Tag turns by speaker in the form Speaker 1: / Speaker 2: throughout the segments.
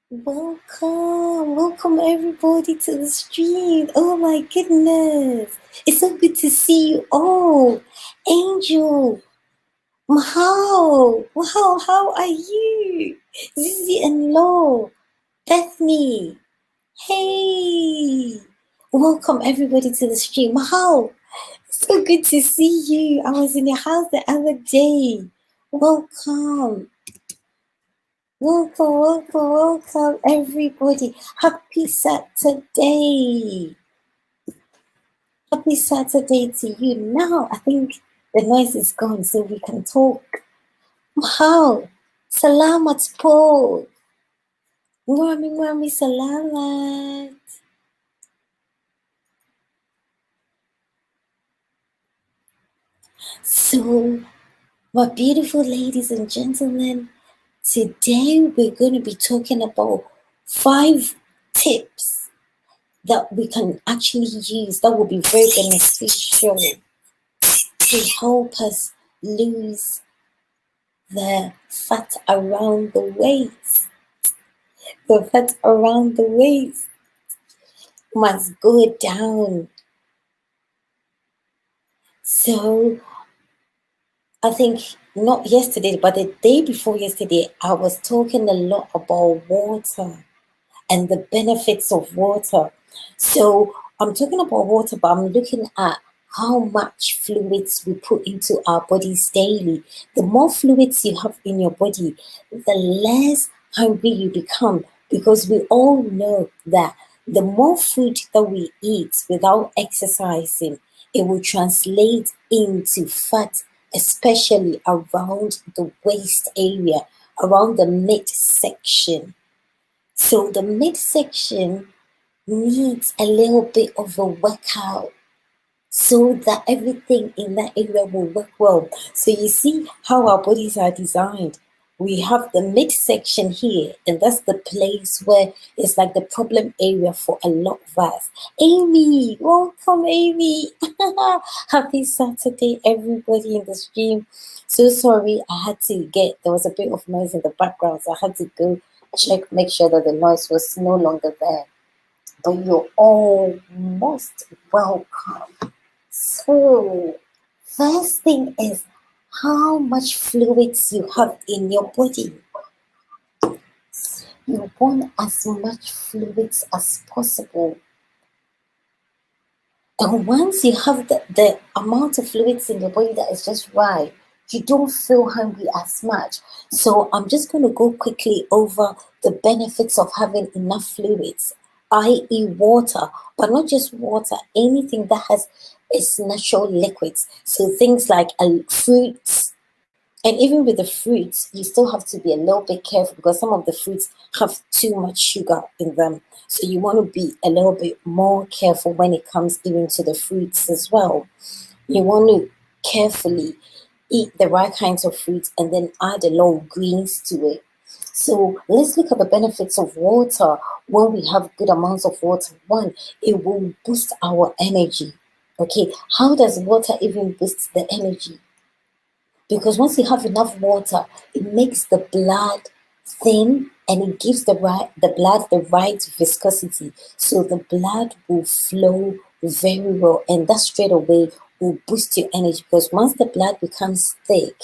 Speaker 1: Welcome everybody to the stream. Oh my goodness, it's so good to see you all. Angel, Mahal, how are you? Zizi and Lo, Bethany, hey, welcome everybody to the stream. Mahal, so good to see you. I was in your house the other day. Welcome. Welcome, everybody. Happy Saturday. Happy Saturday to you. Now, I think the noise is gone so we can talk. Wow. Salamat po. Maraming salamat. So, my beautiful ladies and gentlemen, today we're going to be talking about 5 tips that we can actually use that will be very beneficial to help us lose the fat around the waist. The fat around the waist must go down. So I think not yesterday, but the day before yesterday, I was talking a lot about water and the benefits of water. So I'm talking about water, but I'm looking at how much fluids we put into our bodies daily. The more fluids you have in your body, the less hungry you become, because we all know that the more food that we eat without exercising, it will translate into fat, especially around the waist area, around the midsection. So the midsection needs a little bit of a workout so that everything in that area will work well. So you see how our bodies are designed. We have the midsection here, and that's the place where it's like the problem area for a lot of us. Amy, welcome, Amy. Happy Saturday, everybody in the stream. So sorry, I had to there was a bit of noise in the background, so I had to go check, make sure that the noise was no longer there. But you're all most welcome. So, first thing is how much fluids you have in your body. You want as much fluids as possible. And once you have the amount of fluids in your body that is just right, you don't feel hungry as much. So I'm just going to go quickly over the benefits of having enough fluids, i.e. water, but not just water, anything that has its natural liquids. So things like fruits, and even with the fruits, you still have to be a little bit careful because some of the fruits have too much sugar in them. So you want to be a little bit more careful when it comes even to the fruits as well. You want to carefully eat the right kinds of fruits and then add a lot of greens to it. So let's look at the benefits of water when we have good amounts of water. One, it will boost our energy. Okay, how does water even boost the energy? Because once you have enough water, it makes the blood thin and it gives the blood the right viscosity. So the blood will flow very well, and that straight away will boost your energy, because once the blood becomes thick,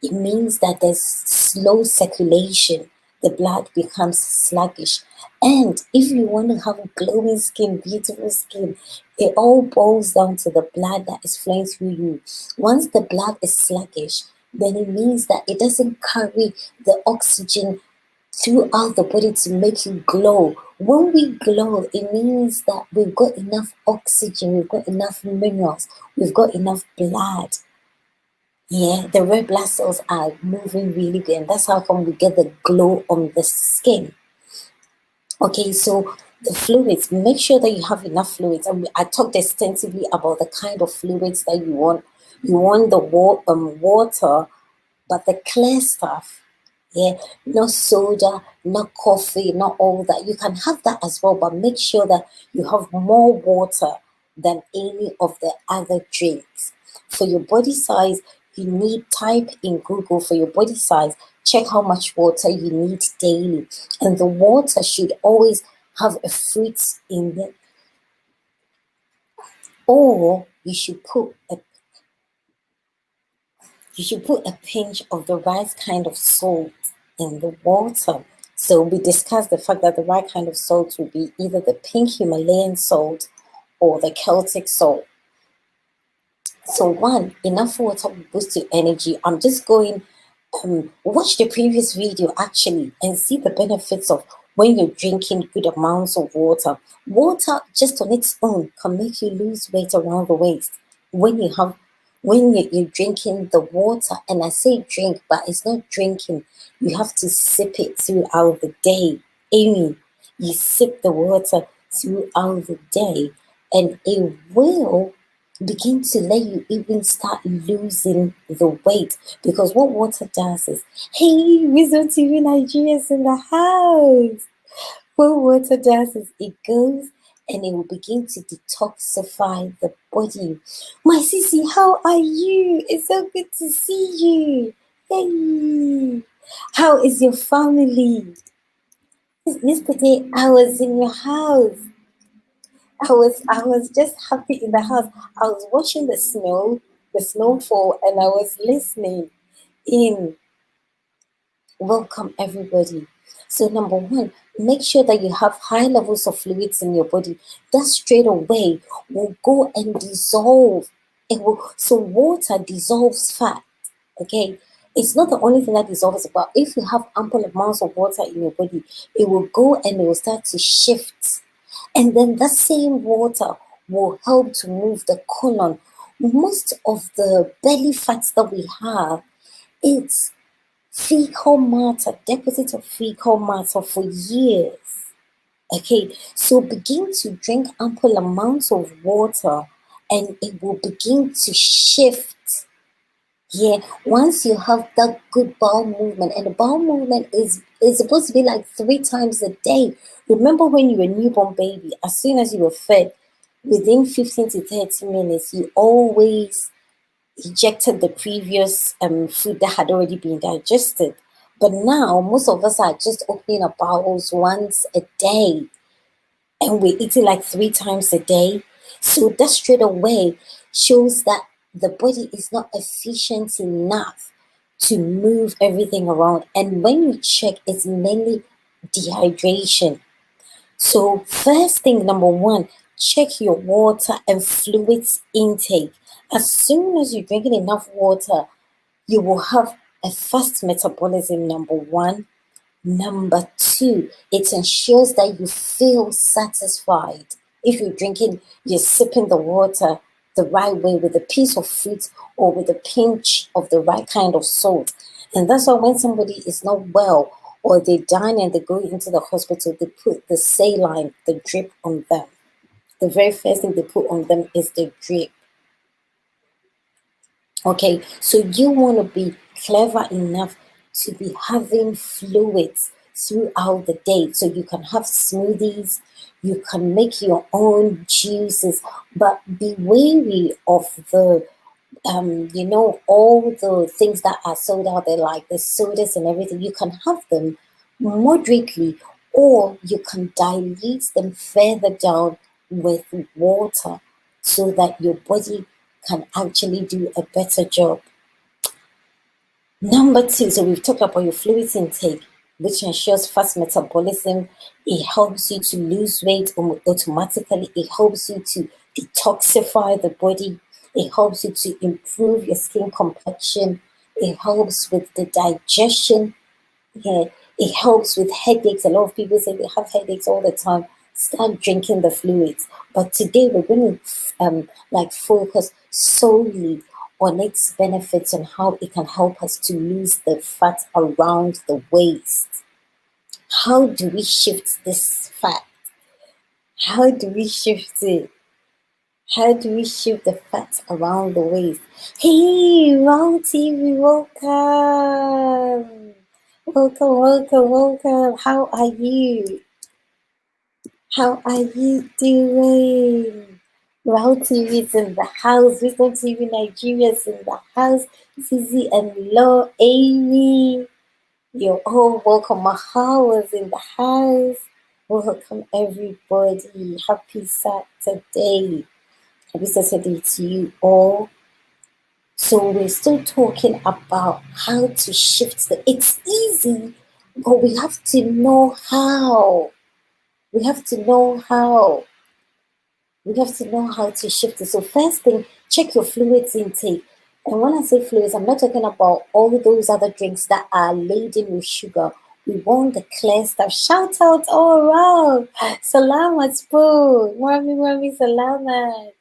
Speaker 1: it means that there's slow circulation. The blood becomes sluggish. And if you want to have glowing skin, beautiful skin, it all boils down to the blood that is flowing through you. Once the blood is sluggish, then it means that it doesn't carry the oxygen throughout the body to make you glow. When we glow, it means that we've got enough oxygen, we've got enough minerals, we've got enough blood. Yeah, the red blood cells are moving really good, and that's how come we get the glow on the skin. Okay, so the fluids, make sure that you have enough fluids. I talked extensively about the kind of fluids that you want. You want the water, but the clear stuff. Yeah, no soda, no coffee, not all that. You can have that as well, but make sure that you have more water than any of the other drinks. For your body size, you need, type in Google for your body size, check how much water you need daily. And the water should always have a fruit in it. Or you should put a pinch of the right kind of salt in the water. So we discussed the fact that the right kind of salt would be either the pink Himalayan salt or the Celtic salt. So one, enough water will boost your energy. I'm just going watch the previous video actually and see the benefits of when you're drinking good amounts of water. Water just on its own can make you lose weight around the waist. When you're drinking the water, and I say drink, but it's not drinking. You have to sip it throughout the day. Amy, you sip the water throughout the day, and it will begin to let you even start losing the weight. Because what water does is, hey, Wisdom TV Nigeria's in the house. What water does is it goes and it will begin to detoxify the body. My sissy, how are you? It's so good to see you. Hey, how is your family? Yesterday I was in your house. I was just happy in the house. I was watching the snowfall, and I was listening in. Welcome everybody. So number one, make sure that you have high levels of fluids in your body. That straight away will go and dissolve. So water dissolves fat. Okay. It's not the only thing that dissolves, but if you have ample amounts of water in your body, it will go and it will start to shift. And then that same water will help to move the colon. Most of the belly fats that we have, it's fecal matter, deposit of fecal matter for years. Okay, so begin to drink ample amounts of water and it will begin to shift. Yeah, once you have that good bowel movement, and the bowel movement is supposed to be like 3 times a day. Remember when you were a newborn baby, as soon as you were fed, within 15 to 30 minutes, you always ejected the previous food that had already been digested. But now, most of us are just opening our bowels once a day, and we're eating like 3 times a day. So that straight away shows that the body is not efficient enough to move everything around. And when you check, it's mainly dehydration. So first thing, number one, check your water and fluids intake. As soon as you're drinking enough water, you will have a fast metabolism, number one. Number two, it ensures that you feel satisfied. If you're sipping the water the right way with a piece of fruit or with a pinch of the right kind of salt. And that's why when somebody is not well or they die and they go into the hospital, they put the saline, the drip on them. The very first thing they put on them is the drip. Okay, so you want to be clever enough to be having fluids throughout the day. So you can have smoothies, you can make your own juices, but be wary of the all the things that are sold out there, like the sodas and everything. You can have them moderately, or you can dilute them further down with water so that your body can actually do a better job. Number two, so we've talked about your fluids intake, which ensures fast metabolism. It helps you to lose weight automatically. It helps you to detoxify the body. It helps you to improve your skin complexion. It helps with the digestion. Yeah, it helps with headaches. A lot of people say they have headaches all the time. Start drinking the fluids. But today we're going to focus solely on its benefits and how it can help us to lose the fat around the waist. How do we shift this fat? How do we shift it? How do we shift the fat around the waist? Hey, Wow TV, welcome. Welcome. How are you? How are you doing? Wow TV is in the house. Wisdom TV Nigeria is in the house. Zizi and Lo, Amy. You're all welcome. Mahal is in the house. Welcome everybody. Happy Saturday. Happy Saturday to you all. So we're still talking about how to shift it's easy, but we have to know how. We have to know how. We have to know how to shift it. So first thing, check your fluids intake. And when I say fluids, I'm not talking about all those other drinks that are laden with sugar. We want the clear stuff. Shout out, oh wow. Salamat po. Mwami, salamat.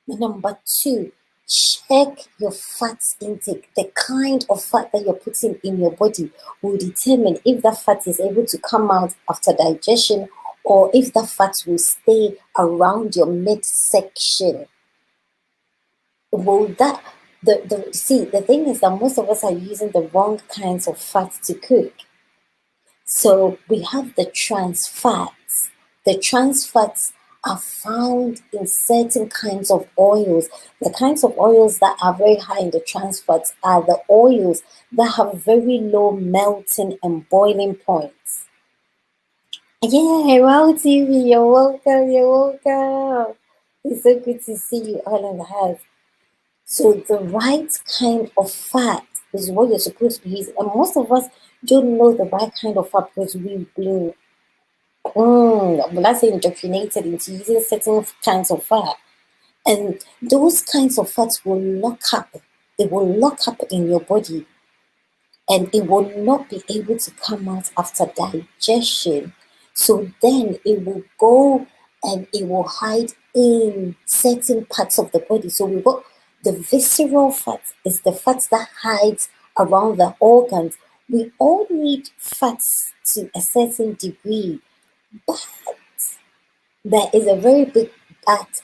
Speaker 1: Number two, check your fat intake. The kind of fat that you're putting in your body will determine if that fat is able to come out after digestion or if that fat will stay around your midsection. Will that the thing is that most of us are using the wrong kinds of fat to cook. So we have the trans fats. The trans fats are found in certain kinds of oils. The kinds of oils that are very high in the trans fats are the oils that have very low melting and boiling points. Yeah, wow, TV, you're welcome, you're welcome. It's so good to see you all in the house. So the right kind of fat is what you're supposed to be using. And most of us don't know the right kind of fat because we've been let's say indoctrinated into using certain kinds of fat. And those kinds of fats will lock up. It will lock up in your body and it will not be able to come out after digestion. So then it will go and it will hide in certain parts of the body. So we got the visceral fat is the fat that hides around the organs. We all need fats to a certain degree, but there is a very big but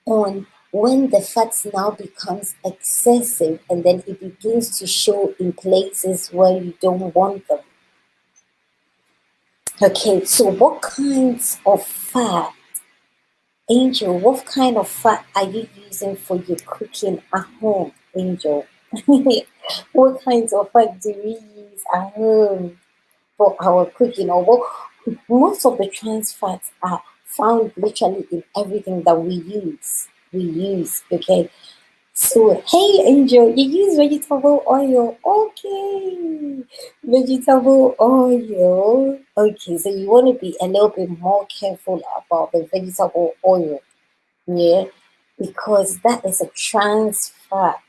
Speaker 1: on when the fat now becomes excessive and then it begins to show in places where you don't want them. Okay, so what kinds of fat, Angel, what kind of fat are you using for your cooking at home, Angel? What kinds of fat do we use at home for our cooking? Or what most of the trans fats are found literally in everything that we use. Okay. So, hey Angel, you use vegetable oil. Okay. Vegetable oil. Okay, so you want to be a little bit more careful about the vegetable oil. Yeah. Because that is a trans fat.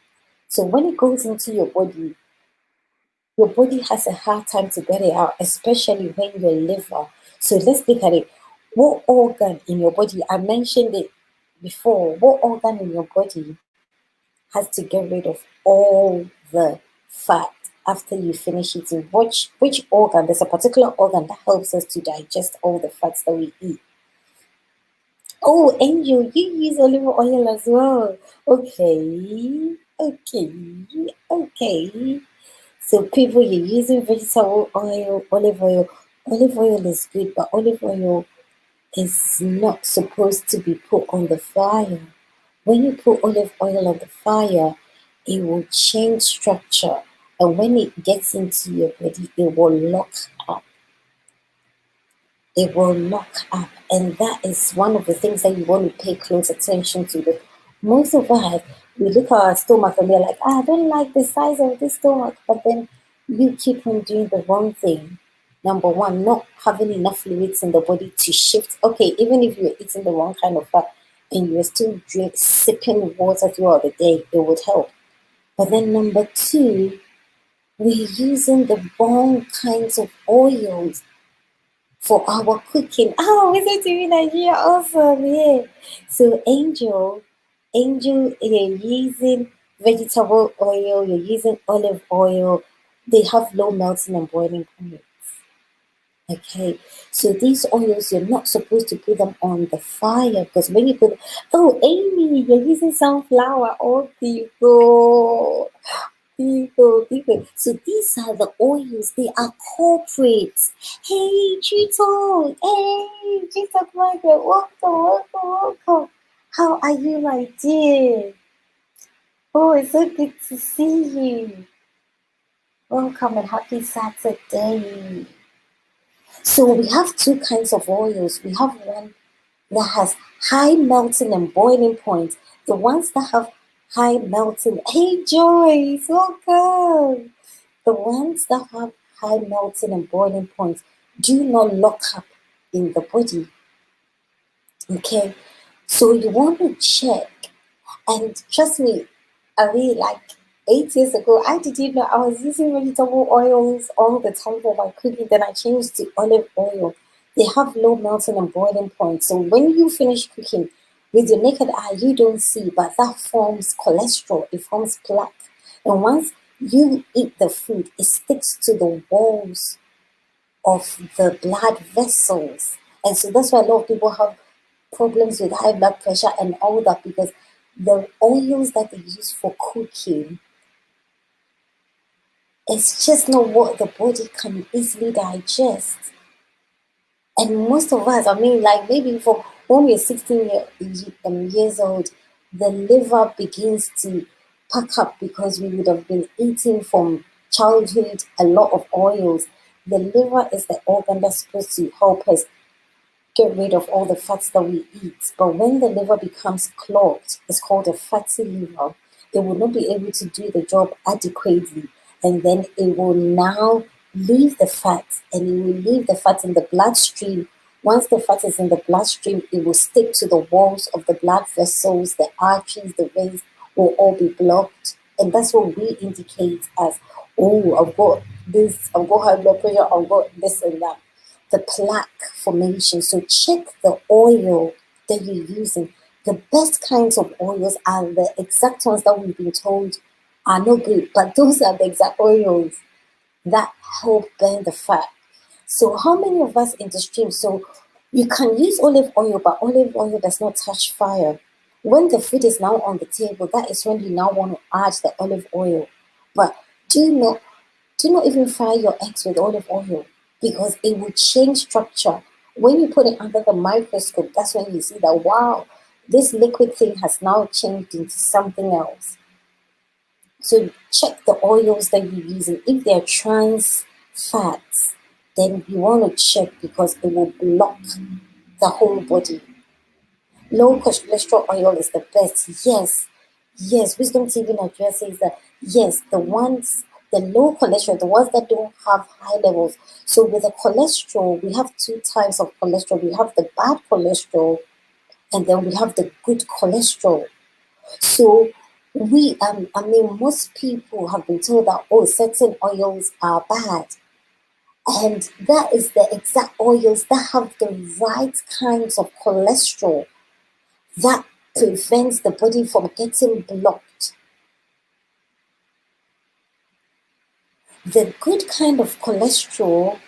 Speaker 1: So when it goes into your body has a hard time to get it out, especially when your liver. So let's look at it. What organ in your body? I mentioned it before. What organ in your body has to get rid of all the fat after you finish eating? Which organ? There's a particular organ that helps us to digest all the fats that we eat. Oh, Angel, you use olive oil as well. Okay, okay. So people, you're using vegetable oil, olive oil. Olive oil is good, but olive oil is not supposed to be put on the fire. When you put olive oil on the fire, it will change structure. And when it gets into your body, it will lock up. It will lock up. And that is one of the things that you want to pay close attention to. But most of us, we look at our stomach and we're like, I don't like the size of this stomach. But then you keep on doing the wrong thing. Number one, not having enough fluids in the body to shift. Okay, even if you're eating the wrong kind of fat and you're still sipping water throughout the day, it would help. But then number two, we're using the wrong kinds of oils for our cooking. Oh, Wisdom TV Nigeria, awesome, yeah. So Angel, you're using vegetable oil, you're using olive oil. They have low melting and boiling points. Okay, so these oils, you're not supposed to put them on the fire because when you put, oh, Amy, you're using sunflower. Oh, people. So these are the oils. They are corporates. Hey, Chito. Hey, Chito Margaret. Welcome. How are you, my dear? Oh, it's so good to see you. Welcome and happy Saturday. So we have two kinds of oils. We have one that has high melting and boiling point. The ones that have high melting, hey Joyce, welcome. The ones that have high melting and boiling points do not lock up in the body. Okay, so you want to check, and trust me, I really like 8 years ago, I didn't know I was using vegetable oils all the time for my cooking. Then I changed to olive oil. They have low melting and boiling point. So when you finish cooking with your naked eye, you don't see, but that forms cholesterol, it forms plaque. And once you eat the food, it sticks to the walls of the blood vessels. And so that's why a lot of people have problems with high blood pressure and all that, because the oils that they use for cooking, it's just not what the body can easily digest. And most of us, I mean, like maybe for when we're 16 years old, the liver begins to pack up because we would have been eating from childhood a lot of oils. The liver is the organ that's supposed to help us get rid of all the fats that we eat. But when the liver becomes clogged, it's called a fatty liver, it will not be able to do the job adequately. And then it will now leave the fat, and it will leave the fat in the bloodstream. Once the fat is in the bloodstream, it will stick to the walls of the blood vessels, the arteries, the veins will all be blocked. And that's what we indicate as, oh, I've got this, I've got high blood pressure, I've got this and that, the plaque formation. So check the oil that you're using. The best kinds of oils are the exact ones that we've been told are no good, but those are the exact oils that help burn the fat. So how many of us in the stream? So you can use olive oil, but olive oil does not touch fire. When the food is now on the table, that is when you now want to add the olive oil. But do not even fry your eggs with olive oil, because it will change structure. When you put it under the microscope, that's when you see that, wow, this liquid thing has now changed into something else. So check the oils that you're using. If they're trans fats, then you want to check, because it will block the whole body. Low cholesterol oil is the best. Yes. Wisdom TV Nigeria says that yes, the low cholesterol, the ones that don't have high levels. So with the cholesterol, we have two types of cholesterol. We have the bad cholesterol, and then we have the good cholesterol. So I mean, most people have been told that, oh, certain oils are bad. And that is the exact oils that have the right kinds of cholesterol that prevents the body from getting blocked. The good kind of cholesterol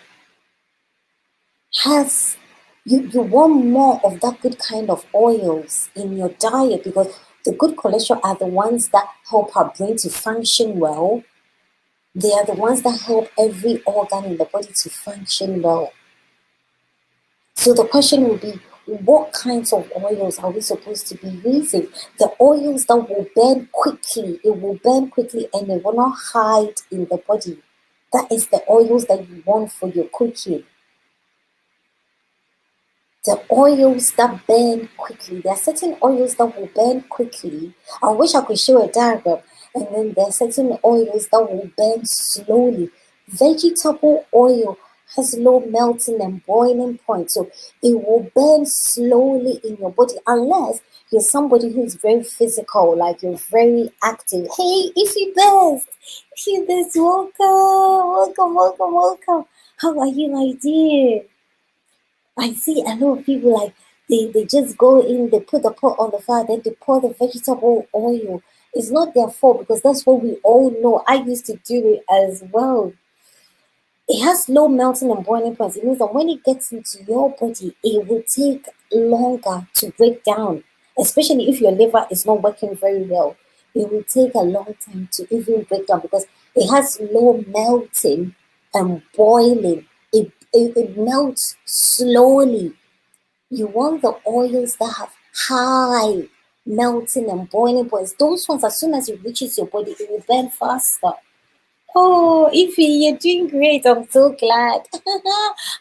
Speaker 1: has, you want more of that good kind of oils in your diet, because the good cholesterol are the ones that help our brain to function well. They are the ones that help every organ in the body to function well. So the question will be, what kinds of oils are we supposed to be using? The oils that will burn quickly, it will burn quickly and it will not hide in the body. That is the oils that you want for your cooking. The oils that burn quickly. There are certain oils that will burn quickly. I wish I could show a diagram. And then there are certain oils that will burn slowly. Vegetable oil has low melting and boiling point, so it will burn slowly in your body, unless you're somebody who's very physical, like you're very active. Hey, Ify Best, welcome. How are you, my dear? I see a lot of people, like they just go in, they put the pot on the fire, then they pour the vegetable oil. It's not their fault, because that's what we all know. I used to do it as well. It has low melting and boiling points. It means that when it gets into your body, it will take longer to break down, especially if your liver is not working very well. It will take a long time to even break down, because it has low melting and boiling. It melts slowly. You want the oils that have high melting and boiling points. Those ones, as soon as it reaches your body, it will burn faster. Oh, Ify, you're doing great. I'm so glad.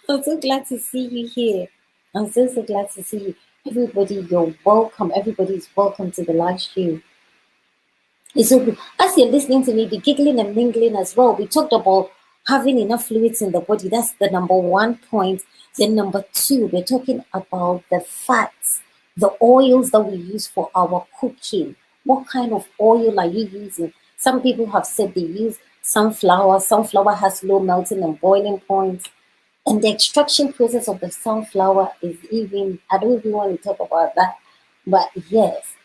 Speaker 1: I'm so glad to see you here. I'm so glad to see you. Everybody, you're welcome. Everybody's welcome to the live stream. It's so good. As you're listening to me, be giggling and mingling as well. We talked about having enough fluids in the body. That's the number one point. Then number two, we're talking about the fats, the oils that we use for our cooking. What kind of oil are you using? Some people have said they use sunflower. Sunflower has low melting and boiling points. And the extraction process of the sunflower is even, I don't even want to talk about that. But yes,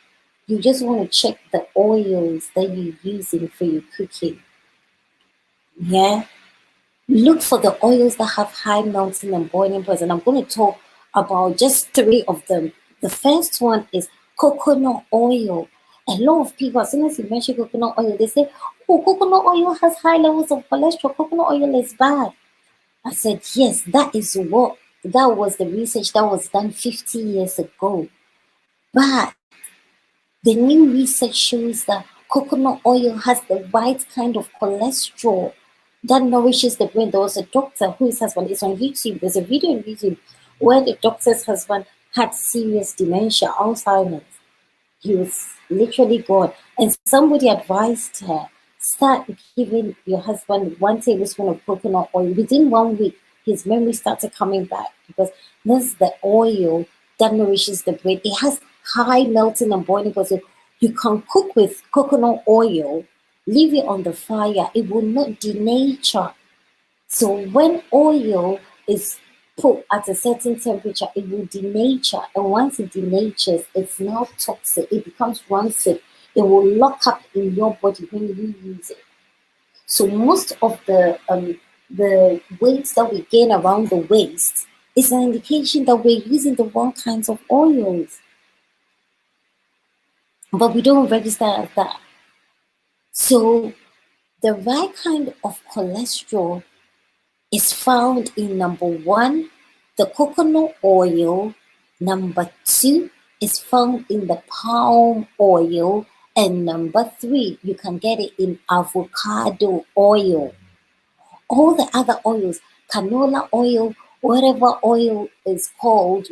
Speaker 1: you just want to check the oils that you're using for your cooking. Yeah. Look for the oils that have high melting and boiling points. And I'm going to talk about just three of them. The first one is coconut oil. A lot of people, as soon as you mention coconut oil, they say, oh, coconut oil has high levels of cholesterol. Coconut oil is bad. I said, yes, that was the research that was done 50 years ago. But the new research shows that coconut oil has the right kind of cholesterol that nourishes the brain. There was a doctor whose husband is on YouTube. There's a video on YouTube where the doctor's husband had serious dementia, Alzheimer's. He was literally gone. And somebody advised her, start giving your husband 1 tablespoon of coconut oil. Within 1 week, his memory started coming back because this is the oil that nourishes the brain. It has high melting and boiling point. So you can cook with coconut oil, leave it on the fire. It will not denature. So when oil is put at a certain temperature, it will denature. And once it denatures, it's now toxic. It becomes rancid. It will lock up in your body when you use it. So most of the weight that we gain around the waist is an indication that we're using the wrong kinds of oils. But we don't register as that. So the right kind of cholesterol is found in number one, the coconut oil. Number two is found in the palm oil. And number three, you can get it in avocado oil. All the other oils, canola oil, whatever oil is called,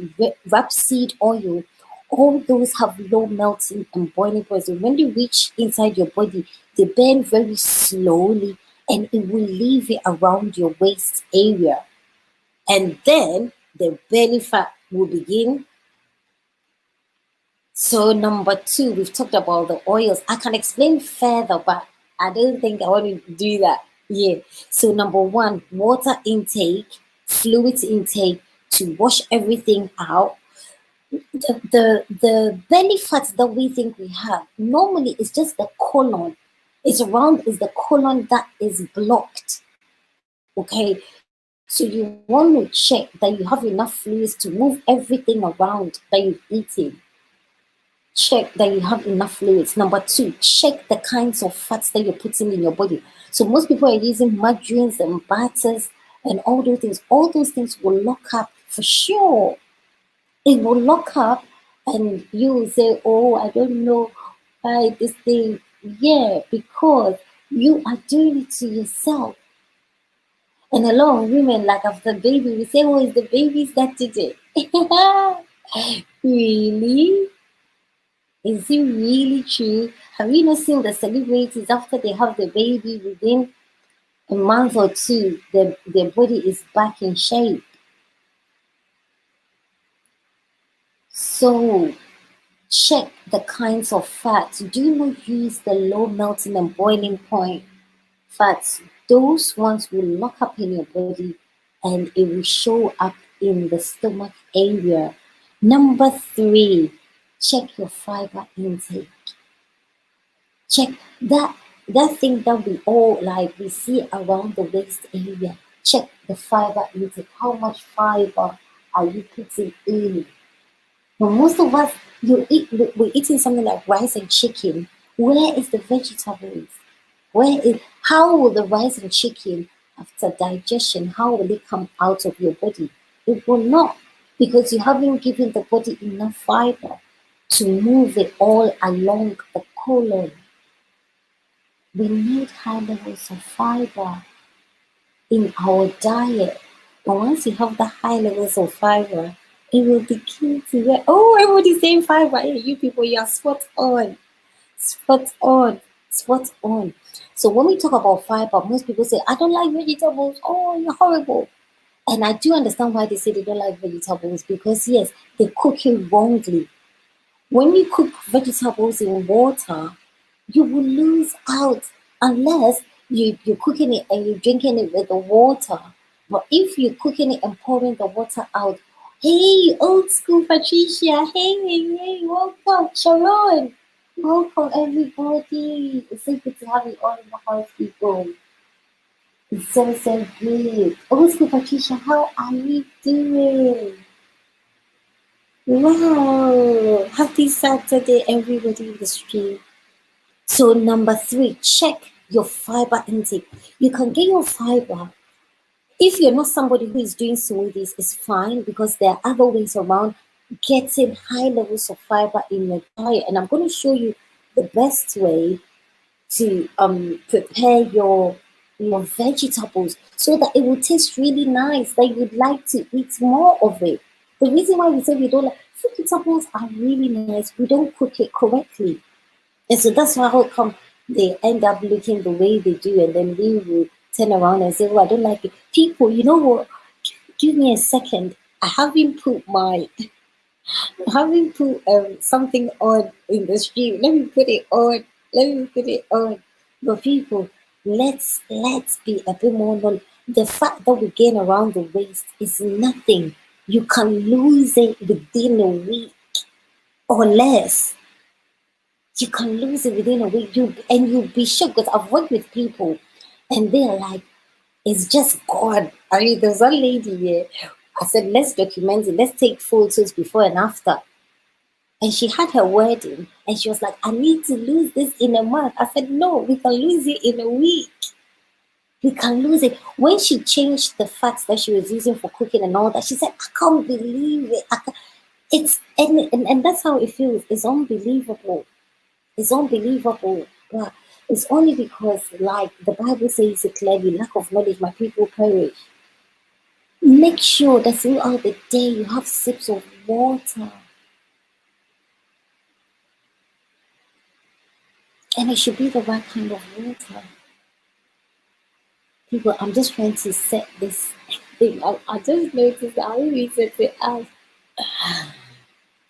Speaker 1: rapeseed oil, all those have low melting and boiling point. So when they reach inside your body, they burn very slowly and it will leave it around your waist area. And then the belly fat will begin. So number two, we've talked about the oils. I can explain further, but I don't think I want to do that. Yeah. So number one, water intake, fluid intake to wash everything out. The belly fat that we think we have normally is just the colon. It's the colon that is blocked. Okay. So you want to check that you have enough fluids to move everything around that you've eaten. Check that you have enough fluids. Number two, check the kinds of fats that you're putting in your body. So most people are using margarines and butters and all those things. All those things will lock up for sure. It will lock up and you will say, oh, I don't know why this thing. Yeah, because you are doing it to yourself. And a lot of women, like after baby, we say, oh, it's the babies that did it. Really? Is it really true? Have you not seen the celebrities after they have the baby within a month or two, their body is back in shape? So check the kinds of fats. Do not use the low melting and boiling point fats. Those ones will lock up in your body and it will show up in the stomach area. Number three, check your fiber intake. Check that thing that we all like we see around the waist area. Check the fiber intake. How much fiber are you putting in? Now, most of us, we're eating something like rice and chicken. Where is the vegetables? How will the rice and chicken, after digestion, how will it come out of your body? It will not, because you haven't given the body enough fiber to move it all along the colon. We need high levels of fiber in our diet. But once you have the high levels of fiber, it will begin to get, oh, everybody's saying fiber. Hey, you people, you are spot on. Spot on. Spot on. So when we talk about fiber, most people say, I don't like vegetables. Oh, you're horrible. And I do understand why they say they don't like vegetables, because yes, they cook it wrongly. When you cook vegetables in water, you will lose out unless you're cooking it and you're drinking it with the water. But if you're cooking it and pouring the water out, hey, old school Patricia, hey, welcome, Sharon, welcome everybody. It's so good to have you all in the house, people. It's so good. Old school Patricia, how are you doing? Wow, happy Saturday, everybody in the stream. So number 3, check your fiber intake. You can get your fiber. If you're not somebody who is doing smoothies, it's fine, because there are other ways around getting high levels of fiber in your diet. And I'm going to show you the best way to prepare your vegetables so that it will taste really nice, that you'd like to eat more of it. The reason why we say we don't like vegetables are really nice, we don't cook it correctly. And so that's how come they end up looking the way they do, and then we will turn around and say, "Oh, I don't like it." People, you know what? Give me a second. I haven't put something on in the stream. Let me put it on. Let me put it on. But people, let's be a bit more known. The fact that we gain around the waist is nothing. You can lose it within a week or less. You can lose it within a week. You'll be shocked, because I've worked with people and they're like, it's just gone. I mean, there's one lady here. I said, let's document it. Let's take photos before and after. And she had her wedding and she was like, I need to lose this in a month. I said, no, we can lose it in a week. We can lose it. When she changed the fats that she was using for cooking and all that, she said, I can't believe it. And that's how it feels. It's unbelievable. It's unbelievable. But it's only because, like the Bible says it clearly, lack of knowledge, my people perish. Make sure that throughout the day you have sips of water. And it should be the right kind of water. People, I'm just trying to set this thing. I just noticed that I really set it out.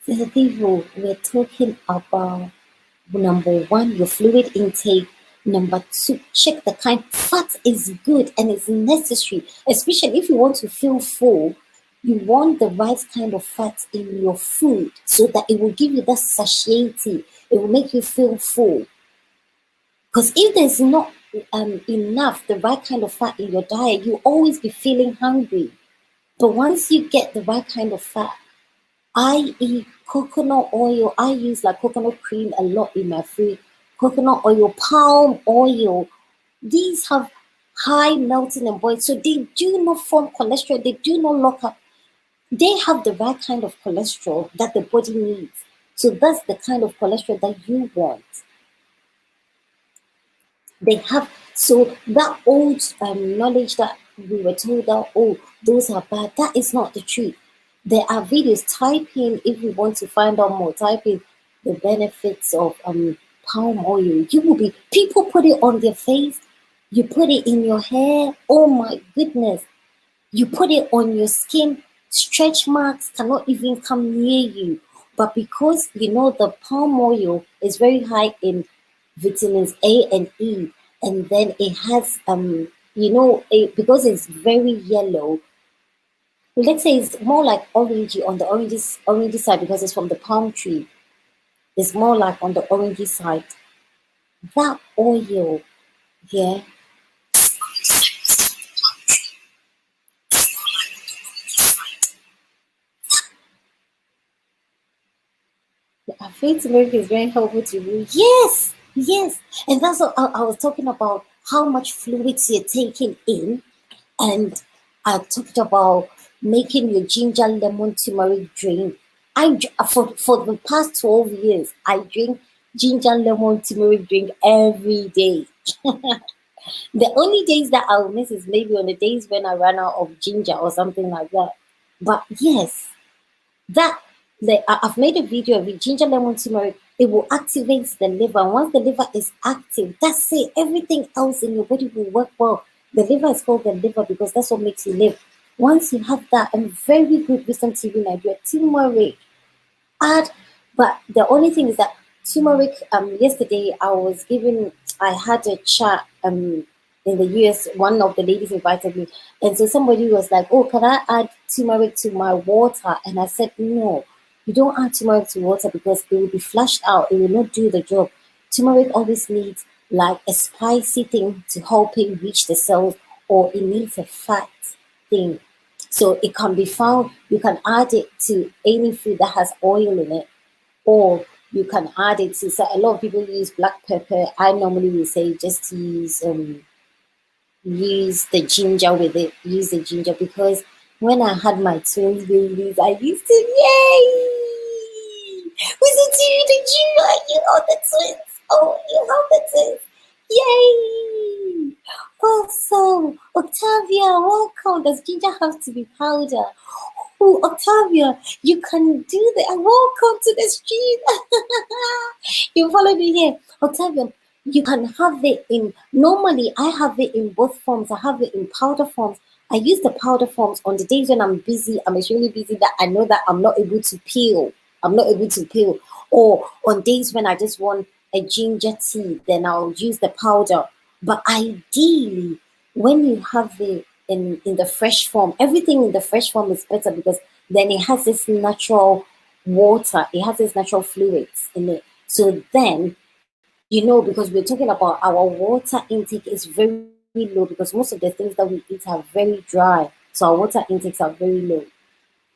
Speaker 1: So people, we're talking about number 1, your fluid intake. Number 2, check the kind. Fat is good and it's necessary, especially if you want to feel full. You want the right kind of fat in your food so that it will give you that satiety. It will make you feel full. Because if there's not enough, the right kind of fat in your diet, you'll always be feeling hungry. But once you get the right kind of fat, I eat coconut oil. I use like coconut cream a lot in my food. Coconut oil, palm oil. These have high melting and boil, so they do not form cholesterol. They do not lock up. They have the right kind of cholesterol that the body needs. So that's the kind of cholesterol that you want. They have, so that old knowledge that we were told that, oh, those are bad, that is not the truth. There are videos. Type in, if you want to find out more, type in the benefits of palm oil. You will be, people put it on their face, you put it in your hair, oh my goodness, you put it on your skin, stretch marks cannot even come near you. But because you know the palm oil is very high in vitamins A and E, and then it has because it's very yellow. Let's say it's more like orangey on the orangey side, because it's from the palm tree. It's more like on the orangey side. That oil, yeah. I feel turmeric is very helpful to you. Yes. And that's what I was talking about, how much fluids you're taking in. And I talked about making your ginger lemon turmeric drink. For the past 12 years, I drink ginger lemon turmeric drink every day. The only days that I'll miss is maybe on the days when I run out of ginger or something like that. But yes, that I've made a video of it. Ginger lemon turmeric, it will activate the liver. And once the liver is active, that's it. Everything else in your body will work well. The liver is called the liver because that's what makes you live. Once you have that, and very good wisdom TV Nigeria, turmeric, add, but the only thing is that turmeric, yesterday I had a chat in the US. One of the ladies invited me, and so somebody was like, oh, can I add turmeric to my water? And I said, no, you don't add turmeric to water because it will be flushed out, it will not do the job. Turmeric always needs like a spicy thing to help it reach the cells, or it needs a fat thing. So it can be found, you can add it to any food that has oil in it, or you can add it to, so a lot of people use black pepper. I normally will say just use the ginger with it, use the ginger, because when I had my twins babies, I used to, yay! Listen to you, the ginger, you have the twins. Oh, you have the twins. Yay! Awesome. Octavia, welcome. Does ginger have to be powder? Oh, Octavia, you can do that. Welcome to the stream. You follow me here. Octavia, you can have it in, normally I have it in both forms. I have it in powder forms. I use the powder forms on the days when I'm busy. I'm extremely busy that I know that I'm not able to peel. I'm not able to peel. Or on days when I just want a ginger tea, then I'll use the powder. But ideally, when you have it in the fresh form, everything in the fresh form is better because then it has this natural water, it has this natural fluids in it. So then, because we're talking about our water intake is very low because most of the things that we eat are very dry. So our water intakes are very low.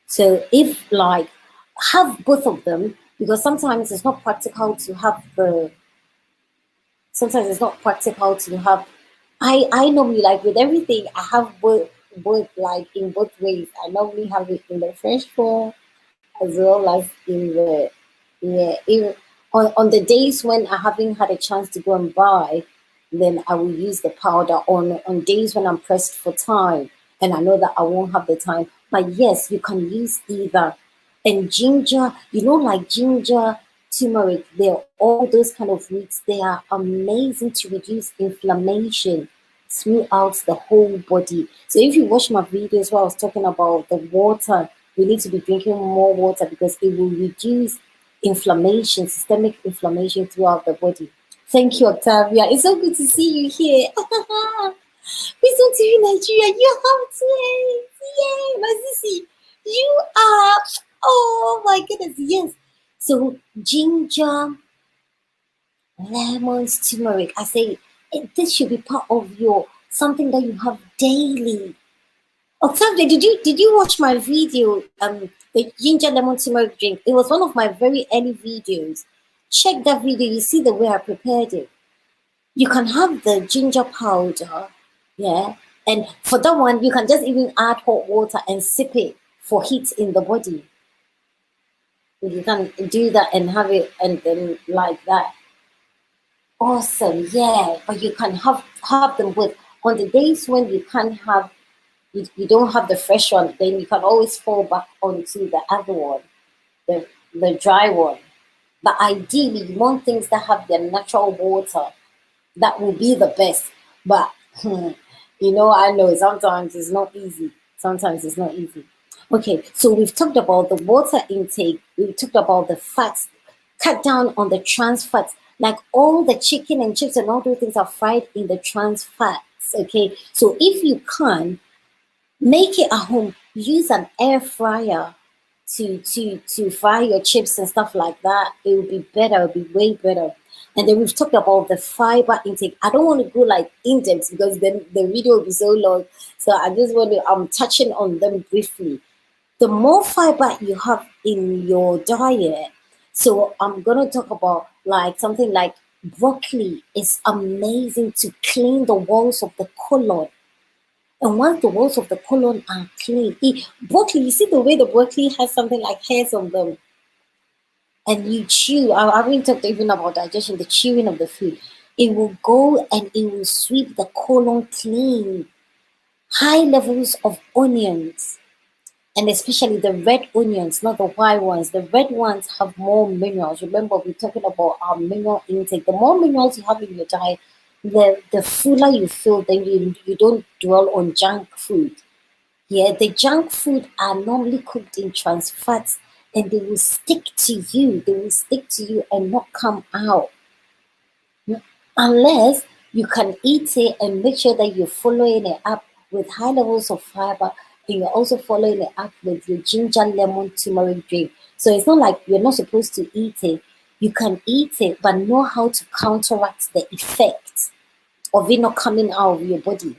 Speaker 1: So if like have both of them, because sometimes it's not practical to have I normally, like with everything, I have both like in both ways. I normally have it in the fresh form as well as in the, yeah, even on the days when I haven't had a chance to go and buy, then I will use the powder on days when I'm pressed for time and I know that I won't have the time. But yes, you can use either. And ginger, like ginger, turmeric, they're all those kind of roots. They are amazing to reduce inflammation throughout the whole body. So if you watch my videos where I was talking about the water, we need to be drinking more water because it will reduce inflammation, systemic inflammation throughout the body. Thank you, Octavia. It's so good to see you here. Listen to you, Nigeria. You have twins. Yay, my sissy. You are. Oh my goodness, yes. So ginger, lemons, turmeric. I say this should be part of your something that you have daily. Octavia, did you watch my video? The ginger lemon turmeric drink. It was one of my very early videos. Check that video. You see the way I prepared it. You can have the ginger powder, yeah, and for that one you can just even add hot water and sip it for heat in the body. You can do that and have it and then like that. Awesome, yeah. But you can have them with on the days when you can't have you don't have the fresh one, then you can always fall back onto the other one, the dry one. But ideally you want things that have their natural water. That will be the best. But I know sometimes it's not easy. Sometimes it's not easy. Okay, so we've talked about the water intake, we've talked about the fats, cut down on the trans fats, like all the chicken and chips and all those things are fried in the trans fats. Okay, so if you can make it at home, use an air fryer to fry your chips and stuff like that. It will be better, it will be way better. And then we've talked about the fiber intake. I don't want to go like in depth because then the video will be so long. So I just want to, I'm touching on them briefly. The more fiber you have in your diet, so I'm going to talk about like something like broccoli is amazing to clean the walls of the colon. And once the walls of the colon are clean, broccoli, you see the way the broccoli has something like hairs on them. and you chew. I haven't talked even about digestion, the chewing of the food. It will go and it will sweep the colon clean. High levels of onions, and especially the red onions, not the white ones. The red ones have more minerals. Remember, we're talking about our mineral intake. The more minerals you have in your diet, the fuller you feel. Then you don't dwell on junk food. Yeah, the junk food are normally cooked in trans fats, and they will stick to you. They will stick to you and not come out unless you can eat it and make sure that you're following it up with high levels of fiber, and you're also following it up with your ginger lemon turmeric drink. So it's not like you're not supposed to eat it. You can eat it, but know how to counteract the effect of it not coming out of your body.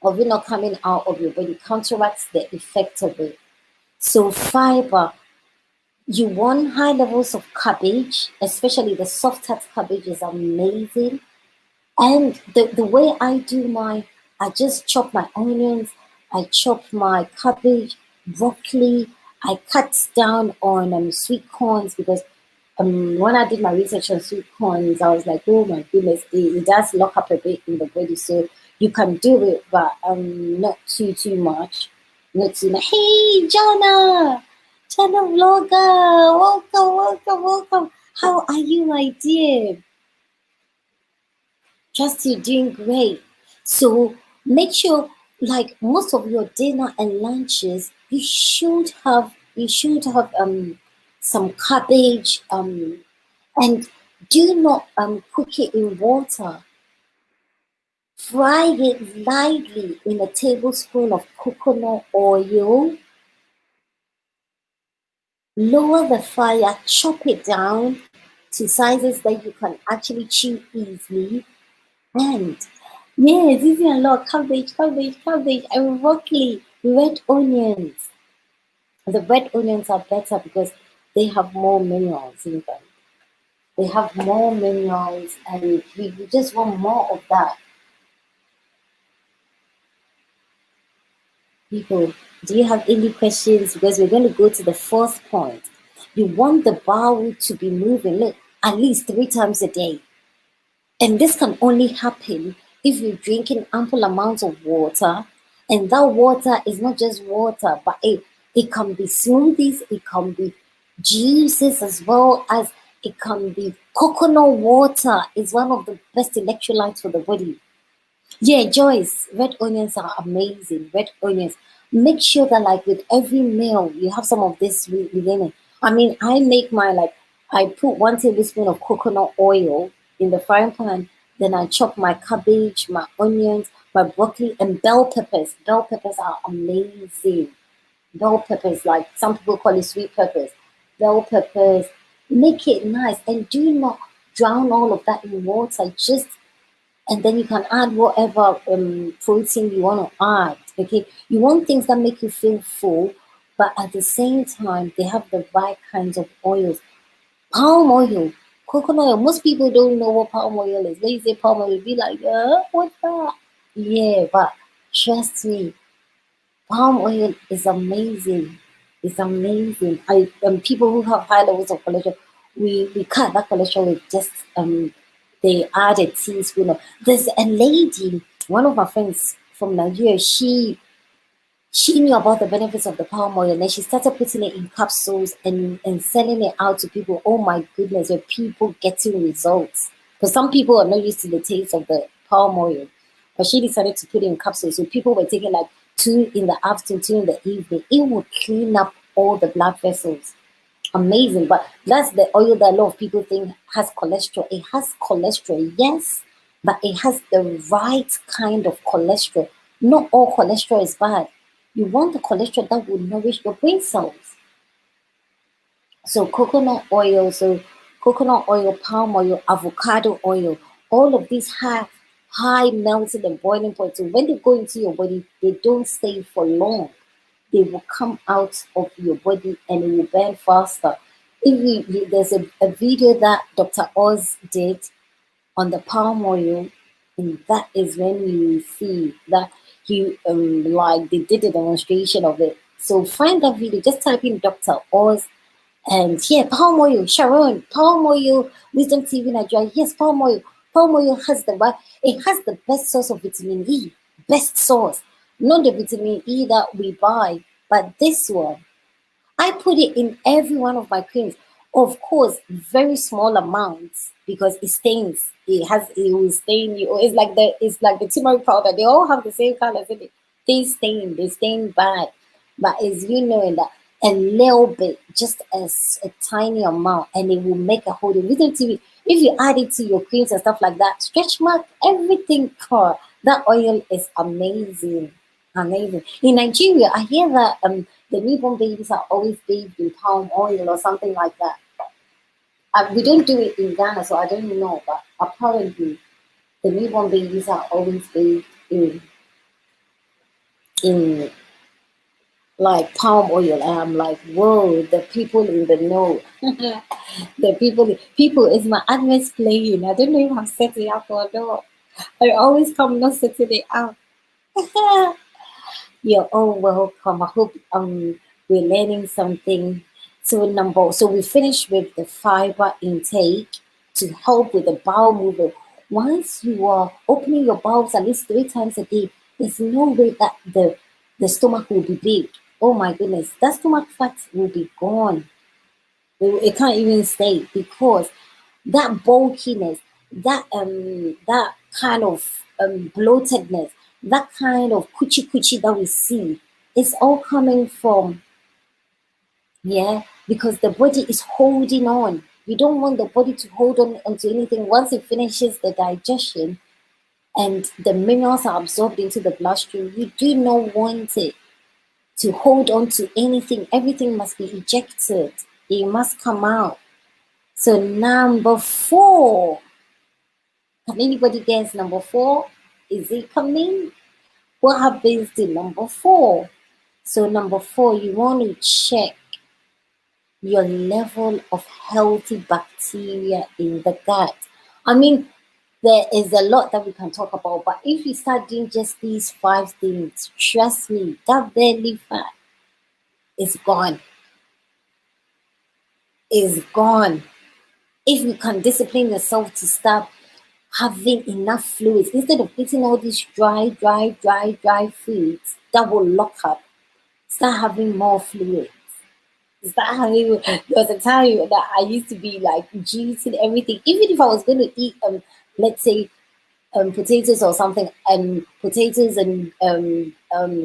Speaker 1: Of it not coming out of your body, counteracts the effect of it. So fiber, you want high levels of cabbage, especially the soft heart cabbage is amazing. And the way I do my, I just chop my onions, I chop my cabbage, broccoli, I cut down on sweet corns because when I did my research on sweet corns, I was like, oh my goodness, it does lock up a bit in the body. So you can do it, but not too much. Not too much. Hey, Jana vlogger, welcome. How are you, my dear? Trust you're doing great. So make sure, like most of your dinner and lunches, you should have some cabbage and do not cook it in water. Fry it lightly in a tablespoon of coconut oil. Lower the fire, chop it down to sizes that you can actually chew easily. And yes, easy a lot. Cabbage, and broccoli, red onions. The red onions are better because they have more minerals in them. They have more minerals, and we just want more of that. People, do you have any questions? Because we're going to go to the fourth point. You want the bowel to be moving, look, at least 3 times a day. And this can only happen if you're drinking ample amounts of water. And that water is not just water, but it can be smoothies, it can be juices, as well as it can be coconut water. Is one of the best electrolytes for the body. Yeah, Joyce, red onions are amazing. Red onions. Make sure that like with every meal you have some of this within it. I mean, I make my like I put 1 tablespoon of coconut oil in the frying pan, then I chop my cabbage, my onions, my broccoli, and bell peppers. Bell peppers are amazing. Bell peppers, like some people call it sweet peppers. Bell peppers. Make it nice and do not drown all of that in water. Just and then you can add whatever protein you want to add. Okay, you want things that make you feel full, but at the same time they have the right kinds of oils. Palm oil, coconut oil. Most people don't know what palm oil is. When you say palm oil, be like, what's that? Yeah, but trust me, palm oil is amazing. It's amazing. I People who have high levels of cholesterol, we cut that cholesterol with just they add a teaspoon of. There's a lady, one of my friends from Nigeria. She knew about the benefits of the palm oil, and then she started putting it in capsules and selling it out to people. Oh my goodness, were people getting results? Because some people are not used to the taste of the palm oil, but she decided to put it in capsules. So people were taking like 2 in the afternoon, 2 in the evening. It would clean up all the blood vessels. Amazing. But that's the oil that a lot of people think has cholesterol. It has cholesterol, yes, but it has the right kind of cholesterol. Not all cholesterol is bad. You want the cholesterol that will nourish your brain cells. So coconut oil, palm oil, avocado oil, all of these have high melting and boiling point. So when they go into your body, they don't stay for long. They will come out of your body and it will burn faster. There's a video that Dr. Oz did on the palm oil, and that is when you see that he like they did a demonstration of it. So find that video, just type in Dr. Oz And yeah, palm oil, Sharon, palm oil, Wisdom TV Nigeria. Yes, palm oil. Palm oil has it has the best source of vitamin E. Best source. Not the vitamin E that we buy, but this one. I put it in every one of my creams. Of course, very small amounts because it stains. It will stain you. It's like the turmeric powder. They all have the same color, isn't it? They stain bad. But as you know that a little bit, just a tiny amount, and it will make a whole difference. If you add it to your creams and stuff like that, stretch mark, everything car. That oil is amazing. Amazing. In Nigeria, I hear that the newborn babies are always bathed in palm oil or something like that. We don't do it in Ghana, so I don't know, but apparently the newborn babies are always bathed in like palm oil. And I'm like, whoa, the people in the know. The people is my adverts playing. I don't know if I'm setting up or not. I always come not setting it up. You're all welcome. I hope we're learning something. So we finished with the fiber intake to help with the bowel movement. Once you are opening your bowels at least 3 times a day, there's no way that the stomach will be big. Oh my goodness, that stomach fat will be gone. It can't even stay because that bulkiness, that kind of bloatedness, that kind of coochie that we see, is all coming from, yeah, because the body is holding on. You don't want the body to hold on onto anything. Once it finishes the digestion and the minerals are absorbed into the bloodstream, you do not want it to hold on to anything. Everything must be ejected. It must come out. So number 4. Can anybody guess number 4? Is it coming? What happens to number 4? So number 4, you want to check your level of healthy bacteria in the gut. I mean, there is a lot that we can talk about, but if you start doing just these 5 things, trust me, that belly fat is gone. Is gone. If you can discipline yourself to start having enough fluids instead of eating all these dry foods that will lock up, start having more fluids. Start having. There was a time that I used to be like juicing everything, even if I was going to eat let's say potatoes or something, and potatoes and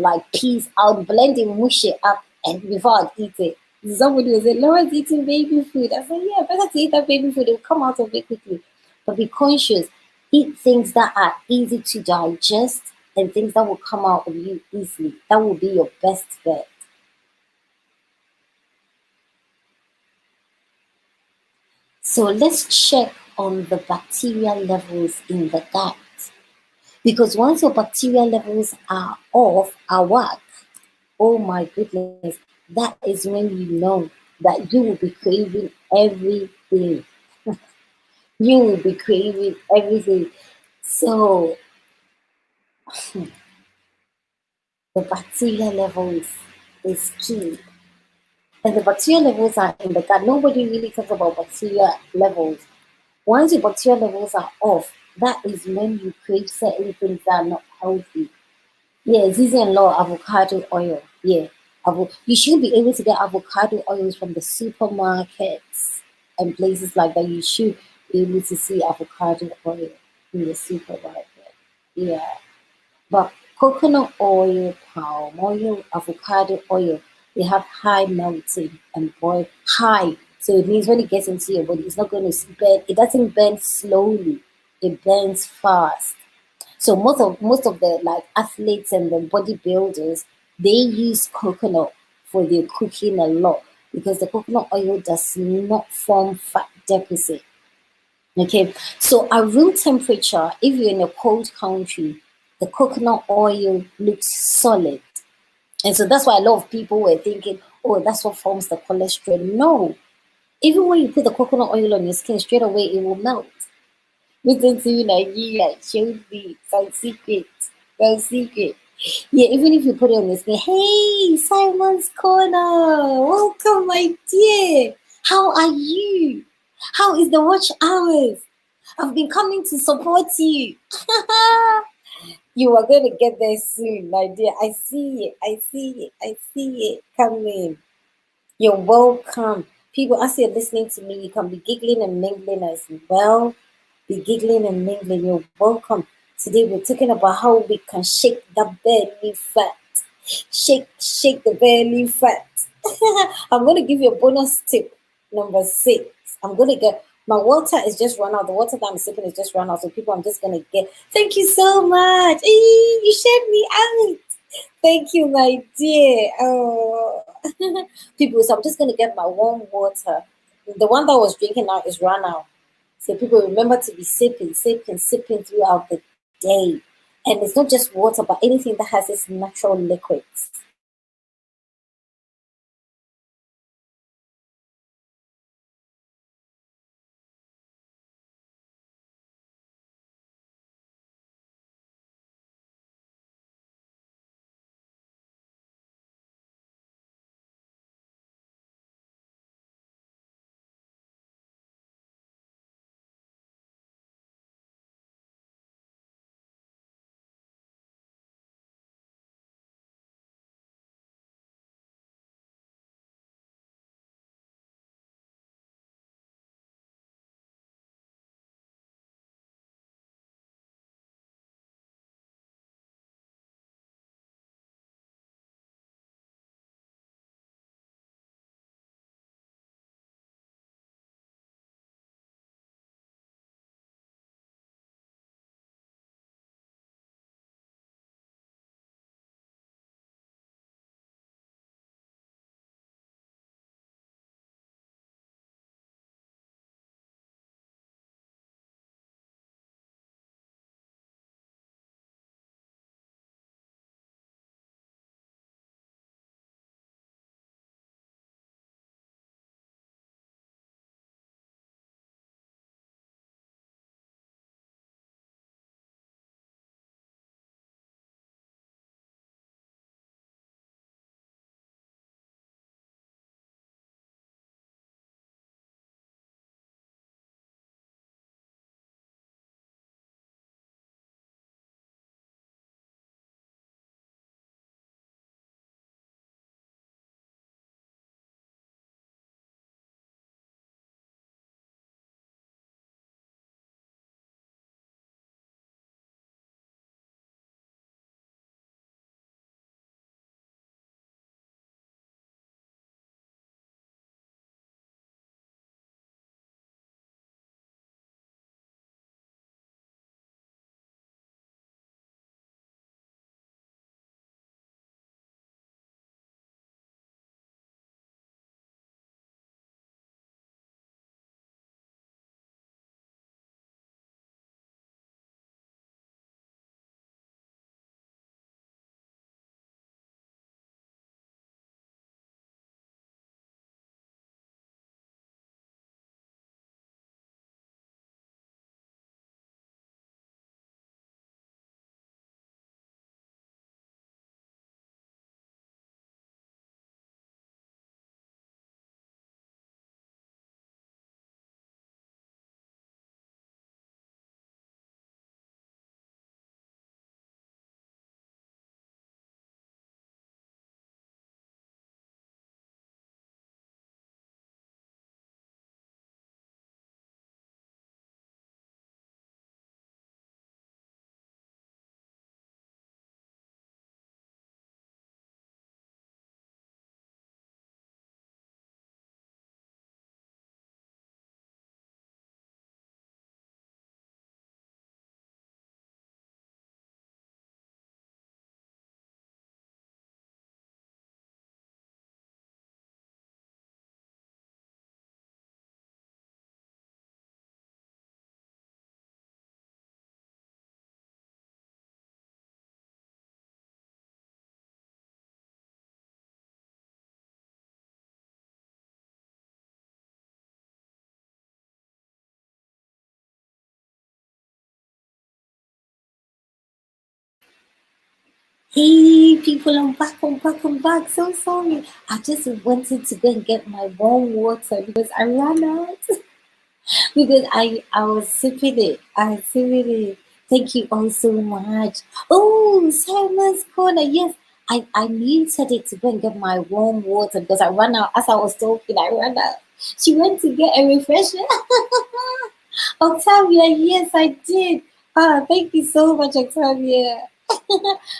Speaker 1: like peas, I'll blend it, mush it up, and before I'd eat it, somebody was like, Laura's eating baby food. I said, yeah, better to eat that baby food, it'll come out of it quickly. But be conscious, eat things that are easy to digest and things that will come out of you easily. That will be your best bet. So let's check on the bacterial levels in the gut. Because once your bacterial levels are off, are whack, oh my goodness, that is when you know that you will be craving everything. You will be craving everything. So the bacterial levels is key. And the bacterial levels are in the gut. Nobody really talks about bacteria levels. Once your bacterial levels are off, that is when you crave certain things that are not healthy. Yeah, Zizi and Law avocado oil. Yeah, you should be able to get avocado oils from the supermarkets and places like that. You should be able to see avocado oil in the supermarket. Yeah, but coconut oil, palm oil, avocado oil, they have high melting and boil high. So it means when it gets into your body, it's not going to burn. It doesn't burn slowly. It burns fast. So most of the like athletes and the bodybuilders, they use coconut for their cooking a lot because the coconut oil does not form fat deposit. Okay, so at room temperature, if you're in a cold country, the coconut oil looks solid. And so that's why a lot of people were thinking, oh, that's what forms the cholesterol. No, even when you put the coconut oil on your skin, straight away it will melt. Listen to Nigeria showed me some secret. Some secret. Yeah, even if you put it on your skin, hey, Simon's Corner, welcome, my dear. How are you? How is the watch hours? I've been coming to support you. You are going to get there soon, my dear. I see it. I see it. I see it coming. You're welcome. People, as you're listening to me, you can be giggling and mingling as well. Be giggling and mingling. You're welcome. Today we're talking about how we can shake the belly fat. Shake the belly fat. I'm going to give you a bonus tip. Number 6. I'm going to get my water is just run out. The water that I'm sipping is just run out. So people, I'm just going to get. Thank you so much. You shared me out. Thank you, my dear. Oh, people. So I'm just going to get my warm water. The one that I was drinking now is run out. So people remember to be sipping throughout the day. And it's not just water, but anything that has its natural liquids. Hey people, I'm back. So sorry. I just wanted to go and get my warm water because I ran out. Because I was sipping it. I was sipping it. Thank you all so much. Oh, Simon's Corner. Yes, I muted it to go and get my warm water because I ran out. As I was talking, I ran out. She went to get a refresher. Octavia, yes, I did. Ah, thank you so much, Octavia.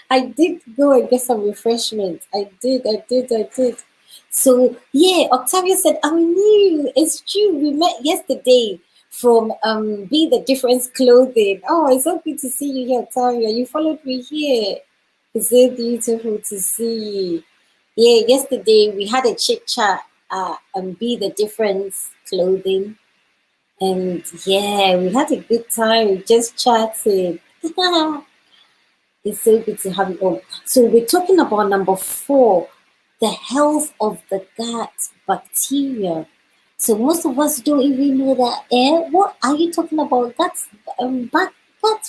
Speaker 1: I did go and get some refreshments. I did. So yeah, Octavia said, I'm new. It's true. We met yesterday from Be the Difference Clothing. Oh, it's so good to see you here, Octavia. You followed me here. It's so beautiful to see you. Yeah, yesterday we had a chit chat Be the Difference Clothing. And yeah, we had a good time. We just chatted. It's so good to have you on. So we're talking about number 4, the health of the gut bacteria. So most of us don't even know that. What are you talking about? That's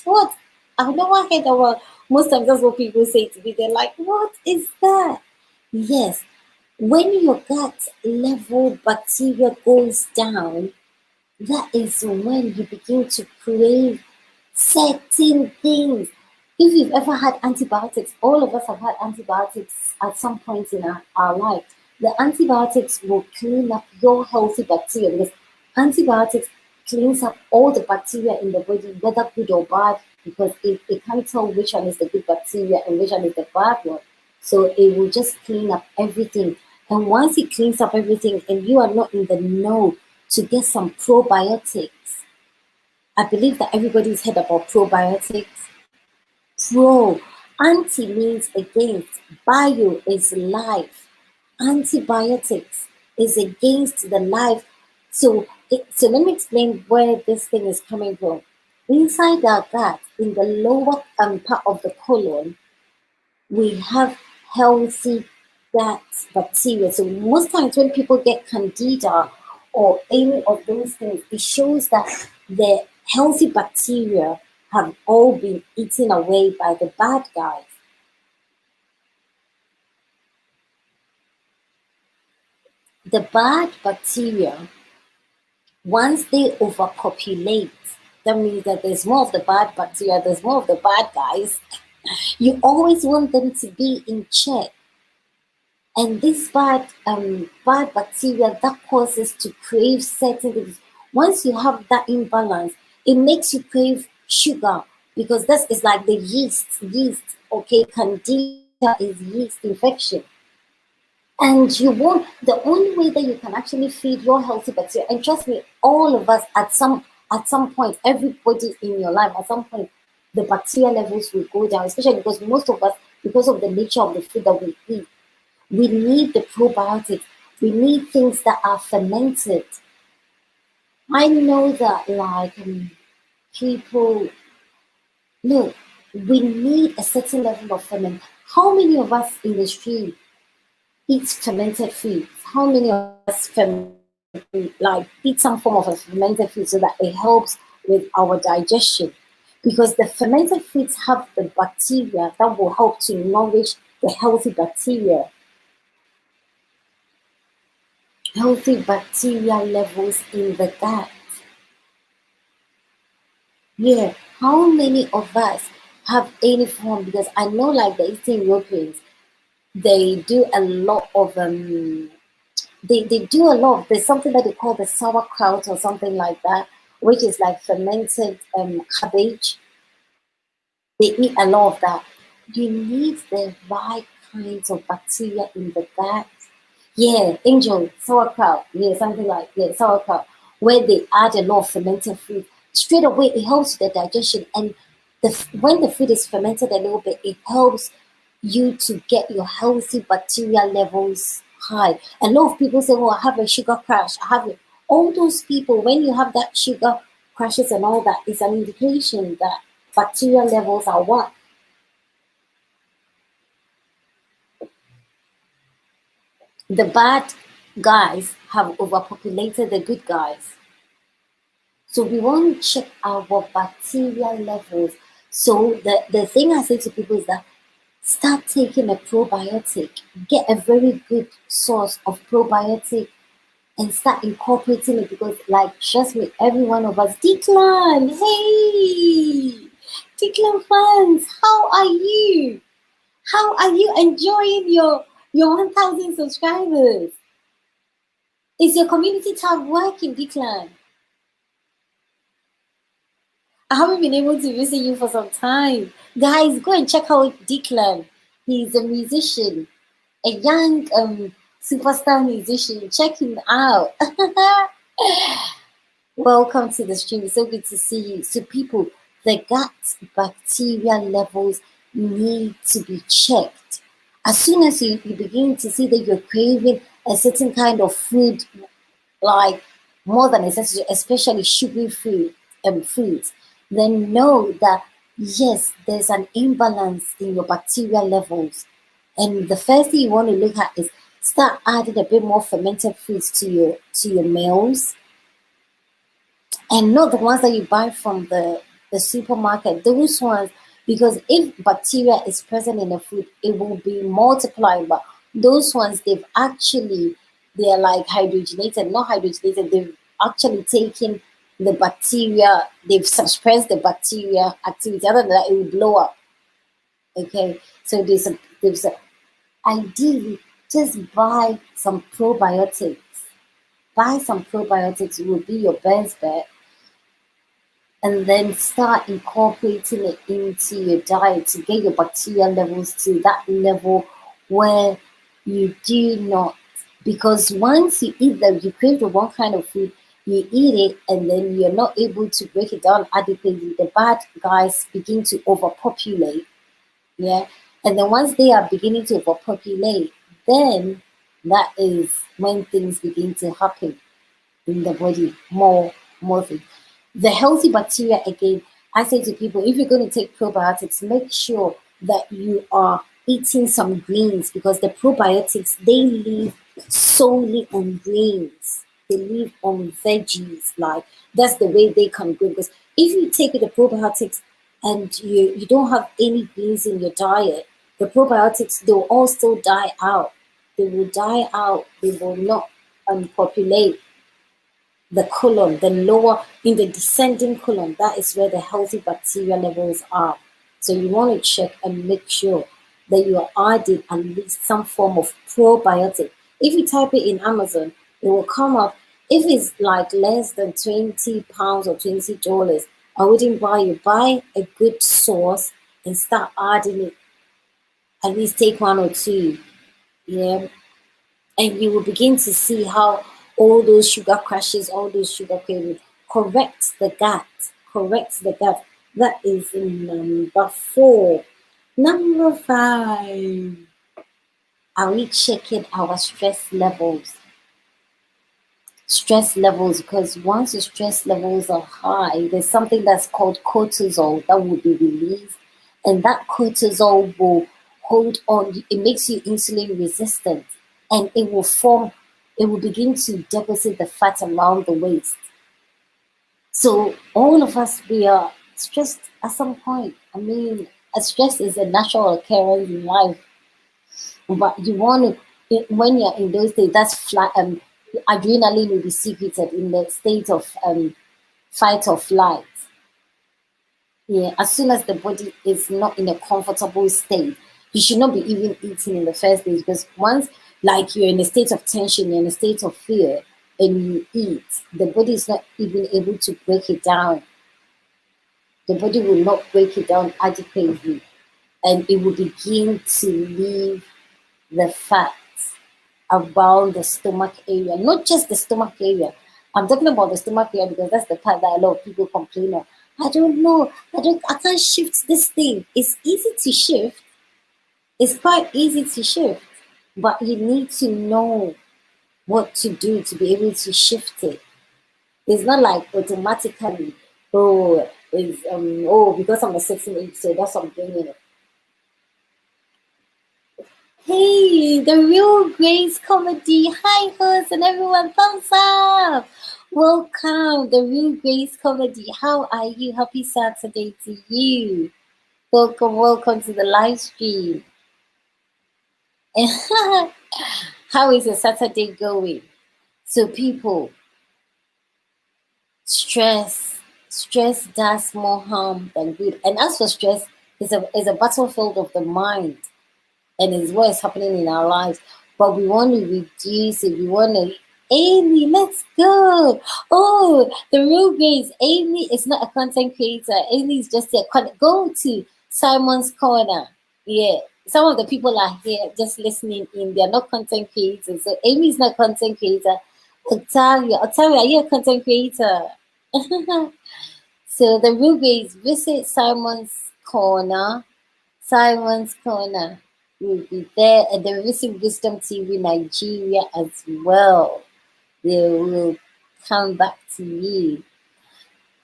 Speaker 1: what? I've never heard about. Most times that's what people say to me. They're like, "What is that?" Yes, when your gut level bacteria goes down, that is when you begin to crave certain things. If you've ever had antibiotics, all of us have had antibiotics at some point in our life. The antibiotics will clean up your healthy bacteria because antibiotics cleans up all the bacteria in the body, whether good or bad, because it can't tell which one is the good bacteria and which one is the bad one. So it will just clean up everything. And once it cleans up everything and you are not in the know to get some probiotics, I believe that everybody's heard about probiotics. Pro, anti means against, bio is life. Antibiotics is against the life. So let me explain where this thing is coming from. Inside our gut, in the lower part of the colon, we have healthy gut bacteria. So most times when people get candida or any of those things, it shows that the healthy bacteria have all been eaten away by the bad guys. The bad bacteria, once they overpopulate, that means that there's more of the bad bacteria, there's more of the bad guys. You always want them to be in check. And this bad bacteria that causes to crave certain things. Once you have that imbalance, it makes you crave sugar because this is like the yeast. Okay, candida is yeast infection. And you won't, the only way that you can actually feed your healthy bacteria, and trust me, all of us at some point, everybody in your life, at some point, the bacteria levels will go down, especially because most of us, because of the nature of the food that we eat, we need the probiotics. We need things that are fermented. I know that, like, people, no, we need a certain level of ferment. How many of us in the street eat fermented foods? How many of us like eat some form of a fermented food so that it helps with our digestion? Because the fermented foods have the bacteria that will help to nourish the healthy bacteria levels in the gut. Yeah, how many of us have any form? Because I know, like the Eastern Europeans, they do a lot of they do a lot of, there's something that they call the sauerkraut or something like that, which is like fermented cabbage. They eat a lot of that. You need the right kinds of bacteria in the gut. Yeah, angel, sauerkraut. Yeah, something like, yeah, sauerkraut, where they add a lot of fermented food. Straight away, it helps with the digestion. And when the food is fermented a little bit, it helps you to get your healthy bacteria levels high. A lot of people say, "Oh, I have a sugar crash. I have it." All those people, when you have that sugar crashes and all that, is an indication that bacteria levels are what? The bad guys have overpopulated the good guys. So we want to check our bacteria levels. So the thing I say to people is that Start taking a probiotic. Get a very good source of probiotic and start incorporating it because, like, trust me, every one of us. Declan, hey, Declan fans, how are you? How are you enjoying your 1,000 subscribers? Is your community tab working, Declan? I haven't been able to visit you for some time. Guys, go and check out Declan. He's a musician, a young superstar musician. Check him out. Welcome to the stream. It's so good to see you. So, people, the gut bacteria levels need to be checked. As soon as you begin to see that you're craving a certain kind of food, like more than necessary, especially sugary foods, then know that yes, there's an imbalance in your bacteria levels. And the first thing you want to look at is start adding a bit more fermented foods to your meals, and not the ones that you buy from the supermarket. Those ones, because if bacteria is present in the food, it will be multiplying. But those ones, they're like hydrogenated, not hydrogenated. They've actually taken the bacteria, they've suppressed the bacteria activity. Other than that, it will blow up. Okay, so there's a ideally just buy some probiotics. Buy some probiotics will be your best bet, and then start incorporating it into your diet to get your bacteria levels to that level where you do not, because once you eat them, you crave the one kind of food, you eat it, and then you're not able to break it down adequately. The bad guys begin to overpopulate, yeah, and then once they are beginning to overpopulate, then that is when things begin to happen in the body, more things. The healthy bacteria, again, I say to people, if you're going to take probiotics, make sure that you are eating some greens, because the probiotics, they live solely on greens. They live on veggies. Like, that's the way they can grow. Because if you take the probiotics and you don't have any greens in your diet, the probiotics, they'll also die out. They will die out. They will not populate the colon, the lower, in the descending colon. That is where the healthy bacteria levels are. So you want to check and make sure that you are adding at least some form of probiotic. If you type it in Amazon, it will come up. If it's like less than £20 or $20, I wouldn't buy it. Buy a good source and start adding it. At least take one or two. Yeah, and you will begin to see how all those sugar crashes, all those sugar cravings, correct the gut, correct the gut. That is number 4. Number 5, are we checking our stress levels? Stress levels, because once the stress levels are high, there's something that's called cortisol that will be released, and that cortisol will hold on. It makes you insulin resistant, and it will begin to deposit the fat around the waist. So all of us, we are stressed at some point. I mean, stress is a natural occurrence in life, but you want to, when you're in those states, that's flat. Adrenaline will be secreted in the state of fight or flight. Yeah, as soon as the body is not in a comfortable state, you should not be even eating in the first place, because once, like, you're in a state of tension, you're in a state of fear, and you eat, the body is not even able to break it down. The body will not break it down adequately, and it will begin to leave the fat around the stomach area, not just the stomach area. I'm talking about the stomach area because that's the part that a lot of people complain of. I don't know. I can't shift this thing. It's easy to shift. It's quite easy to shift, but you need to know what to do to be able to shift it. It's not like automatically, because I'm a certain age, so that's what I'm doing it. Hey, the Real Grace Comedy. Hi, host and everyone. Thumbs up. Welcome, the Real Grace Comedy. How are you? Happy Saturday to you. Welcome to the live stream. How is your Saturday going? So people, stress does more harm than good. And as for stress, is a battlefield of the mind, and is what is happening in our lives. But we want to reduce it. We want to, Amy, let's go. Oh, the real grace. Amy is not a content creator. Amy is just a go to Simon's Corner. Yeah. Some of the people are here just listening in. They're not content creators. So Amy is not content creator. Octavia, are you a content creator? So the real grace, visit Simon's Corner. Simon's Corner will be there, and the Receive Wisdom TV Nigeria as well. They will come back to you.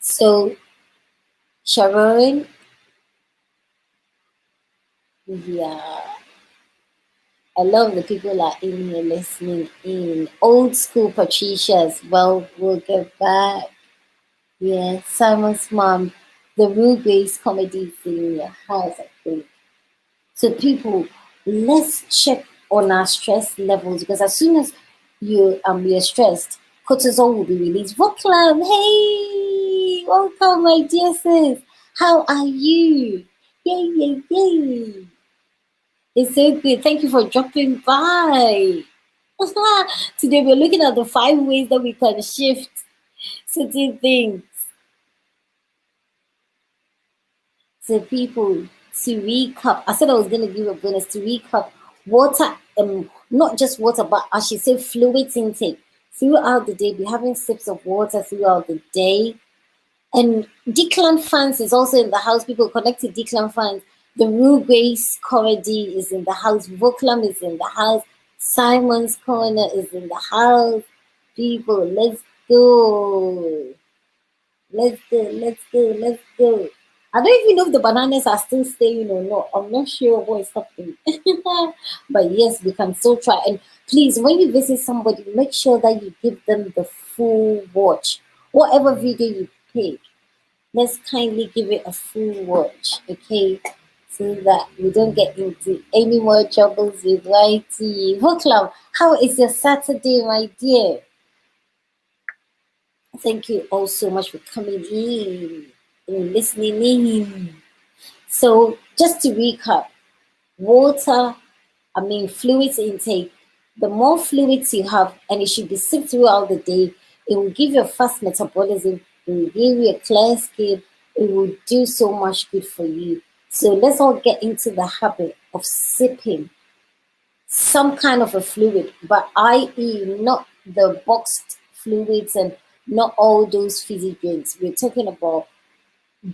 Speaker 1: So, Sharon, yeah, I love the people are in here listening in. Old school Patricia as well. We'll get back. Yeah, Simon's mom, the Real Grace comedy is in your house, I think. So people, let's check on our stress levels, because as soon as you're stressed, cortisol will be released. Voclam, hey, welcome, my dear sis. How are you? Yay, yay, yay! It's so good. Thank you for dropping by. Today we're looking at the 5 ways that we can shift certain things. So people, to recap, I said I was gonna give a bonus. To recap, water, not just water, but I should say fluids intake throughout the day. Be having sips of water throughout the day. And Declan fans is also in the house. People connect to Declan fans. The Real Grace Comedy is in the house. Voclam is in the house. Simon's Corner is in the house. People, let's go. Let's go, let's go, let's go. I don't even know if the bananas are still staying or not. I'm not sure what is happening. But yes, we can still try. And please, when you visit somebody, make sure that you give them the full watch. Whatever video you pick, let's kindly give it a full watch, okay? So that we don't get into any more troubles with YT. Voclam, how is your Saturday, my dear? Thank you all so much for coming in and listening in. So, just to recap, fluids intake. The more fluids you have, and it should be sipped throughout the day, it will give you a fast metabolism, it will give you a clear skin, it will do so much good for you. So, let's all get into the habit of sipping some kind of a fluid, but i.e., not the boxed fluids and not all those fizzy drinks. We're talking about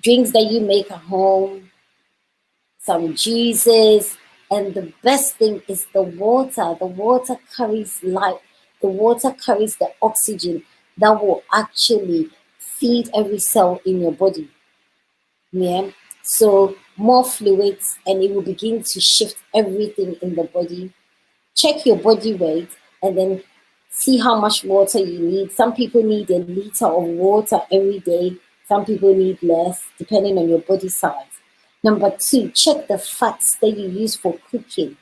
Speaker 1: drinks that you make at home, some juices, and the best thing is the water. The water carries life, the water carries the oxygen that will actually feed every cell in your body. Yeah. So more fluids, and it will begin to shift everything in the body. Check your body weight and then see how much water you need. Some people need a liter of water every day. Some people need less, depending on your body size. Number 2, check the fats that you use for cooking.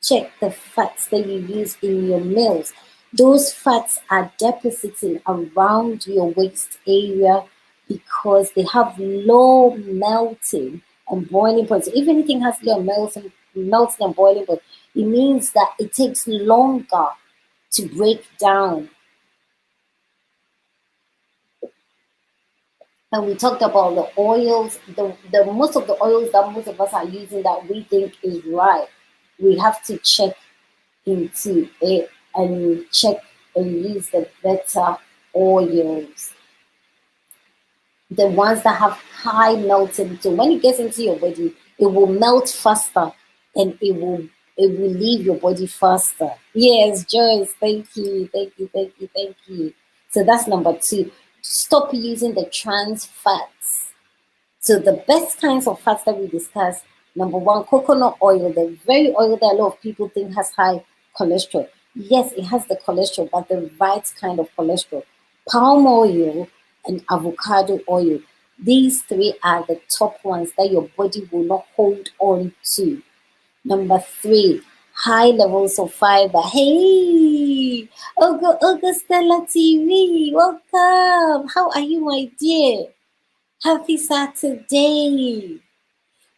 Speaker 1: Check the fats that you use in your meals. Those fats are depositing around your waist area because they have low melting and boiling point. So if anything has low melting and boiling point, it means that it takes longer to break down. And we talked about the oils, the most of the oils that most of us are using that we think is right. We have to check into it and check and use the better oils. The ones that have high melting. So when it gets into your body, it will melt faster and it will leave your body faster. Yes, Joyce, thank you, thank you, thank you, thank you. So that's number 2. Stop using the trans fats. So the best kinds of fats that we discuss, number 1, coconut oil, the very oil that a lot of people think has high cholesterol. Yes, it has the cholesterol, but the right kind of cholesterol. Palm oil and avocado oil. These 3 are the top ones that your body will not hold on to. Number 3, high levels of fiber. Hey, Augustella TV, welcome. How are you, my dear? Happy Saturday.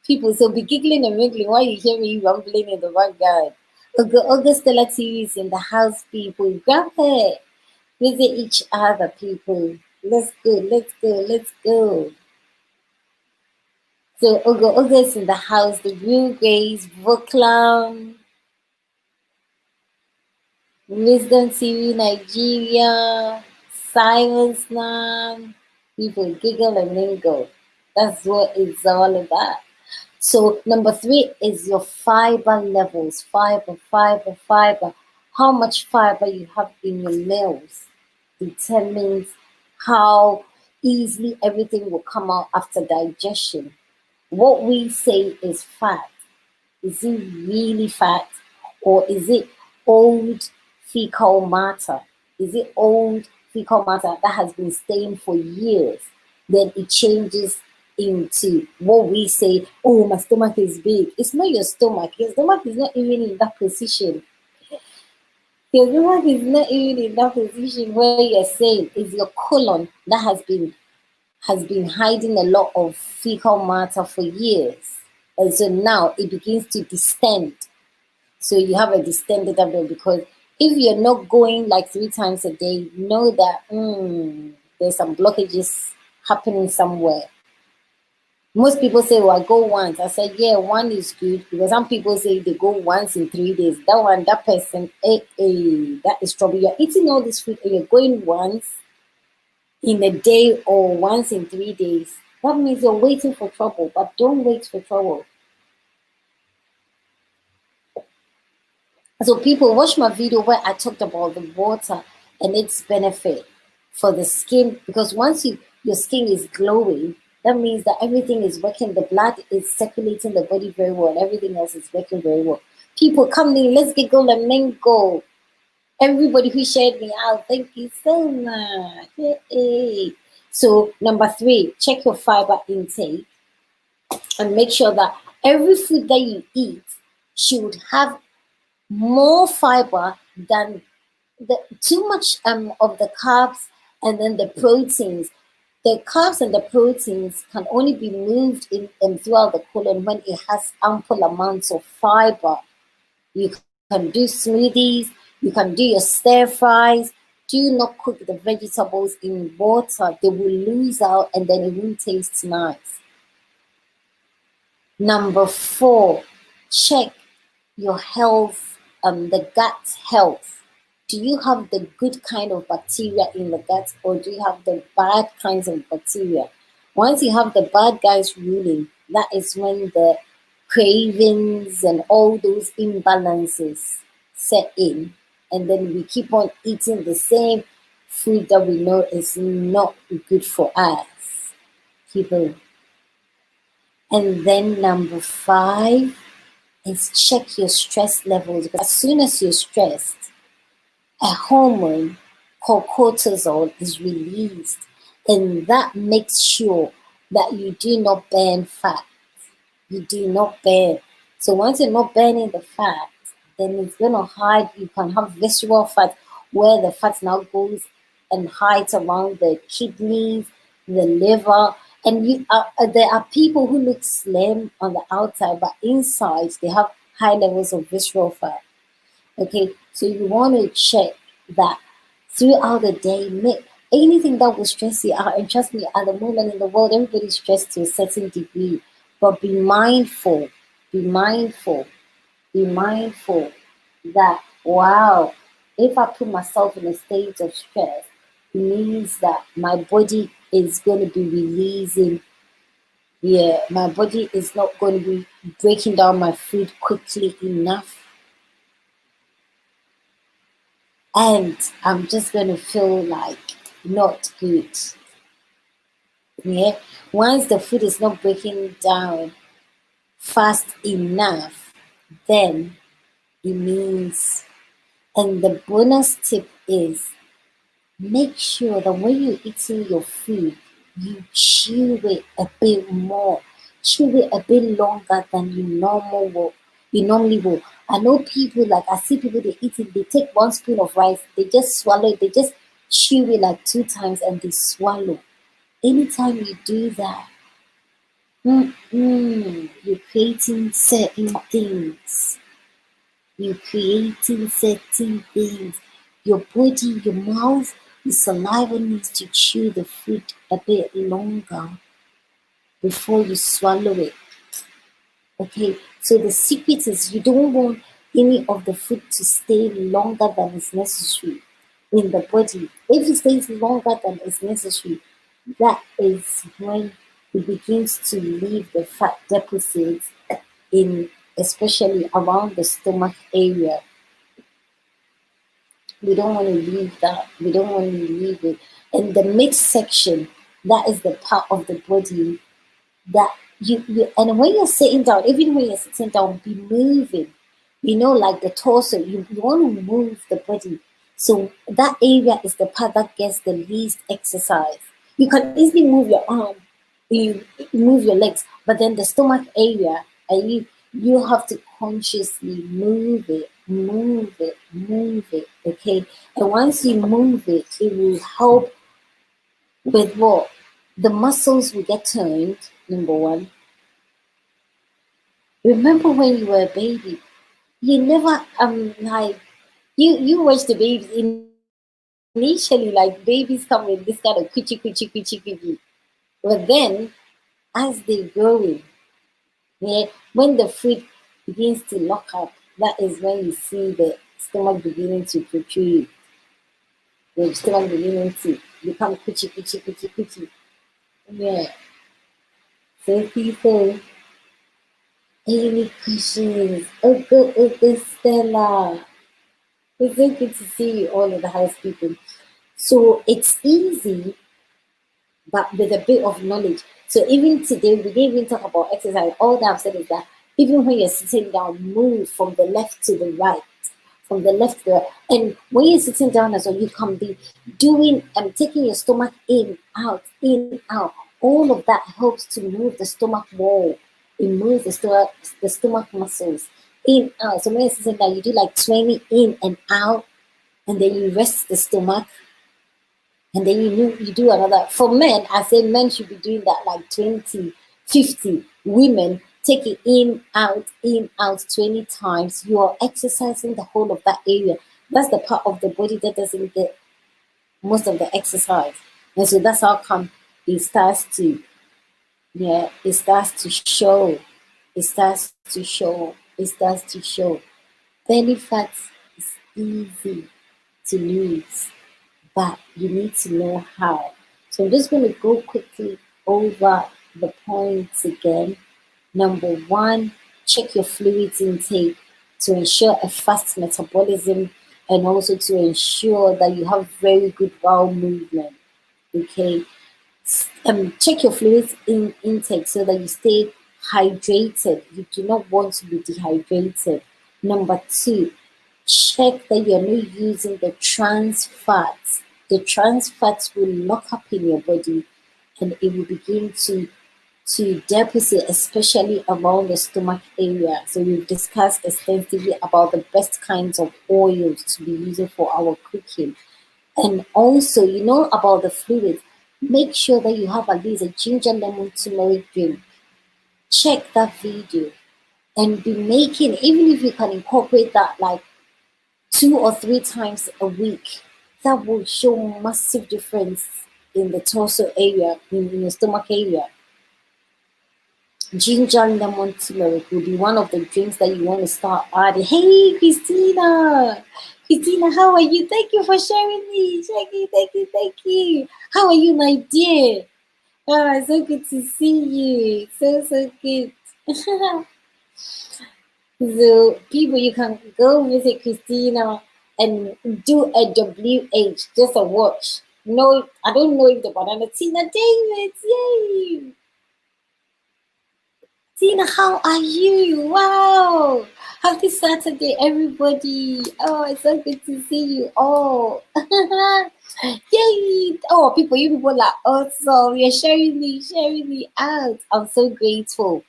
Speaker 1: People, so be giggling and wiggling while you hear me rumbling in the background. Augustella TV is in the house, people. Grab it. Visit each other, people. Let's go, let's go, let's go. So Ogo is in the house, the Real Grace Book Club, Wisdom TV Nigeria, Simon's Nam, people giggle and mingle. That's what it's all about. So number 3 is your fiber levels. Fiber, fiber, fiber. How much fiber you have in your meals determines how easily everything will come out after digestion. What we say is fat. Is it really fat? Or is it old fecal matter? Is it old fecal matter that has been staying for years? Then it changes into what we say, oh, my stomach is big. It's not your stomach. Your stomach is not even in that position. Your stomach is not even in that position where you're saying it's your colon that has been hiding a lot of fecal matter for years. And so now it begins to distend. So you have a distended abdomen because if you're not going like 3 times a day, know that there's some blockages happening somewhere. Most people say, well, I go once. I said, yeah, one is good because some people say they go once in 3 days. That person, that is trouble. You're eating all this food and you're going once in a day or once in 3 days. That means you're waiting for trouble, but don't wait for trouble. So people, watch my video where I talked about the water and its benefit for the skin, because once your skin is glowing, that means that everything is working. The blood is circulating the body very well, and everything else is working very well. People, come in, let's giggle and mingle. Everybody who shared me out, thank you so much. Yay. So number 3, check your fiber intake and make sure that every food that you eat should have more fiber than too much of the carbs and then the proteins. The carbs and the proteins can only be moved in throughout the colon when it has ample amounts of fiber. You can do smoothies, you can do your stir fries. Do not cook the vegetables in water. They will lose out and then it won't taste nice. Number 4, check your health, the gut health. Do you have the good kind of bacteria in the gut or do you have the bad kinds of bacteria? Once you have the bad guys ruling, that is when the cravings and all those imbalances set in. And then we keep on eating the same food that we know is not good for us. People. And then number 5 is check your stress levels. Because as soon as you're stressed, a hormone called cortisol is released, and that makes sure that you do not burn fat. You do not burn. So once you're not burning the fat, then it's going to hide. You can have visceral fat where the fat now goes and hides around the kidneys, the liver. And there are people who look slim on the outside, but inside they have high levels of visceral fat. Okay, so you want to check that throughout the day. Anything that will stress you out, and trust me, at the moment in the world, everybody's stressed to a certain degree. But be mindful that, wow, if I put myself in a state of stress, it means that my body is going to be releasing. Yeah, my body is not going to be breaking down my food quickly enough. And I'm just going to feel like not good. Yeah, once the food is not breaking down fast enough, then it means. And the bonus tip is make sure that when you're eating your food, you chew it a bit more, chew it a bit longer than you you normally will. I know people, like I see people, they eat it, they take 1 spoon of rice, they just swallow it, they just chew it like 2 times and they swallow. Anytime you do that, you're creating certain things. You're creating certain things. Your body, your mouth, your saliva needs to chew the food a bit longer before you swallow it. Okay, so the secret is you don't want any of the food to stay longer than is necessary in the body. If it stays longer than is necessary, that is when it begins to leave the fat deposits in, especially around the stomach area. We don't want to leave that. We don't want to leave it. And the midsection, that is the part of the body that you and when you're sitting down, even when you're sitting down, be moving. Like the torso, you want to move the body. So that area is the part that gets the least exercise. You can easily move your arm, you move your legs, but then the stomach area, and you have to consciously move it, move it, move it. Okay. And once you move it, it will help with what? The muscles will get toned, number one. Remember when you were a baby, you never like you watch the babies initially, like babies come with this kind of kuchi. But then as they growing, yeah, when the food begins to lock up, that is when you see the stomach beginning to protrude. The stomach beginning to become kuchi. Yeah. So people, any questions? Okay, Stella. It's so good to see you all in the house, people. So it's easy, but with a bit of knowledge. So even today, we didn't even talk about exercise. All that I've said is that even when you're sitting down, move from the left to the right, from the left to the right. And when you're sitting down as well, you can be doing taking your stomach in, out. All of that helps to move the stomach wall. It moves the stomach muscles in, out. So when you're sitting down, you do like 20 in and out, and then you rest the stomach, and then you do another. For men, I say men should be doing that like 20, 50. Women take it in, out 20 times. You are exercising the whole of that area. That's the part of the body that doesn't get most of the exercise. And so that's how come it starts to, yeah, it starts to show. It starts to show. It starts to show. Belly fat is easy to lose, but you need to know how. So I'm just going to go quickly over the points again. Number one, check your fluids intake to ensure a fast metabolism and also to ensure that you have very good bowel movement. Okay. Check your fluids intake so that you stay hydrated. You do not want to be dehydrated. Number two, check that you're not using the trans fats. The trans fats will lock up in your body and it will begin to deposit, especially around the stomach area. So we've discussed extensively about the best kinds of oils to be using for our cooking. And also, about the fluids, make sure that you have at least a ginger lemon turmeric drink. Check that video and be making, even if you can incorporate that like 2 or 3 times a week, that will show massive difference in the torso area, in your stomach area. Ginger lemon turmeric will be one of the drinks that you want to start adding. Hey, Christina! Christina, how are you? Thank you for sharing me. Thank you. How are you, my dear? Oh, so good to see you. So good. So, people, you can go visit Christina and do a WH, just a watch. No, I don't know if the banana Tina David, yay! Tina, how are you? Wow! Happy Saturday, everybody! Oh, it's so good to see you all. Yay! Oh, you people are awesome. You're sharing me out. I'm so grateful.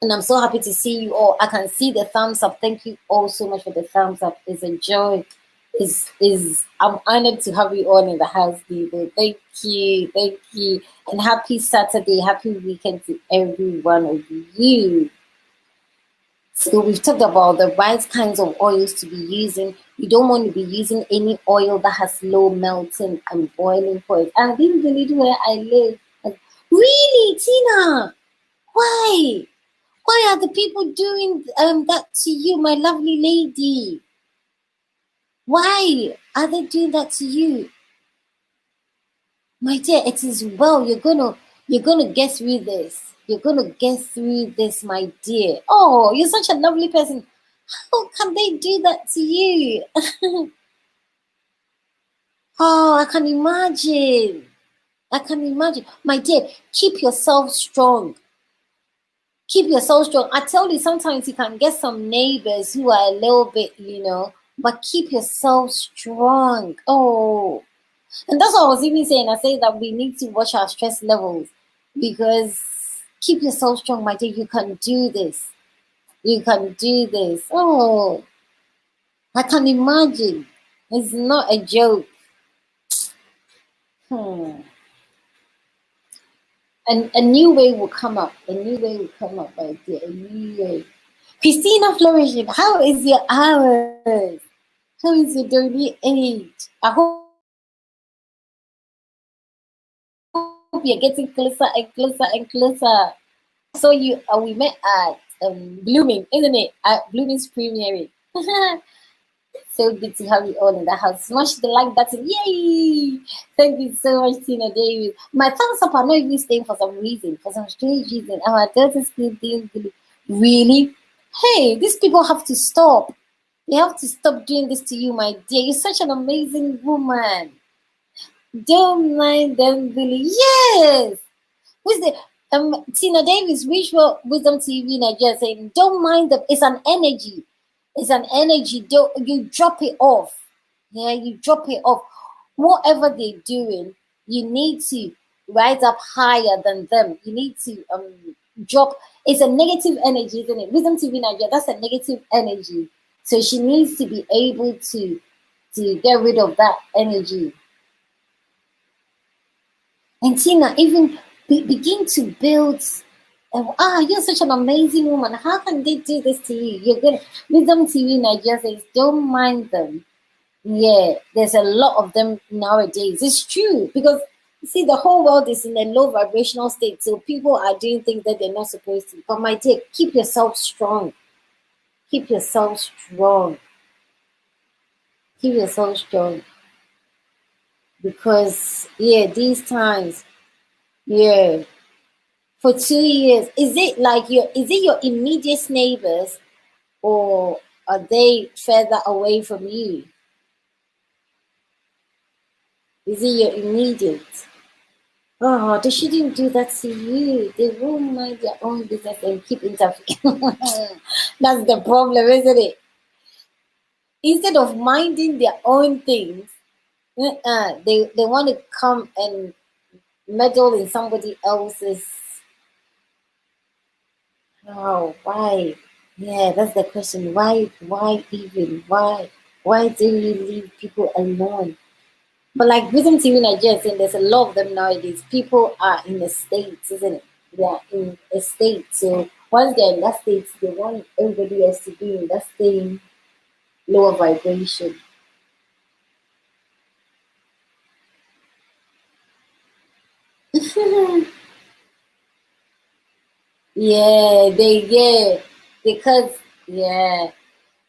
Speaker 1: And I'm so happy to see you all. I can see the thumbs up. Thank you all so much for the thumbs up. It's a joy. Is I'm honored to have you all in the house, Diva. Thank you, thank you, and happy Saturday, happy weekend to every one of you. So we've talked about the right kinds of oils to be using. You don't want to be using any oil that has low melting and boiling point. I didn't believe where I live. Really, Tina? Why? Why are the people doing that to you, my lovely lady? Why are they doing that to you? My dear, it is well. You're gonna get through this. You're gonna get through this, my dear. Oh, you're such a lovely person. How can they do that to you? Oh, I can imagine. I can imagine. My dear, keep yourself strong. Keep yourself strong. I tell you, sometimes you can get some neighbors who are a little bit, but keep yourself strong. Oh, and that's what I was even saying. I say that we need to watch our stress levels because keep yourself strong, my dear. You can do this. You can do this. Oh, I can imagine. It's not a joke. Hmm. And a new way will come up. A new way will come up, my dear. A new way. Christina Flourishing, how is your hours? How is your dirty age? I hope you're getting closer and closer and closer. So we met at Blooming, isn't it? At Blooming's premiering. So good to have you all in the house. Smash the like button. Yay! Thank you so much, Tina Davis. My thumbs up are not even staying for some reason, for some strange reason. And my daughter's still doing really. Hey, these people have to stop. They have to stop doing this to you, my dear. You're such an amazing woman. Don't mind them, Billy. Yes. Who's the Tina Davis, Visual Wisdom TV Nigeria saying, don't mind them. It's an energy. It's an energy. Don't you drop it off. Yeah, you drop it off. Whatever they're doing, you need to rise up higher than them. You need to drop. It's a negative energy, isn't it? Wisdom TV Nigeria, that's a negative energy. So she needs to be able to get rid of that energy. And Tina, even begin to build. You're such an amazing woman. How can they do this to you? You're good. Wisdom TV Nigeria says, don't mind them. Yeah, there's a lot of them nowadays. It's true because see, the whole world is in a low vibrational state, so people are doing things that they're not supposed to. But my dear, keep yourself strong. Keep yourself strong. Keep yourself strong. Because these times, for 2 years, is it your immediate neighbors or are they further away from you? Is it your immediate? Oh, they shouldn't do that to you. They won't mind their own business and keep interfering. That's the problem, isn't it? Instead of minding their own things, they want to come and meddle in somebody else's. Oh, why? Yeah, that's the question. Why even? Why do you leave people alone? But like Wisdom TV Nigeria saying there's a lot of them nowadays. People are in the states, isn't it? They are in a state. So once they're in that state, they want everybody else to be in that same lower vibration. Because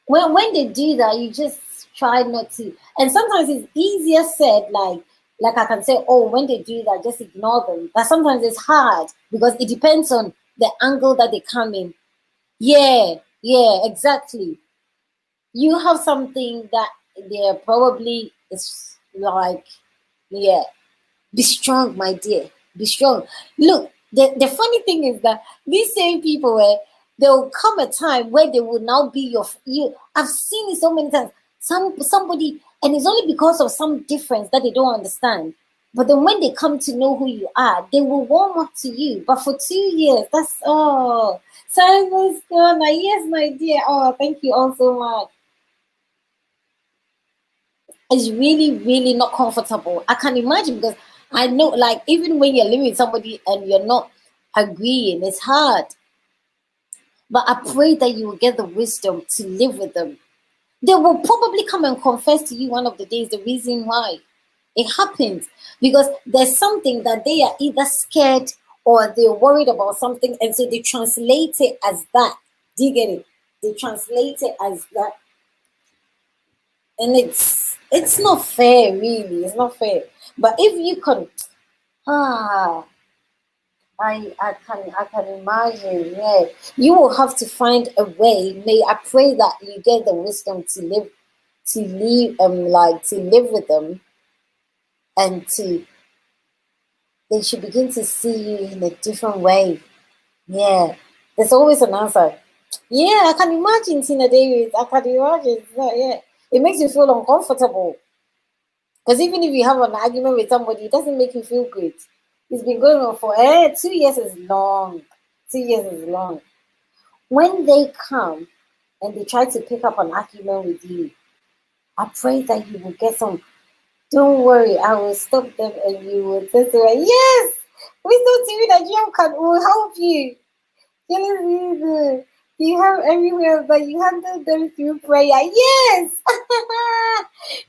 Speaker 1: when they do that, you just try not to. And sometimes it's easier said, like I can say, oh, when they do that, just ignore them. But sometimes it's hard because it depends on the angle that they come in. Yeah, exactly. You have something that they're probably is like, yeah, be strong, my dear. Be strong. Look, the funny thing is that these same people there will come a time where they will now be you. I've seen it so many times. Somebody, and it's only because of some difference that they don't understand. But then when they come to know who you are, they will warm up to you. But for 2 years, that's Simon's Corner. Yes, my dear. Oh, thank you all so much. It's really, really not comfortable. I can imagine because I know, like, even when you're living with somebody and you're not agreeing, it's hard. But I pray that you will get the wisdom to live with them. They will probably come and confess to you one of the days the reason why it happens, because there's something that they are either scared or they're worried about something, and so they translate it as that. Do you get it? They translate it as that, and it's not fair, really. It's not fair. But if you can, ah, I can imagine. Yeah, you will have to find a way. May I pray that you get the wisdom to live with them, and to they should begin to see you in a different way. Yeah, there's always an answer. Yeah, I can imagine Tina Davis. I can imagine. Yeah, it makes you feel uncomfortable because even if you have an argument with somebody, it doesn't make you feel good. It's been going on for 2 years is long. 2 years is long. When they come and they try to pick up an argument with you, I pray that you will get some. Don't worry, I will stop them and you will testify. Yes, Wisdom TV Nigeria will help you. You have everywhere, but you handle them through prayer. Yes.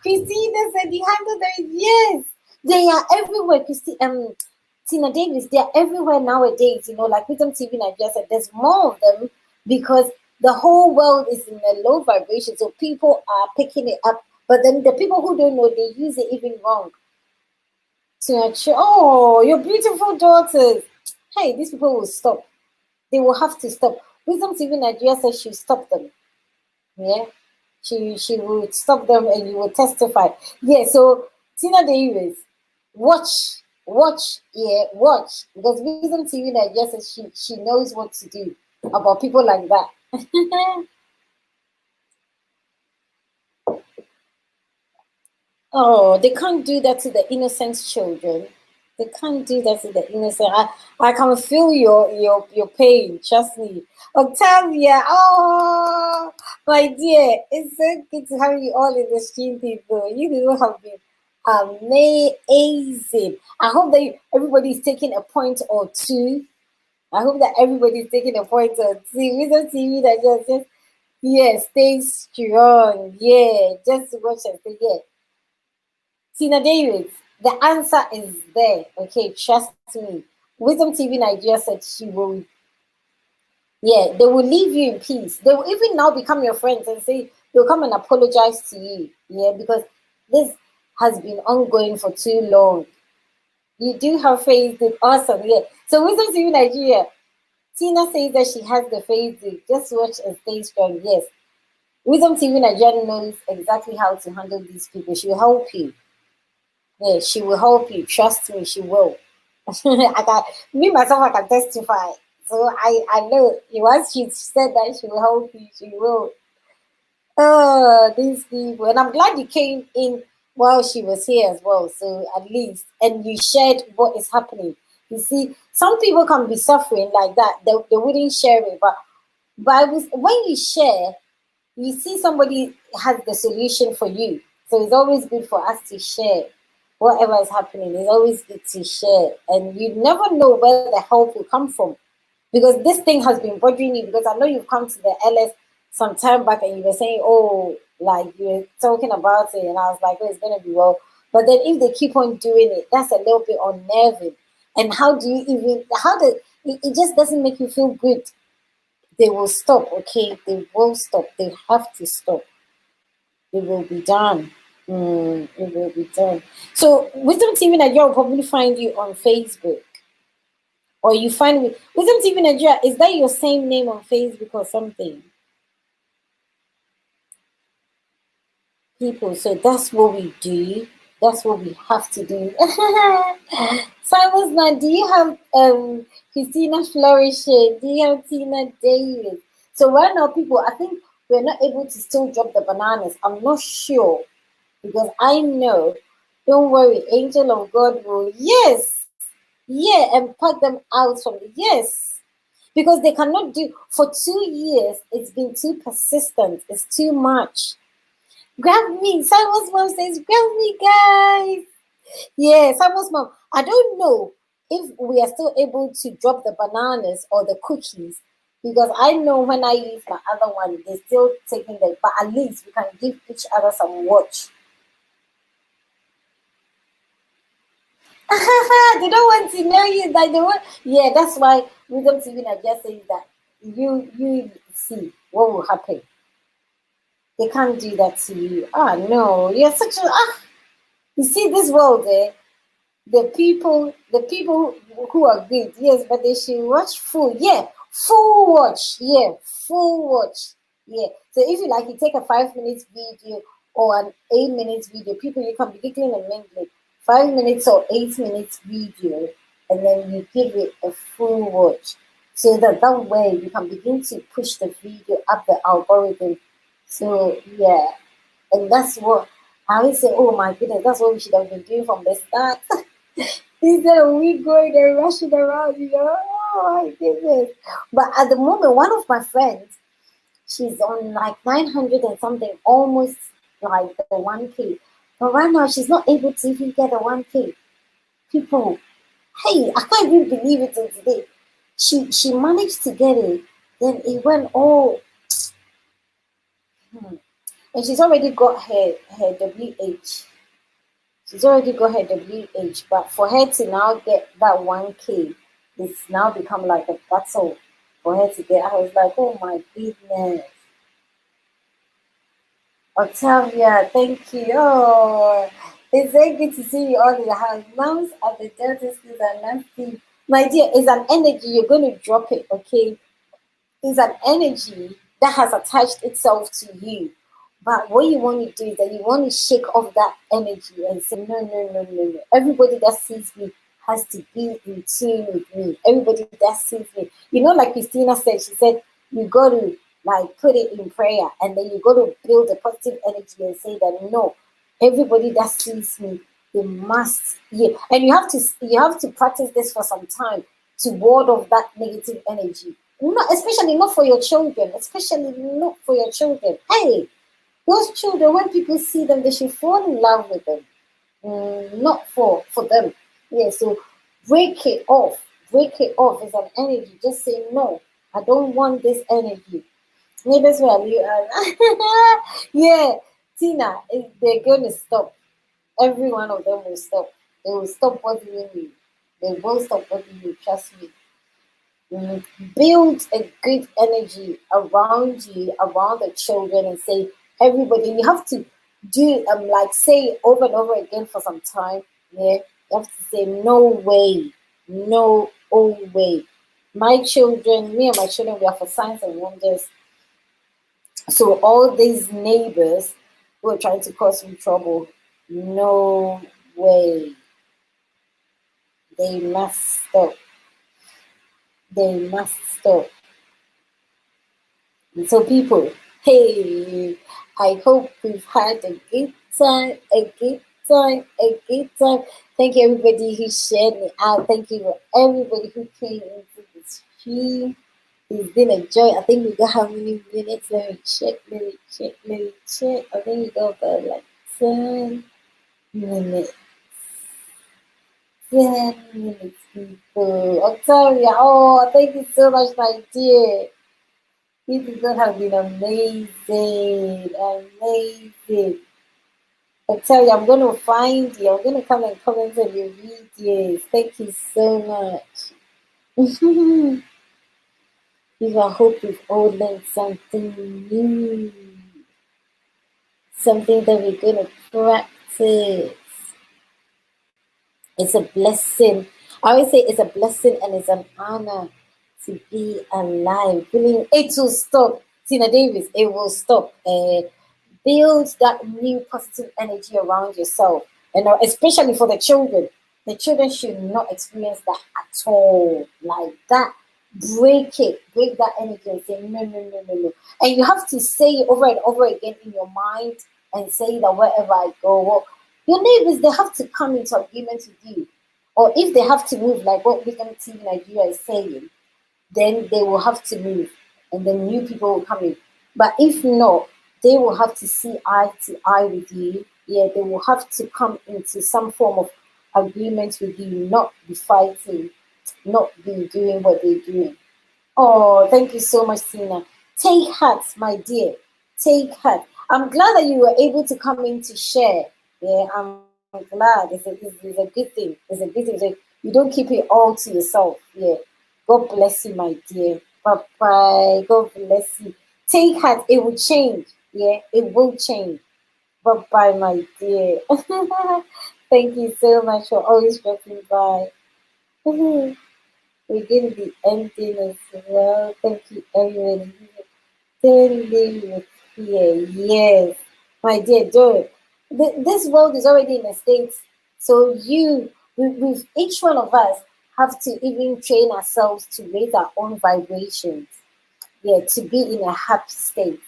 Speaker 1: Christina said you handle them. Yes. They are everywhere. Tina Davis, they are everywhere nowadays. Like Wisdom TV Nigeria said, there's more of them because the whole world is in a low vibration. So people are picking it up. But then the people who don't know, they use it even wrong. Oh, your beautiful daughters. Hey, these people will stop. They will have to stop. Wisdom TV Nigeria says she'll stop them. Yeah. She will stop them and you will testify. Yeah, so Tina Davis, watch, yeah, watch. Because Wisdom TV Nigeria says she knows what to do about people like that. Oh, they can't do that to the innocent children. They can't do that to the innocent. I can feel your pain. Trust me, Octavia. Oh, my dear, it's so good to have you all in the stream, people. You people have been amazing. I hope that everybody's taking a point or two. I hope that everybody's taking a point or two. Wisdom TV that just yeah, stay strong. Yeah, just watch and stay. Yeah. Tina Davis, the answer is there. Okay, trust me. Wisdom TV Nigeria said she will. Yeah, they will leave you in peace. They will even now become your friends and say they'll come and apologize to you. Yeah, because this has been ongoing for too long. You do have faith. Awesome. Yeah. So Wisdom TV Nigeria, Tina says that she has the faith. Just watch and stay strong. Yes. Wisdom TV Nigeria knows exactly how to handle these people. She will help you. Yeah, she will help you. Trust me, she will. I can me myself I can testify. So I know once she said that she will help you, she will. Oh, these people. And I'm glad you came in while she was here as well. So at least and you shared what is happening. You see, some people can be suffering like that. They wouldn't share it. But when you share, you see somebody has the solution for you. So it's always good for us to share whatever is happening. It's always good to share. And you never know where the help will come from. Because this thing has been bothering you, because I know you've come to the LS some time back and you were saying, oh, like you were talking about it, and I was like, oh, it's gonna be well. But then if they keep on doing it, that's a little bit unnerving. And how do you even it just doesn't make you feel good. They will stop, okay? They will stop. They have to stop. It will be done. It will be done. So Wisdom TV Nigeria will probably find you on Facebook. Or you find Wisdom TV Nigeria, is that your same name on Facebook or something? People, so that's what we do. That's what we have to do. Simon's now, do you have Christina Flourishing? Do you have Tina Davis? So right now, people, I think we're not able to still drop the bananas. I'm not sure because I know. Don't worry, Angel of God will yes, yeah, and pack them out from yes. because they cannot do for 2 years. It's been too persistent. It's too much. Grab me. Simon's mom says, grab me, guys. Yeah, Simon's mom. I don't know if we are still able to drop the bananas or the cookies, because I know when I use my other one, they're still taking them. But at least we can give each other some watch. They don't want to know you. That they want. Yeah, that's why Wisdom TV just says that you see what will happen. They can't do that to you. Ah, no, you're such a You see this world, the people who are good, yes, but they should watch full, yeah, full watch, yeah, full watch, yeah. So if you like, you take a 5 minutes video or an 8 minutes video, people you can be giggling and mingling, 5 minutes or 8 minutes video, and then you give it a full watch, so that way you can begin to push the video up the algorithm. So yeah, and that's what I always say, oh my goodness, that's what we should have been doing from the start. Instead of we going and rushing around, oh my goodness. But at the moment, one of my friends, she's on like 900 and something, almost like the 1K. But right now, she's not able to even get a 1K. People, hey, I can't even believe it till today. She managed to get it, then it went all. And she's already got her WH. She's already got her WH, but for her to now get that 1K, it's now become like a battle for her to get. I was like, oh my goodness. Octavia, thank you. Oh, it's very good to see you all in the house. Moms at the Delta schools are nasty. My dear, it's an energy. You're going to drop it, okay? It's an energy that has attached itself to you. But what you want to do is that you want to shake off that energy and say, no, no, no, no, no. Everybody that sees me has to be in tune with me. Everybody that sees me. Like Christina said, she said, you got to like put it in prayer, and then you got to build a positive energy and say that no, everybody that sees me, they must, yeah. And you have to practice this for some time to ward off that negative energy. Not especially not for your children, especially not for your children. Hey, those children, when people see them, they should fall in love with them. Not for them. Yeah, so break it off. Break it off as an energy. Just say no. I don't want this energy. Neighbors where you are. Yeah, Tina, they're gonna stop. Every one of them will stop. They will stop bothering you. They will stop bothering you. Trust me. Build a good energy around you, around the children, and say everybody. You have to do like say over and over again for some time. Yeah, you have to say no way, no way. My children, me and my children, we are for signs and wonders. So all these neighbors who are trying to cause me trouble, no way. They must stop. They must stop. So people, hey, I hope we've had a good time, a good time, a good time. Thank you everybody who shared me out. Thank you for everybody who came into the stream. It's been a joy. I think we got how many minutes? Let me check. I think we got about like 10 minutes. 10 minutes, people. Octavia, oh, thank you so much, my dear. You people have been amazing, amazing. I tell you, I'm going to find you. I'm going to come and comment on your videos. Thank you so much. I hope we've all learned something new, something that we're going to practice. It's a blessing. I always say it's a blessing and it's an honor to be alive. Feeling it will stop. Tina Davis, it will stop. Build that new positive energy around yourself, and especially for the children. The children should not experience that at all. Like that, break that energy and say no, no, no, no, no. And you have to say it over and over again in your mind and say that wherever I go, well, your neighbors, they have to come into agreement with you. Or if they have to move, like what Wisdom TV Nigeria is saying, then they will have to move and then new people will come in. But if not, they will have to see eye to eye with you. Yeah, they will have to come into some form of agreement with you, not be fighting, not be doing what they're doing. Oh, thank you so much, Tina. Take heart, my dear. Take heart. I'm glad that you were able to come in to share. Yeah, I'm glad. It's a good thing. It's a good thing. You don't keep it all to yourself. Yeah. God bless you, my dear. Bye bye. God bless you. Take heart. It will change. Yeah, it will change. Bye bye, my dear. Thank you so much for always dropping by. We're going to be ending as well. Thank you, everyone. Standing with fear. Yes, my dear, do it. This world is already in a state. So with each one of us, have to even train ourselves to raise our own vibrations. Yeah, to be in a happy state.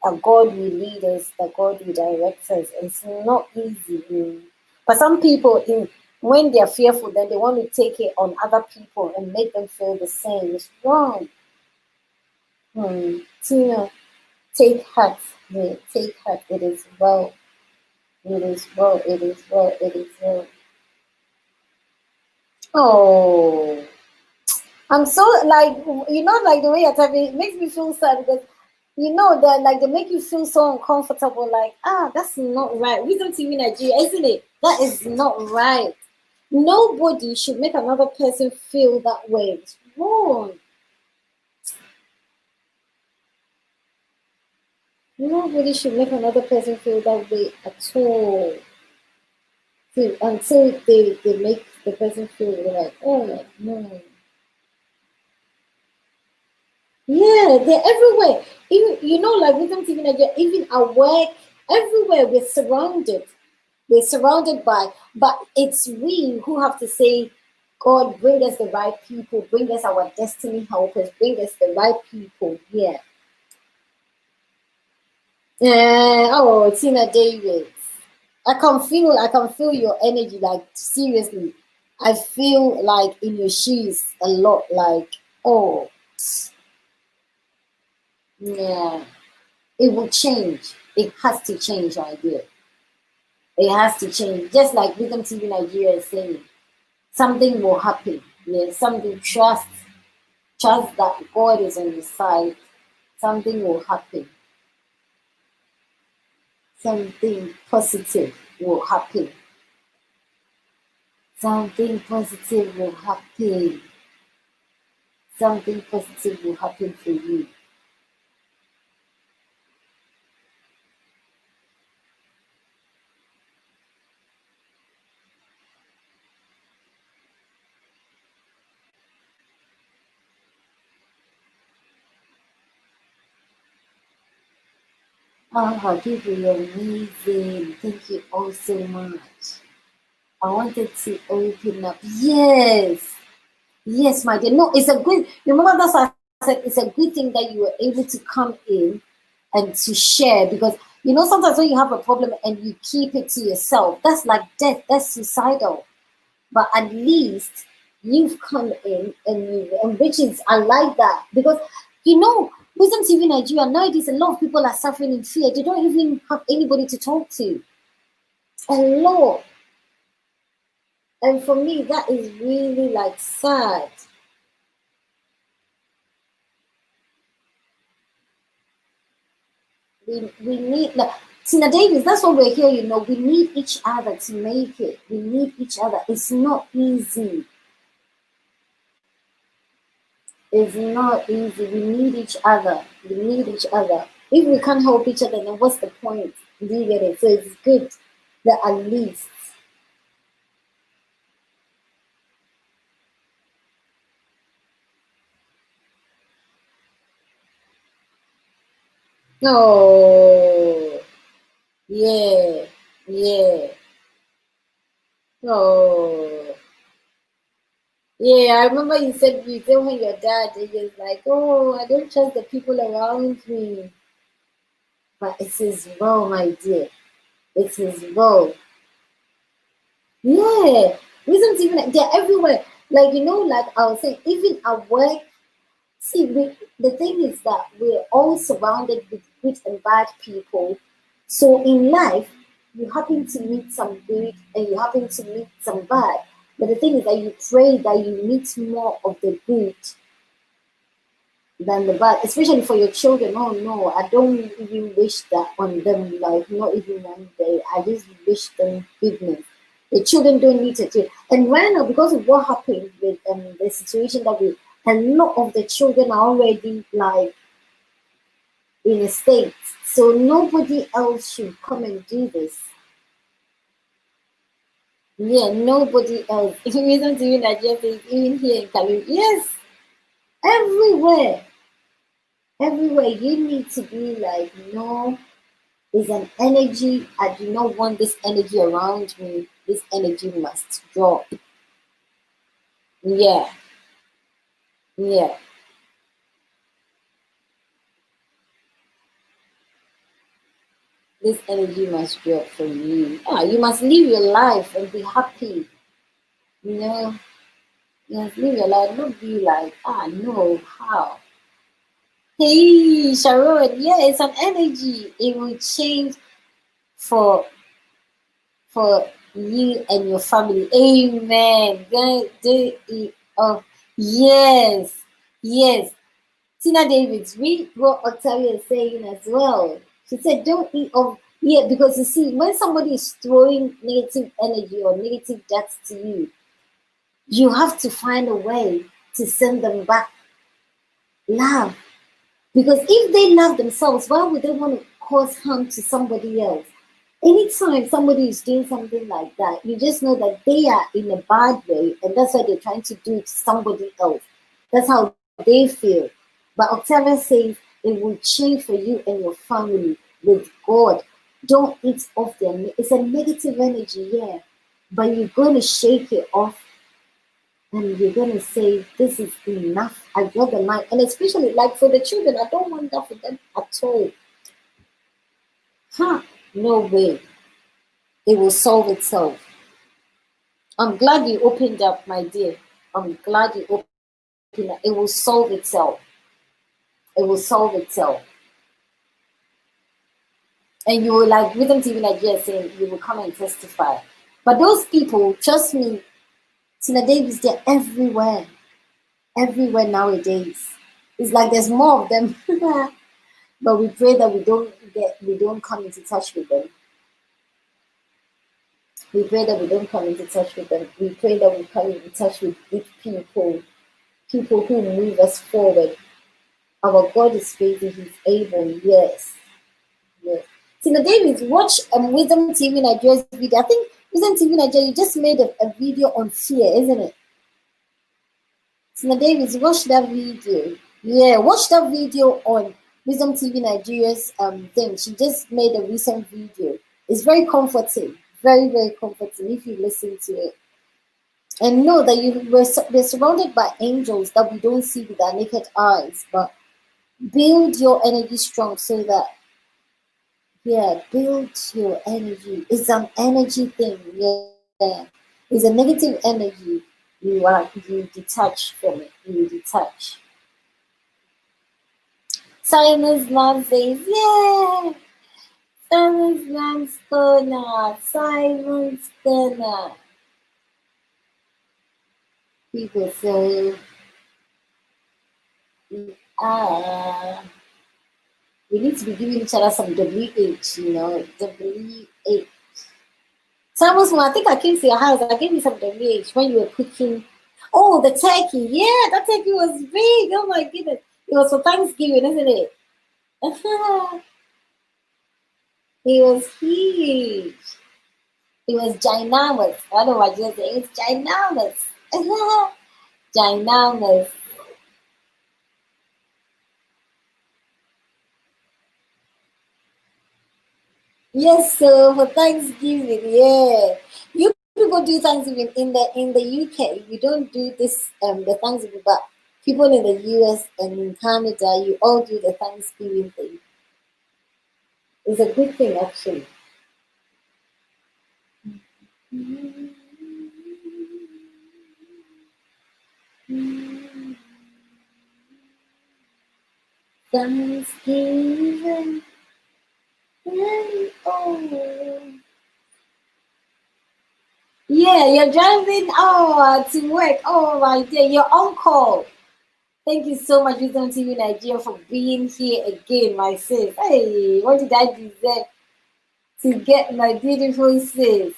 Speaker 1: That God will lead us, that God will direct us. It's not easy. But some people, when they're fearful, then they want to take it on other people and make them feel the same. It's wrong. Tina, take heart. Yeah, take heart. It is well. It is well. It is well. It is well. Oh, I'm so like like the way you're talking, it makes me feel sad because that like they make you feel so uncomfortable. Like that's not right. Wisdom TV Nigeria, isn't it? That is not right. Nobody should make another person feel that way. It's wrong. Nobody should make another person feel that way at all. Until they make the person feel like, oh no. Yeah, they're everywhere. Even like Wisdom TV Nigeria, even at work, everywhere we're surrounded by, but it's we who have to say, God, bring us the right people, bring us our destiny helpers, bring us the right people. Yeah. Oh, Tina Davis. I can feel your energy, like seriously. I feel like in your shoes a lot, like, oh yeah. It will change. It has to change, my dear. It has to change. Just like Wisdom TV Nigeria is saying, something will happen. Yeah, something trust that God is on your side. Something will happen. Something positive will happen. Something positive will happen. Something positive will happen for you. People, you're amazing. Thank you all so much. I wanted to open up. Yes. Yes, my dear. No, it's a good. Remember, that's why I said it's a good thing that you were able to come in and to share because sometimes when you have a problem and you keep it to yourself, that's like death. That's suicidal. But at least you've come in and which is I like that because Wisdom TV Nigeria nowadays a lot of people are suffering in fear. They don't even have anybody to talk to. A lot. And for me, that is really like sad. We need like Tina Davis, that's what we're here, we need each other to make it. We need each other. It's not easy. It's not easy. We need each other. We need each other. If we can't help each other, then what's the point? Do you get it? So it's good that at least. No. Yeah. Yeah. No. Yeah, I remember you said when your dad is just like, oh, I don't trust the people around me. But it is well, my dear. It is well. Yeah. Reasons even like they're everywhere. Like like I was saying, even at work, See, the thing is that we're all surrounded with good and bad people. So in life, you happen to meet some good and you happen to meet some bad. But the thing is that you pray that you meet more of the good than the bad, especially for your children. Oh no, I don't even wish that on them, like not even one day. I just wish them goodness. The children don't need to do. And right now, because of what happened with the situation that we, a lot of the children are already like in a state, so nobody else should come and do this. Yeah, nobody else. Even even Nigeria, even here in California, yes, everywhere, everywhere. You need to be like, no, there's an energy. I do not want this energy around me. This energy must drop. Yeah, yeah. This energy must drop from you. Ah, you must live your life and be happy. You know, you must live your life. Not be like, ah, no, how? Hey, Sharon, yeah, it's an energy. It will change for for you and your family. Amen. Do it. Oh, yes, yes. Tina Davis, read what Octavia is saying as well. She said, don't eat of, yeah, because you see, when somebody is throwing negative energy or negative debts to you, you have to find a way to send them back love. Because if they love themselves, why would they want to cause harm to somebody else? Anytime somebody is doing something like that, you just know that they are in a bad way, and that's what they're trying to do to somebody else. That's how they feel. But Octavia says it will change for you and your family with God. Don't eat off them. It's a negative energy, yeah. But you're going to shake it off and you're going to say, this is enough. I draw the line. And especially like for the children, I don't want that for them at all. Huh? No way. It will solve itself. I'm glad you opened up, my dear. I'm glad you opened up. It will solve itself. It will solve itself. And you will like Rhythm TV Nigeria saying you will come and testify. But those people, trust me, Tina Davis, they're everywhere. Everywhere nowadays. It's like there's more of them. But we pray that we don't come into touch with them. We pray that we don't come into touch with them. We pray that we come into touch with good people, people who move us forward. Our God is faithful, He's able. Yes, yes. Tina Davis, watch Wisdom TV Nigeria's video. I think Wisdom TV Nigeria, you just made a video on fear, isn't it? Tina Davis, watch that video. Yeah, watch that video on Wisdom TV Nigeria's thing. She just made a recent video. It's very comforting, very, very comforting if you listen to it. And know that we're surrounded by angels that we don't see with our naked eyes, but build your energy strong so that, yeah, build your energy. It's an energy thing. Yeah, it's a negative energy. You detach from it. You detach. Simon's mom says, yeah. Simon's mom's gonna. Simon's gonna. People say, ah. We need to be giving each other some WH, you know, WH. Samuel's mom, I think I came to your house. I gave you some WH when you were cooking. Oh, the turkey. Yeah, that turkey was big. Oh my goodness. It was for Thanksgiving, isn't it? It was huge. It was ginormous. I don't know what you say. It was ginormous. Ginormous. Yes, so for Thanksgiving, yeah. You people do Thanksgiving in the UK. You don't do this the Thanksgiving, but people in the US and in Canada, you all do the Thanksgiving thing. It's a good thing actually. Thanksgiving. Oh. Yeah, you're driving to work. Oh my dear, your uncle. Thank you so much, Wisdom TV Nigeria, for being here again, my sis. Hey, what did I deserve to get my beautiful sis?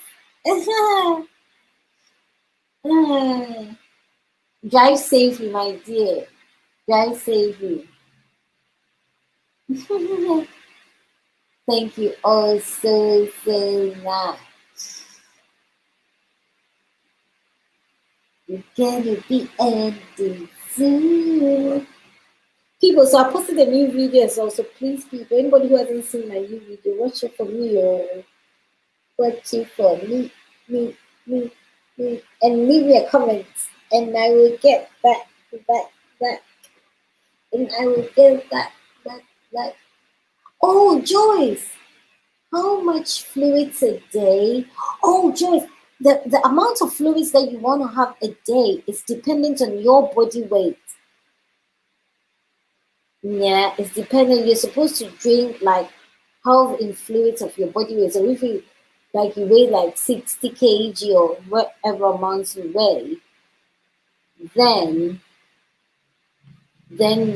Speaker 1: Drive safely, my dear. Drive safely. Thank you all so much. We're gonna be ending soon. People, so I posted a new video as well. So please, people, anybody who hasn't seen my new video, watch it for me or watch it for me, me, and leave me a comment, and I will get that, and I will get that. Oh, Joyce, how much fluids a day? Oh, Joyce, the amount of fluids that you want to have a day is dependent on your body weight. Yeah, it's dependent. You're supposed to drink like half in fluids of your body weight. So if you like you weigh like 60 kg or whatever amount you weigh, then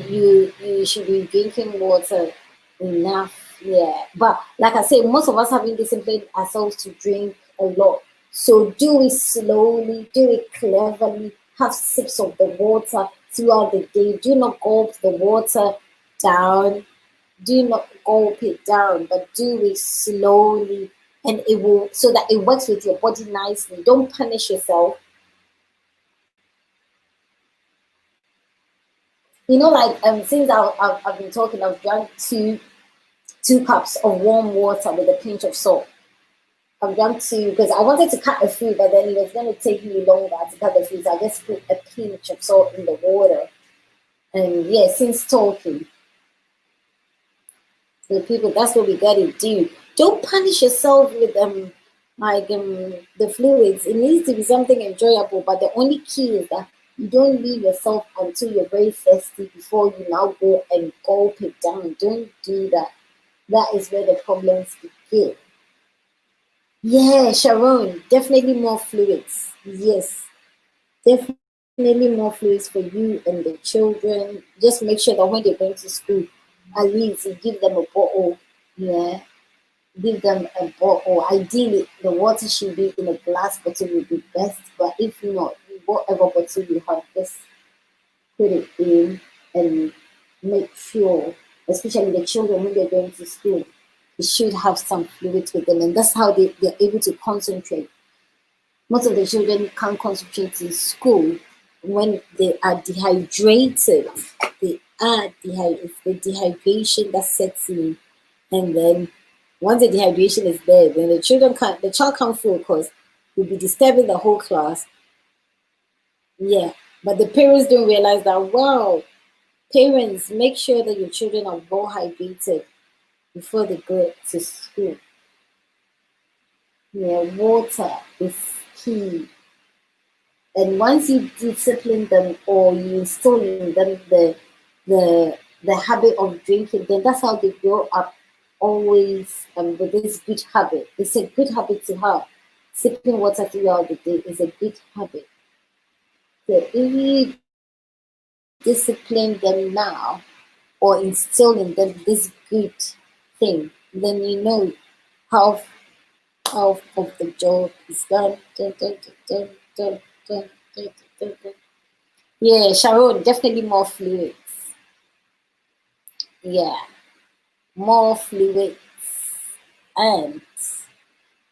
Speaker 1: you should be drinking water enough. Yeah. But like I say, most of us haven't disciplined ourselves to drink a lot. So do it slowly, do it cleverly, have sips of the water throughout the day. Do not gulp the water down. Do not gulp it down, but do it slowly, and it will so that it works with your body nicely. Don't punish yourself. You know, like since I've been talking, I've drank two cups of warm water with a pinch of salt. I've drank two because I wanted to cut the food, but then it was going to take me longer to cut the food. So I just put a pinch of salt in the water. And yeah, since talking, so people, that's what we gotta do. Don't punish yourself with the fluids. It needs to be something enjoyable, but the only key is that you don't leave yourself until you're very thirsty before you now go and gulp it down. Don't do that. That is where the problems begin. Yeah, Sharon, definitely more fluids. Yes, definitely more fluids for you and the children. Just make sure that when they're going to school, at least you give them a bottle. Yeah, give them a bottle. Ideally, the water should be in a glass bottle would be best. But if not, whatever bottle you have, just put it in and make sure, especially the children when they're going to school, they should have some fluids with them, and that's how they're able to concentrate. Most of the children can't concentrate in school when they are dehydrated. They are dehydrated. It's the dehydration that sets in, and then once the dehydration is there, then the child can't focus. Will be disturbing the whole class. Yeah, but the parents don't realize that. Wow, parents, make sure that your children are well hydrated before they go to school. Yeah, water is key. And once you discipline them or you instill in them the habit of drinking, then that's how they grow up always with this good habit. It's a good habit to have. Sipping water throughout the day is a good habit. So if you discipline them now or instill in them this good thing, then you know how half of the job is done. Dun, dun, dun, dun, dun, dun, dun, dun. Yeah, Sharon, definitely more fluids. Yeah, more fluids. And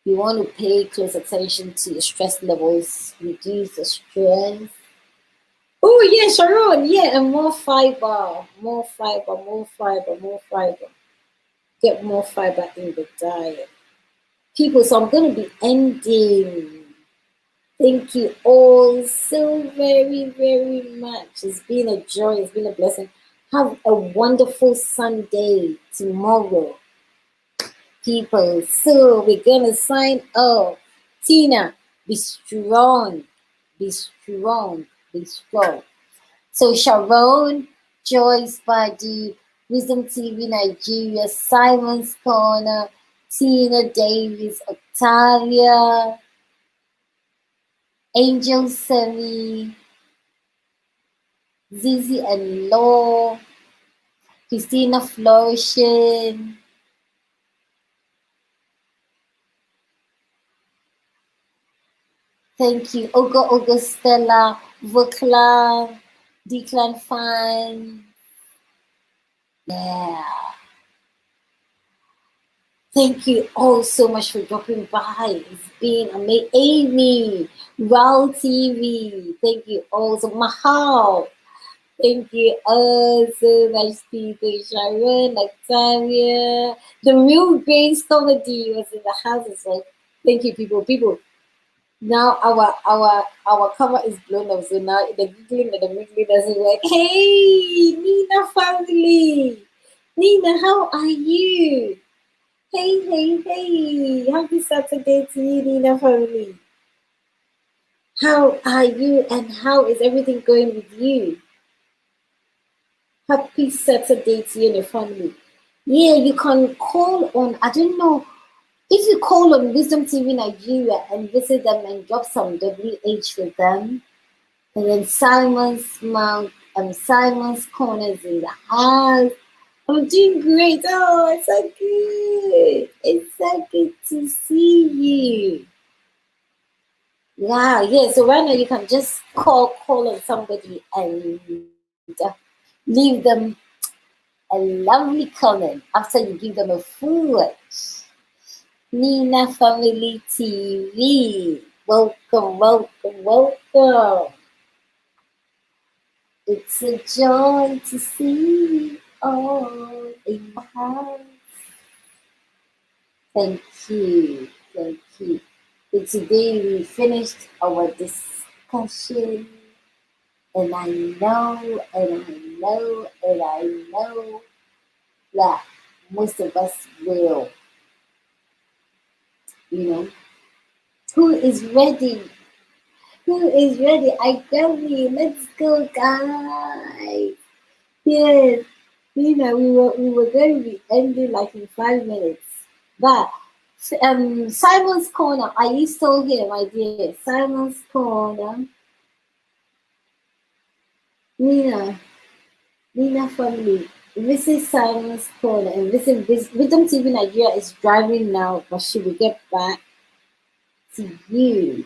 Speaker 1: you want to pay close attention to your stress levels, reduce the stress. Oh, yeah, Sharon. Yeah, and more fiber, more fiber, more fiber, more fiber. Get more fiber in the diet. People, so I'm going to be ending. Thank you all so very much. It's been a joy. It's been a blessing. Have a wonderful Sunday tomorrow, people. So we're gonna sign off. Tina, be strong. Be strong. Be strong. So Sharon, Joyce, Buddy, Wisdom TV Nigeria, Simon's Corner, Tina Davis, Octavia, Angel Semi, Zizi and Law, Christina Flourishing. Thank you. Ogo Stella, Vukla, Declan Fine. Yeah. Thank you all so much for dropping by. It's been amazing. Amy, Raul TV. Thank you all so Mahal. Thank you all so much, Peter, Sharon, Octavia. The real Grace comedy was in the house as well. Thank you, people. People, now our cover is blown up, so now the giggling and the giggling doesn't work. Hey, Nina family. Nina, how are you? Hey. Happy Saturday to you, Nina family. How are you and how is everything going with you? Happy Saturday to you and your family. Yeah, you can call on, I don't know, if you call on Wisdom TV Nigeria and visit them and drop some WH for them, and then Simon's Corner is in the house. I'm doing great. Oh, it's so good. It's so good to see you. Wow, yeah. So right now you can just call on somebody and leave them a lovely comment after you give them a food. Nina Family TV. Welcome. It's a joy to see you all in the house. Thank you. And today we finished our discussion, and I know that most of us will, you know. Who is ready? I got me. Let's go, guys. Yes. We were going to be ending like in 5 minutes. But Simon's Corner, are you still here, my dear? Simon's Corner. Nina family. Visit Simon's Corner and visit Wisdom TV Nigeria is driving now, but she will get back to you.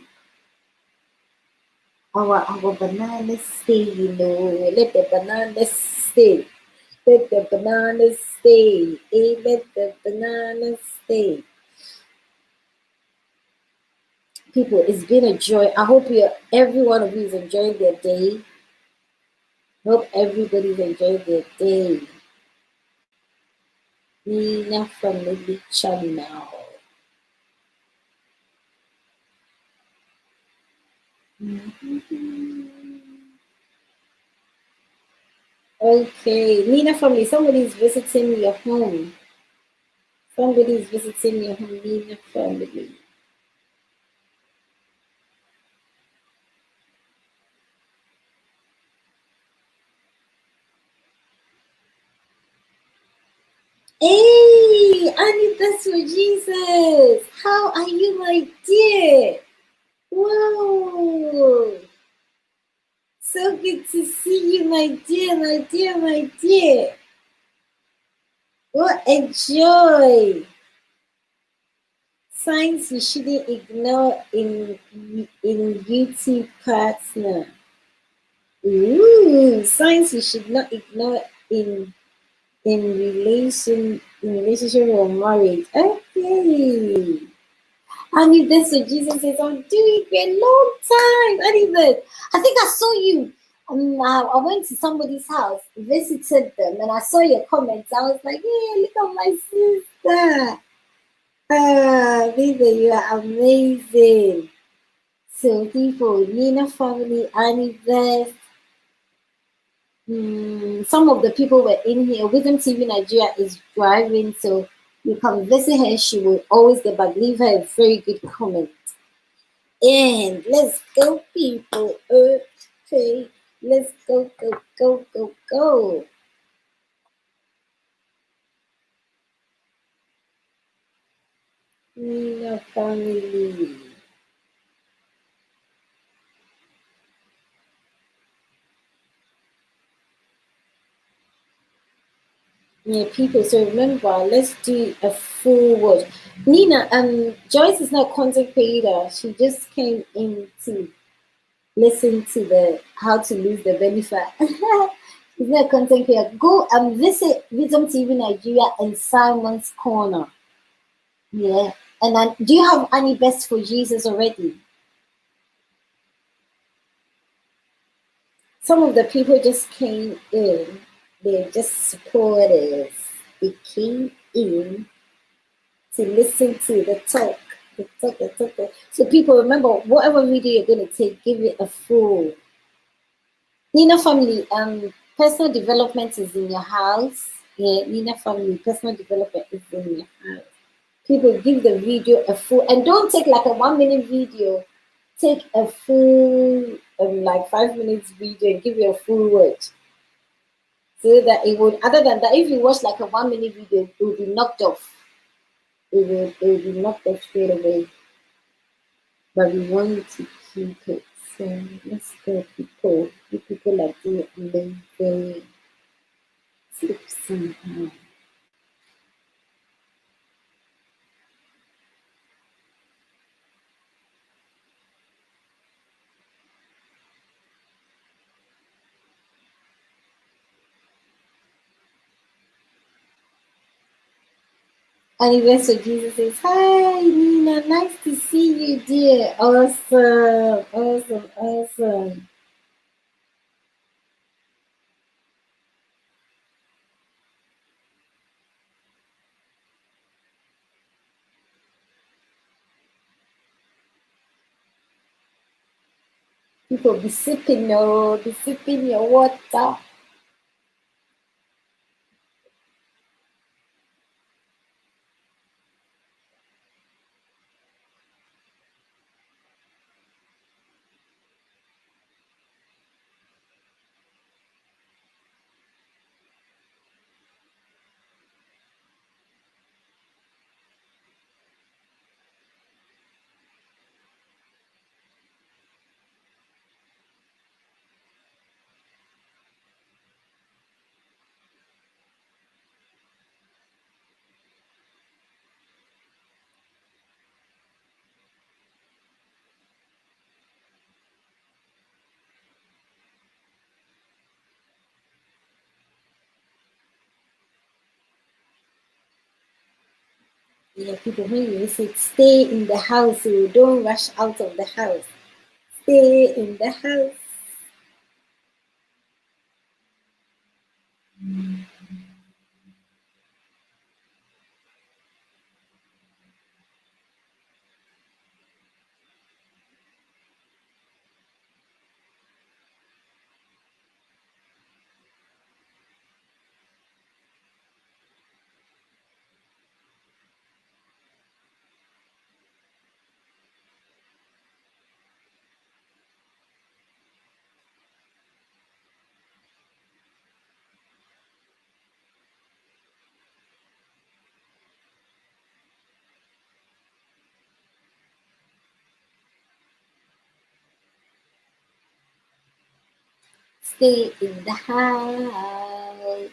Speaker 1: Our bananas stay, let the bananas stay. Let the bananas stay. Let the bananas stay. People, it's been a joy. I hope every one of you is enjoying their day. Hope everybody's enjoying their day. Nina from the channel. Okay, Nina family, somebody's visiting your home. Somebody's visiting your home, Nina family. Hey, Annie, that's for Jesus. How are you, my dear? Wow. So good to see you, my dear. What a joy. Signs we shouldn't ignore in YouTube partner. Ooh, signs we should not ignore in relationship or marriage. Okay. And if that's what Jesus says, I'm doing it for a long time. And even I think I saw you. I went to somebody's house, visited them, and I saw your comments. I was like, yeah, look at my sister. Ah, baby, you are amazing. So people, Nina family, Annie Beth, some of the people were in here. Wisdom TV Nigeria is driving, so you can visit her. She will always get back. Leave her a very good comment. And let's go, people. Okay, let's go. Nina family. Yeah, people. So remember, let's do a full word. Nina, Joyce is not a content creator. She just came in to listen to the how to lose the belly fat. She's not a content creator. Go and visit Wisdom TV Nigeria and Simon's Corner. Yeah. And then, do you have any best for Jesus already? Some of the people just came in. They're just supporters. They came in to listen to the talk. The talk. So people, remember, whatever video you're going to take, give it a full. Nina family, personal development is in your house. Yeah, Nina family, personal development is in your house. People, give the video a full, and don't take like a 1 minute video. Take a full, like 5 minutes video and give it a full watch. So that it would, other than that, if you watch like a 1 minute video, it will be knocked off. It will be knocked off straight away. But we want to keep it. So let's go, people. You people are doing amazing tips somehow. Anniversary Jesus says, hi Nina, nice to see you, dear. Awesome, awesome, awesome. People be sipping your water. Yeah, people, when you say stay in the house, you don't rush out of the house. Stay in the house. Stay in the house.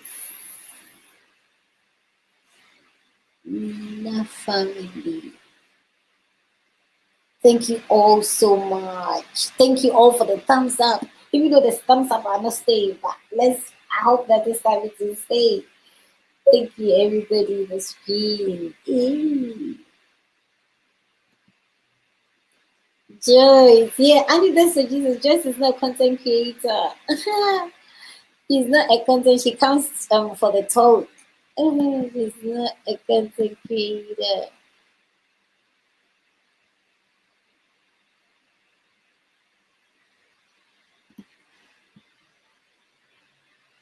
Speaker 1: Nina family. Thank you all so much. Thank you all for the thumbs up. Even though the thumbs up are not staying, but I hope that this time it will stay. Thank you, everybody in the screen. Joyce, yeah, Andy, that's for Jesus. Joyce is not a content creator. She's not a content. She comes for the talk. She's not a content creator.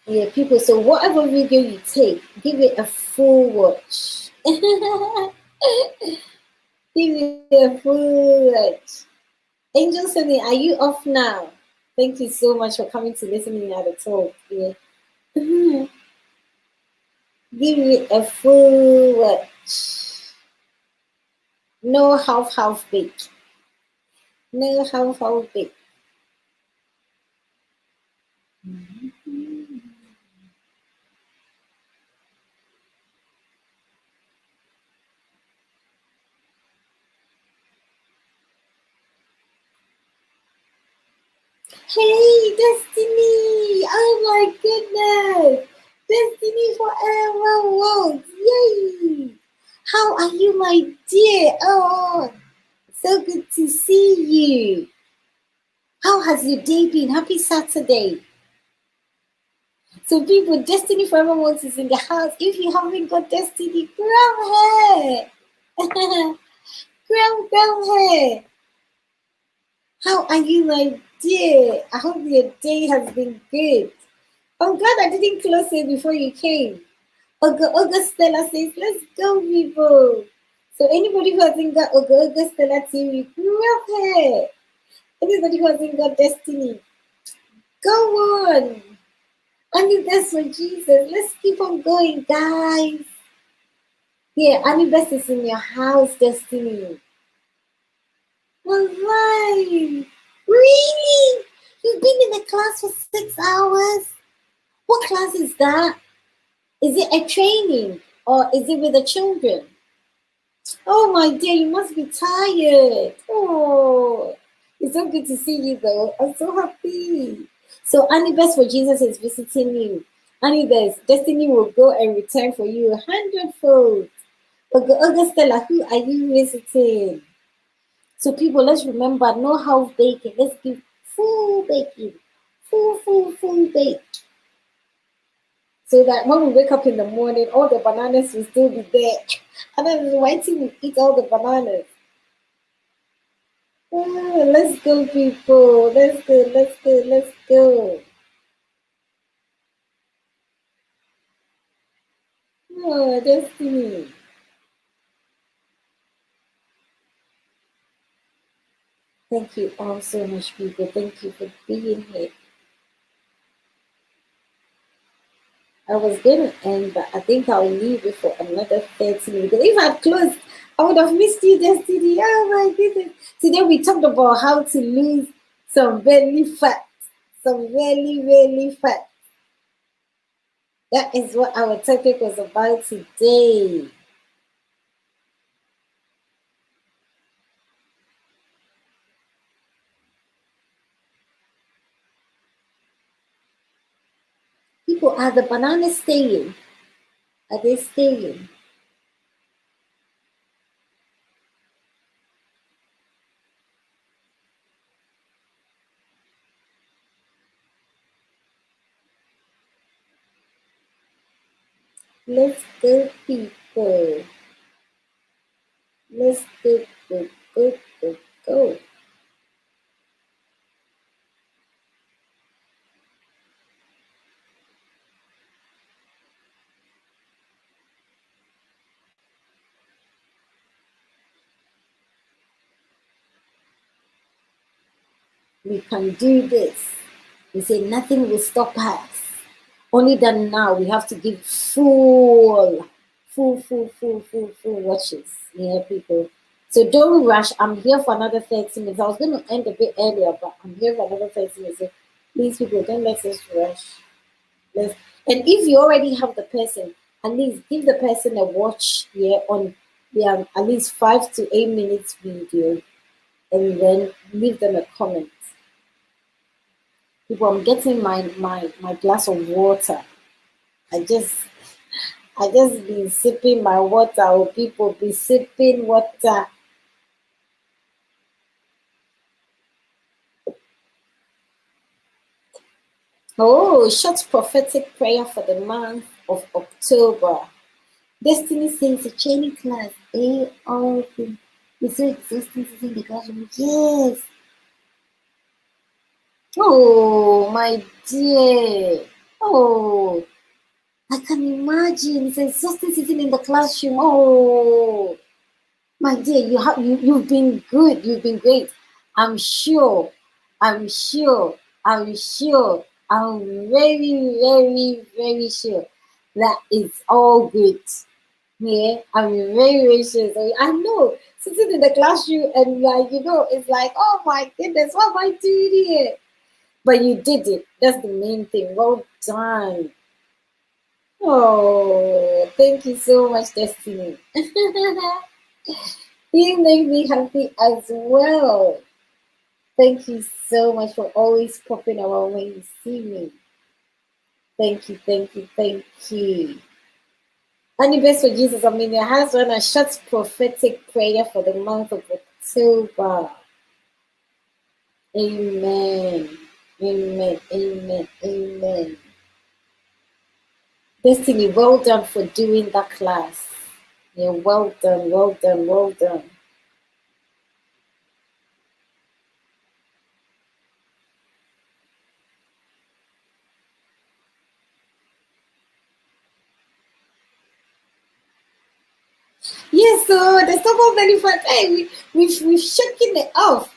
Speaker 1: Yeah, people. So whatever video you take, give it a full watch. Give it a full watch. Angel Sunny, are you off now? Thank you so much for coming to listening at the talk. Yeah. Give it a full watch. No half baked. No half baked. Hey, Destiny! Oh my goodness! Destiny forever walks! Yay! How are you, my dear? Oh, so good to see you. How has your day been? Happy Saturday. So people, Destiny Forever Walks is in the house. If you haven't got Destiny, grab her. grab her. How are you, my dear? I hope your day has been good. I'm glad I didn't close it before you came. Stella says, let's go, people. So anybody who hasn't got Stella TV, grab her. Anybody who hasn't got Destiny, go on. Only that's for Jesus. Let's keep on going, guys. Yeah, Annie Best is in your house, Destiny. All right. Really? You've been in the class for 6 hours? What class is that? Is it a training or is it with the children? Oh my dear, you must be tired. Oh, it's so good to see you though. I'm so happy. So Annie Best for Jesus is visiting you. Annie Best, Destiny will go and return for you 100-fold. Stella, who are you visiting? So people, let's remember, no half baking. Let's give full baking. Full bake. So that when we wake up in the morning, all the bananas will still be there. And then why till we eat all the bananas? Oh, let's go, people. Let's go. Oh, Destiny. Thank you all so much, people. Thank you for being here. I was going to end, but I think I'll leave it for another 30 minutes. If I'd closed, I would have missed you, Destiny. Oh my goodness. Today we talked about how to lose some belly fat. Some belly fat. That is what our topic was about today. People, are the bananas staying? Are they staying? Let's go, people. Let's go. We can do this. We say nothing will stop us. Only that now we have to give full watches. Yeah, people. So don't rush. I'm here for another 30 minutes. I was going to end a bit earlier, but I'm here for another 30 minutes. So please, people, don't let us rush. And if you already have the person, at least give the person a watch here on at least 5 to 8 minutes video, and then leave them a comment. People, I'm getting my glass of water. I just be sipping my water, or people be sipping water. Oh, short prophetic prayer for the month of October. Destiny says a training class. It's so exhausting to in the classroom. Yes. Oh, my dear. Oh, I can imagine. It's exhausting sitting in the classroom. Oh, my dear, you've been good. You've been great. I'm sure. I'm sure. I'm sure. I'm very, very, very sure that it's all good. Yeah, I'm very, very sure. So I know sitting in the classroom and like it's like, oh my goodness, what am I doing here? But you did it. That's the main thing. Well done. Oh, thank you so much, Destiny. You make me happy as well. Thank you so much for always popping around when you see me. Thank you, thank you, thank you. Any best for Jesus, I'm in your hands on a short prophetic prayer for the month of October. Amen. Amen. Amen. Amen. Destiny, well done for doing that class. Yeah, well done, well done, well done. Yes, so the double benefit, hey, we've shaken it off.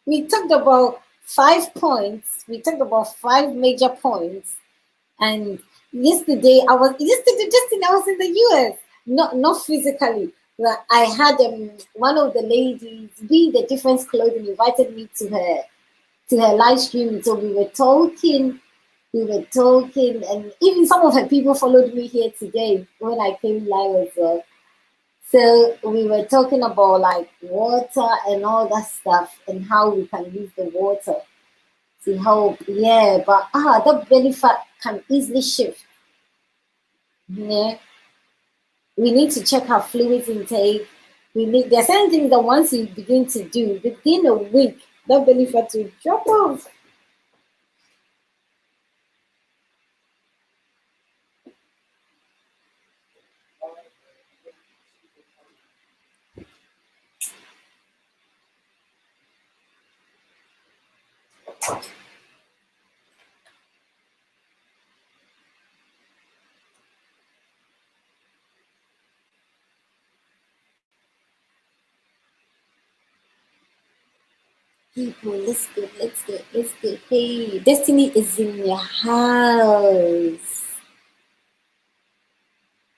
Speaker 1: We talked about 5 points. We talked about five major points. And yesterday just I was in the US, not physically. But I had one of the ladies, Be the Difference Clothing, invited me to her live stream. So we were talking, and even some of her people followed me here today when I came live as well. So we were talking about like water and all that stuff and how we can use the water to help. Yeah, but that belly fat can easily shift. Yeah, we need to check our fluids intake. There are certain things that once you begin to do within a week, that belly fat will drop off. People, let's go, let's go, let's go. Hey, Destiny is in your house.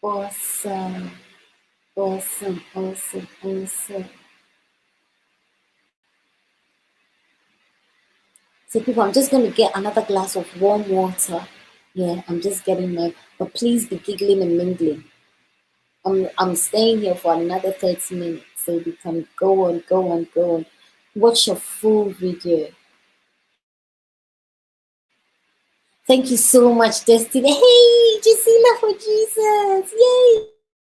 Speaker 1: Awesome, awesome, awesome, awesome. So people, I'm just going to get another glass of warm water. Yeah, I'm just getting my, but please be giggling and mingling. I'm staying here for another 30 minutes so we can go on, go on, go on. Watch your full video. Thank you so much, Destiny. Hey, Gisela for Jesus.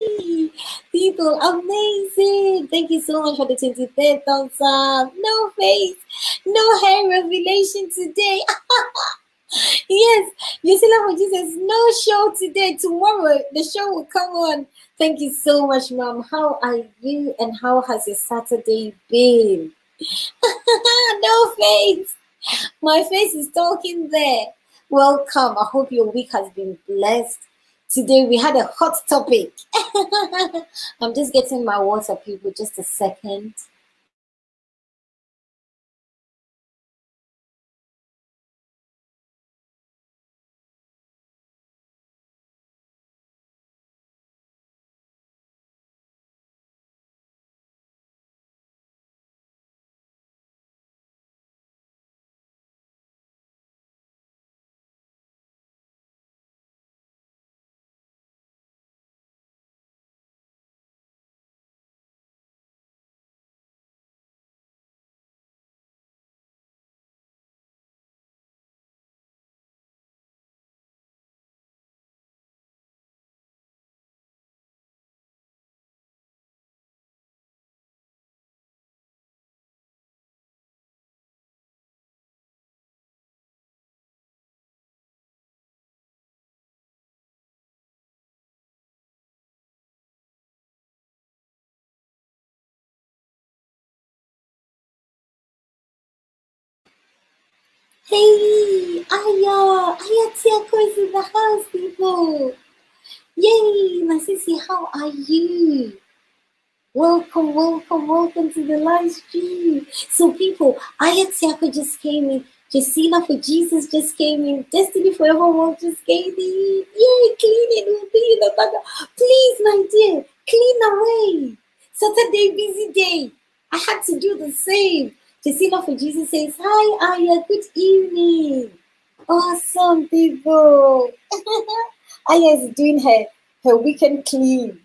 Speaker 1: Yay! People, amazing. Thank you so much for the 23rd thumbs up. No face, no hair revelation today. Yes, Yusila for Jesus, no show today. Tomorrow the show will come on. Thank you so much, Mom. How are you and how has your Saturday been? No face. My face is talking there. Welcome. I hope your week has been blessed. Today we had a hot topic. I'm just getting my water, people. Just a second. Hey, Aya Tiako is in the house, people. Yay, Nasisi, how are you? Welcome, welcome, welcome to the live stream. So, people, Aya Tiako just came in. Jacina for Jesus just came in. Destiny Forevermore just came in. Yay, clean it. We'll be in the background. Please, my dear, away. Saturday, busy day. I had to do the same. Jacina for Jesus says, hi, Aya, good evening. Awesome, people. Aya is doing her weekend clean.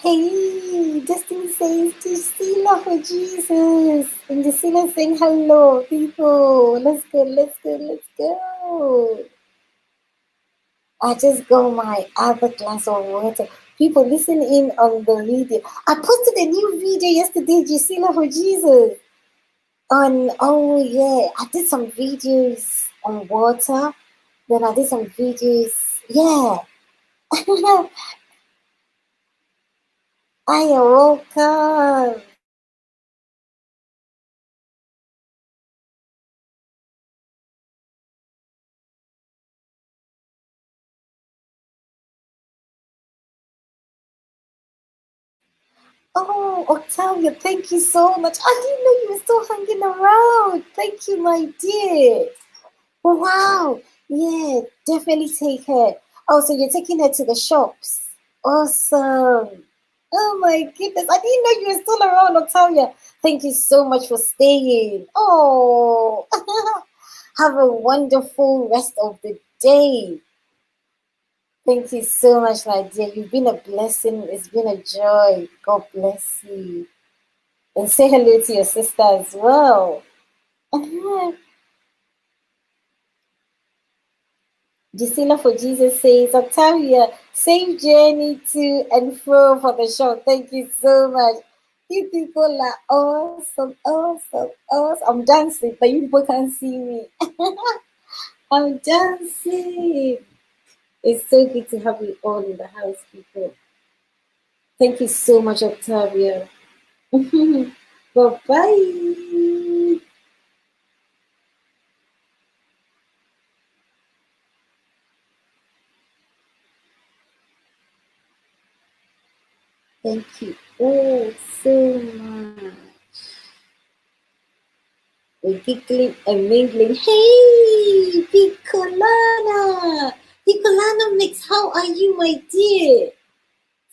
Speaker 1: Hey, Destiny says, Justina for Jesus. And Justina saying, hello, people. Let's go, let's go, let's go. I just got my other glass of water. People, listen in on the video. I posted a new video yesterday, Justina for Jesus. Oh yeah, I did some videos on water. Then I did some videos. Yeah. I am welcome. Oh, Octavia, thank you so much. I didn't know you were still hanging around. Thank you, my dear. Wow. Yeah, definitely take her. Oh, so you're taking her to the shops. Awesome. Oh my goodness. I didn't know you were still around, Octavia. Thank you so much for staying. Oh, have a wonderful rest of the day. Thank you so much, my dear. You've been a blessing. It's been a joy. God bless you. And say hello to your sister as well. Gisela for Jesus says, Octavia, safe journey to and fro for the show. Thank you so much. You people are awesome, awesome, awesome. I'm dancing, but you people can't see me. I'm dancing. It's so good to have you all in the house, people. Thank you so much, Octavia. Bye-bye. Thank you all so much. We're giggling and mingling. Hey, Bicolana! Bicolana Mix, how are you, my dear?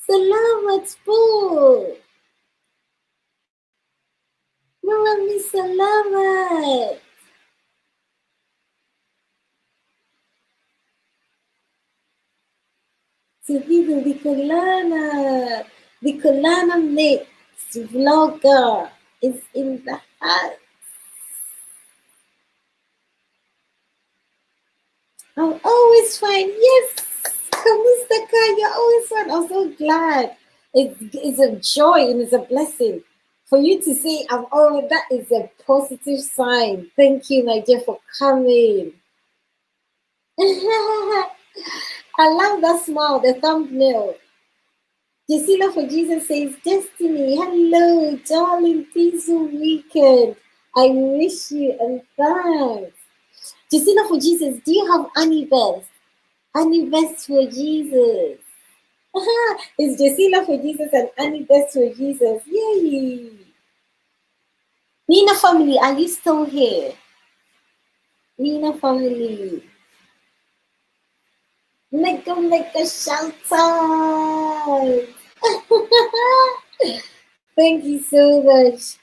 Speaker 1: Salamat po! Maraming salamat! Si Vivo Bicolana! Bicolana Mix vlogger is in the house. I'm always fine. Yes, Kamustaka, you're always fine. I'm so glad. It's a joy and it's a blessing for you to say I'm always. That is a positive sign. Thank you, my dear, for coming. I love that smile, the thumbnail. Gisela for Jesus says, Destiny, hello, darling, peaceful weekend. I wish you and thanks. Gisela for Jesus, do you have any best? Any best for Jesus? It's Jacila for Jesus and Annie Best for Jesus. Yay! Nina family, are you still here? Nina family. Make a shout out. Thank you so much,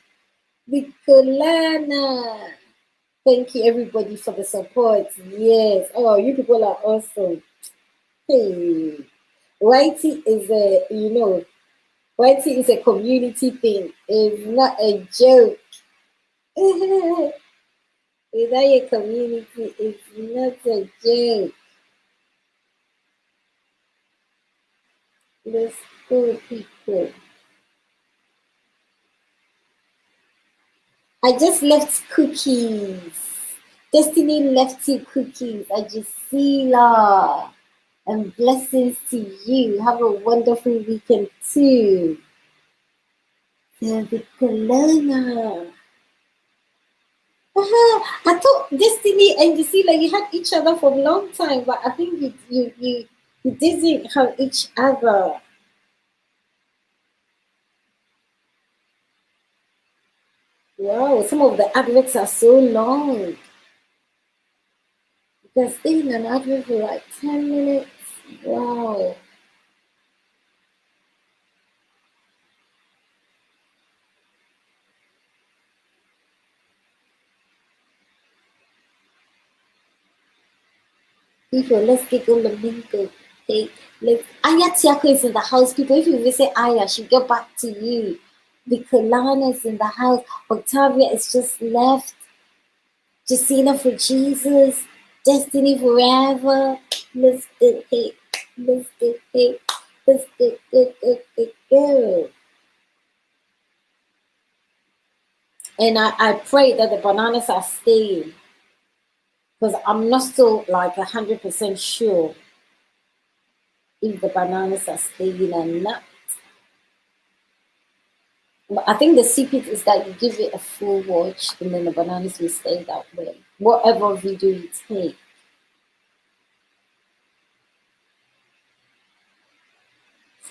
Speaker 1: Nicolana. Thank you everybody for the support. Yes. Oh, you people are awesome. Hey. Whitey is Whitey is a community thing. It's not a joke. Without a community, it's not a joke. Let's go, people. I just left cookies. Destiny left you cookies. I just see la. And blessings to you. Have a wonderful weekend too. The Kelowna. I thought Destiny and Gisela, you had each other for a long time, but I think you didn't have each other. Wow, some of the adverts are so long. Because in an advert for like 10 minutes. Wow. People, let's get on the mingle. Okay, let's. Aya Tiako is in the house. People, if you visit Aya, she'll get back to you. Vicolana is in the house. Octavia is just left. Justina for Jesus. Destiny forever. Let's get it. Let's get it. Let's go. And I pray that the bananas are staying. Because I'm not still like 100% sure if the bananas are staying or not. But I think the secret is that you give it a full watch and then the bananas will stay that way. Whatever video you take.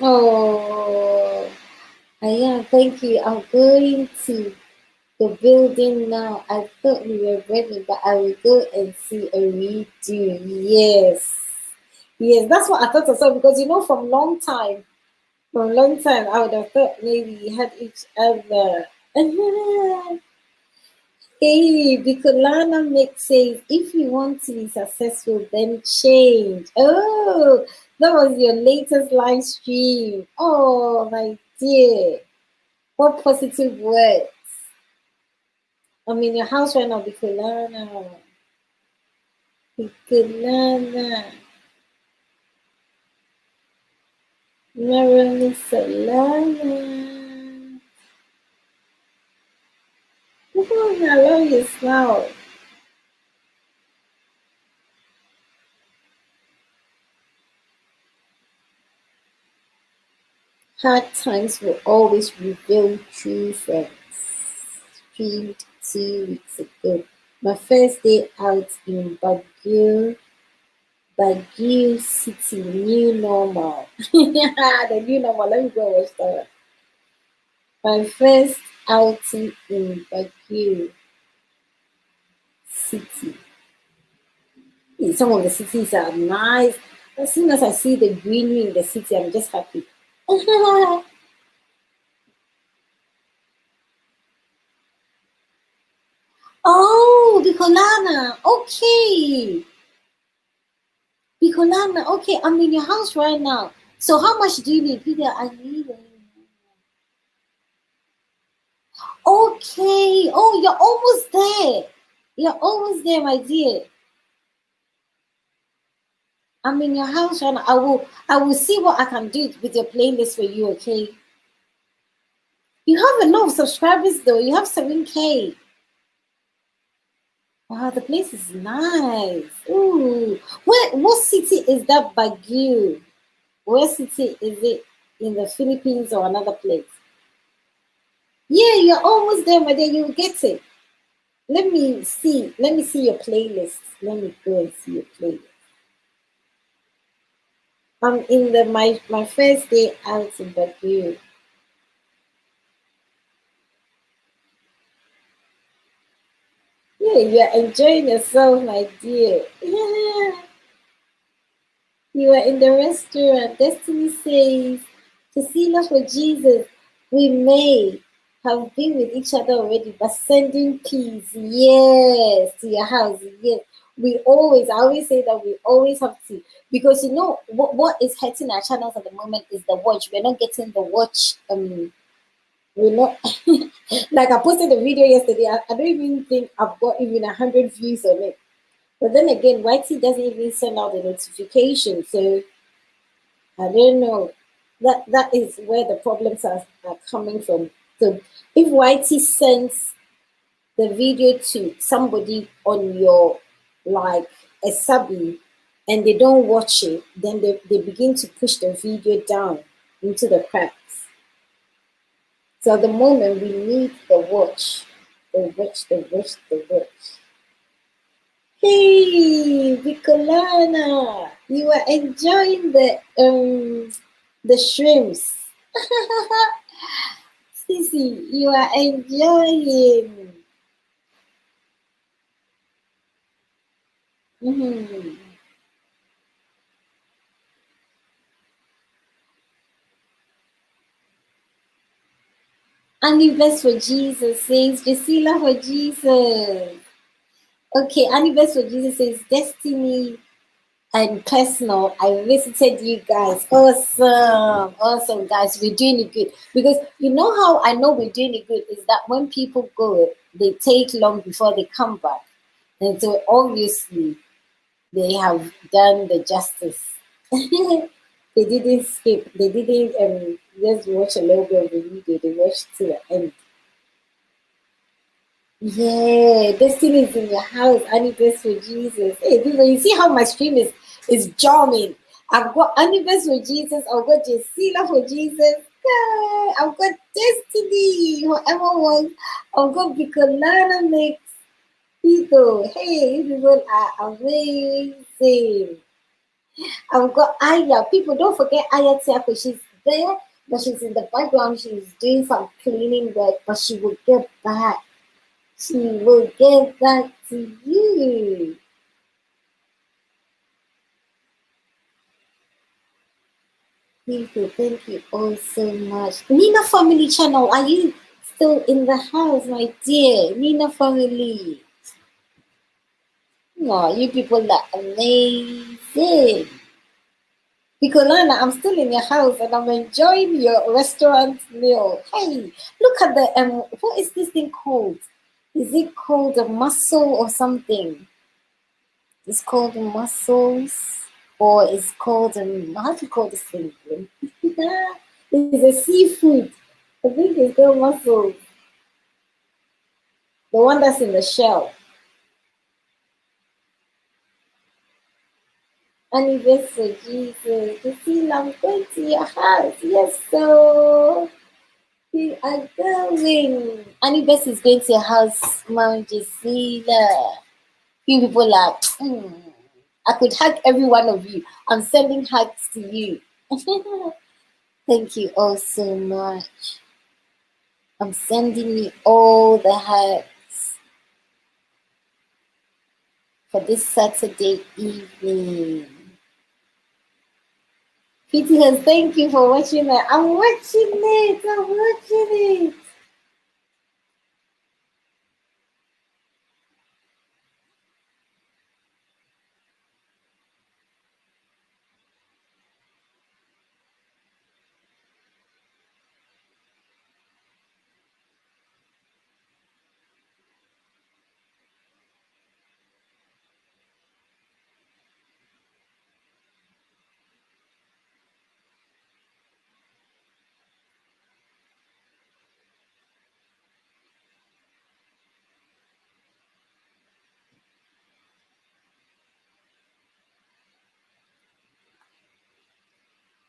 Speaker 1: Oh, yeah, thank you. I'm going to the building now. I thought we were ready, but I will go and see a redo. Yes. Yes, that's what I thought as well, because from long time, I would have thought maybe we had each other. Hey, Bicolana makes says, if you want to be successful, then change. Oh, that was your latest live stream. Oh, my dear. What positive words. I'm in your house right now, Bicolana. Bicolana. Marilyn Solana. Oh, I love your smile. Hard times will always reveal true friends. Streamed 2 weeks ago. My first day out in Baguio City, new normal. The new normal. Let me go watch that. My first outing in Baguio City. Some of the cities are nice. As soon as I see the greenery in the city, I'm just happy. Oh, Bicolana. Okay. Bicolana. Okay, I'm in your house right now. So how much do you need? Peter, I need it. Okay. Oh, you're almost there. You're almost there, my dear. I'm in your house right now. I will see what I can do with your playlist for you, okay? You have a lot of subscribers though. You have 7K. Wow, the place is nice. Ooh. What city is that Baguio? Where city is it? In the Philippines or another place? Yeah, you're almost there, my dear. You'll get it. Let me see. Let me see your playlist. Let me go and see your playlist. I'm in my first day out in Baguio. Yeah, you're enjoying yourself, my dear. Yeah, you are in the restaurant. Destiny says, Cecilia, for Jesus, we may have been with each other already, but sending peace, yes, to your house, yes. I always say that we always have to, because you know what is hurting our channels at the moment is the watch. We're not getting the watch. We're not like I posted a video yesterday. I don't even think I've got even 100 views on it. But then again, YT doesn't even send out the notification, so I don't know. That is where the problems are coming from. So if YT sends the video to somebody on your like a subby and they don't watch it, then they begin to push the video down into the cracks. So at the moment we need the watch. The watch, the watch, the watch. Hey, Bicolana, you are enjoying the shrimps. Sissy, you are enjoying. Mhm. Anniversary for Jesus says, Jesila for Jesus. Okay, Anniversary for Jesus says, Destiny and personal. I visited you guys. Awesome. Awesome, guys. We're doing it good. Because you know how I know we're doing it good is that when people go, they take long before they come back. And so obviously they have done the justice. They didn't skip. They didn't just watch a little bit of the video. They watched to the end. Yeah, Destiny is in your house. Anniversary for Jesus. Hey, people, you see how my stream is jamming. I've got Anniversary for Jesus. I've got Jacila for Jesus. Yeah, I've got Destiny. Whoever wants. I've got Bicolana mix. People, hey, you people are amazing. I've got Aya. People, don't forget Aya Tiako. She's there, but she's in the background. She's doing some cleaning work, but she will get back. She will get back to you. People, thank you all so much. Nina Family Channel, are you still in the house, my dear? Nina Family. No, you people are amazing. Nicolana, I'm still in your house and I'm enjoying your restaurant meal. Hey, look at the what is this thing called? Is it called a mussel or something? It's called mussels, or it's called how do you call this thing again? It's a seafood. I think it's called mussels. The one that's in the shell. Anniversary, Jesus. You see, I'm going to your house. Yes, so. We are going. Anniversary is going to your house, Mount Gisela. You people are. I could hug every one of you. I'm sending hugs to you. Thank you all so much. I'm sending you all the hugs for this Saturday evening. PTS, thank you for watching it. I'm watching it. I'm watching it.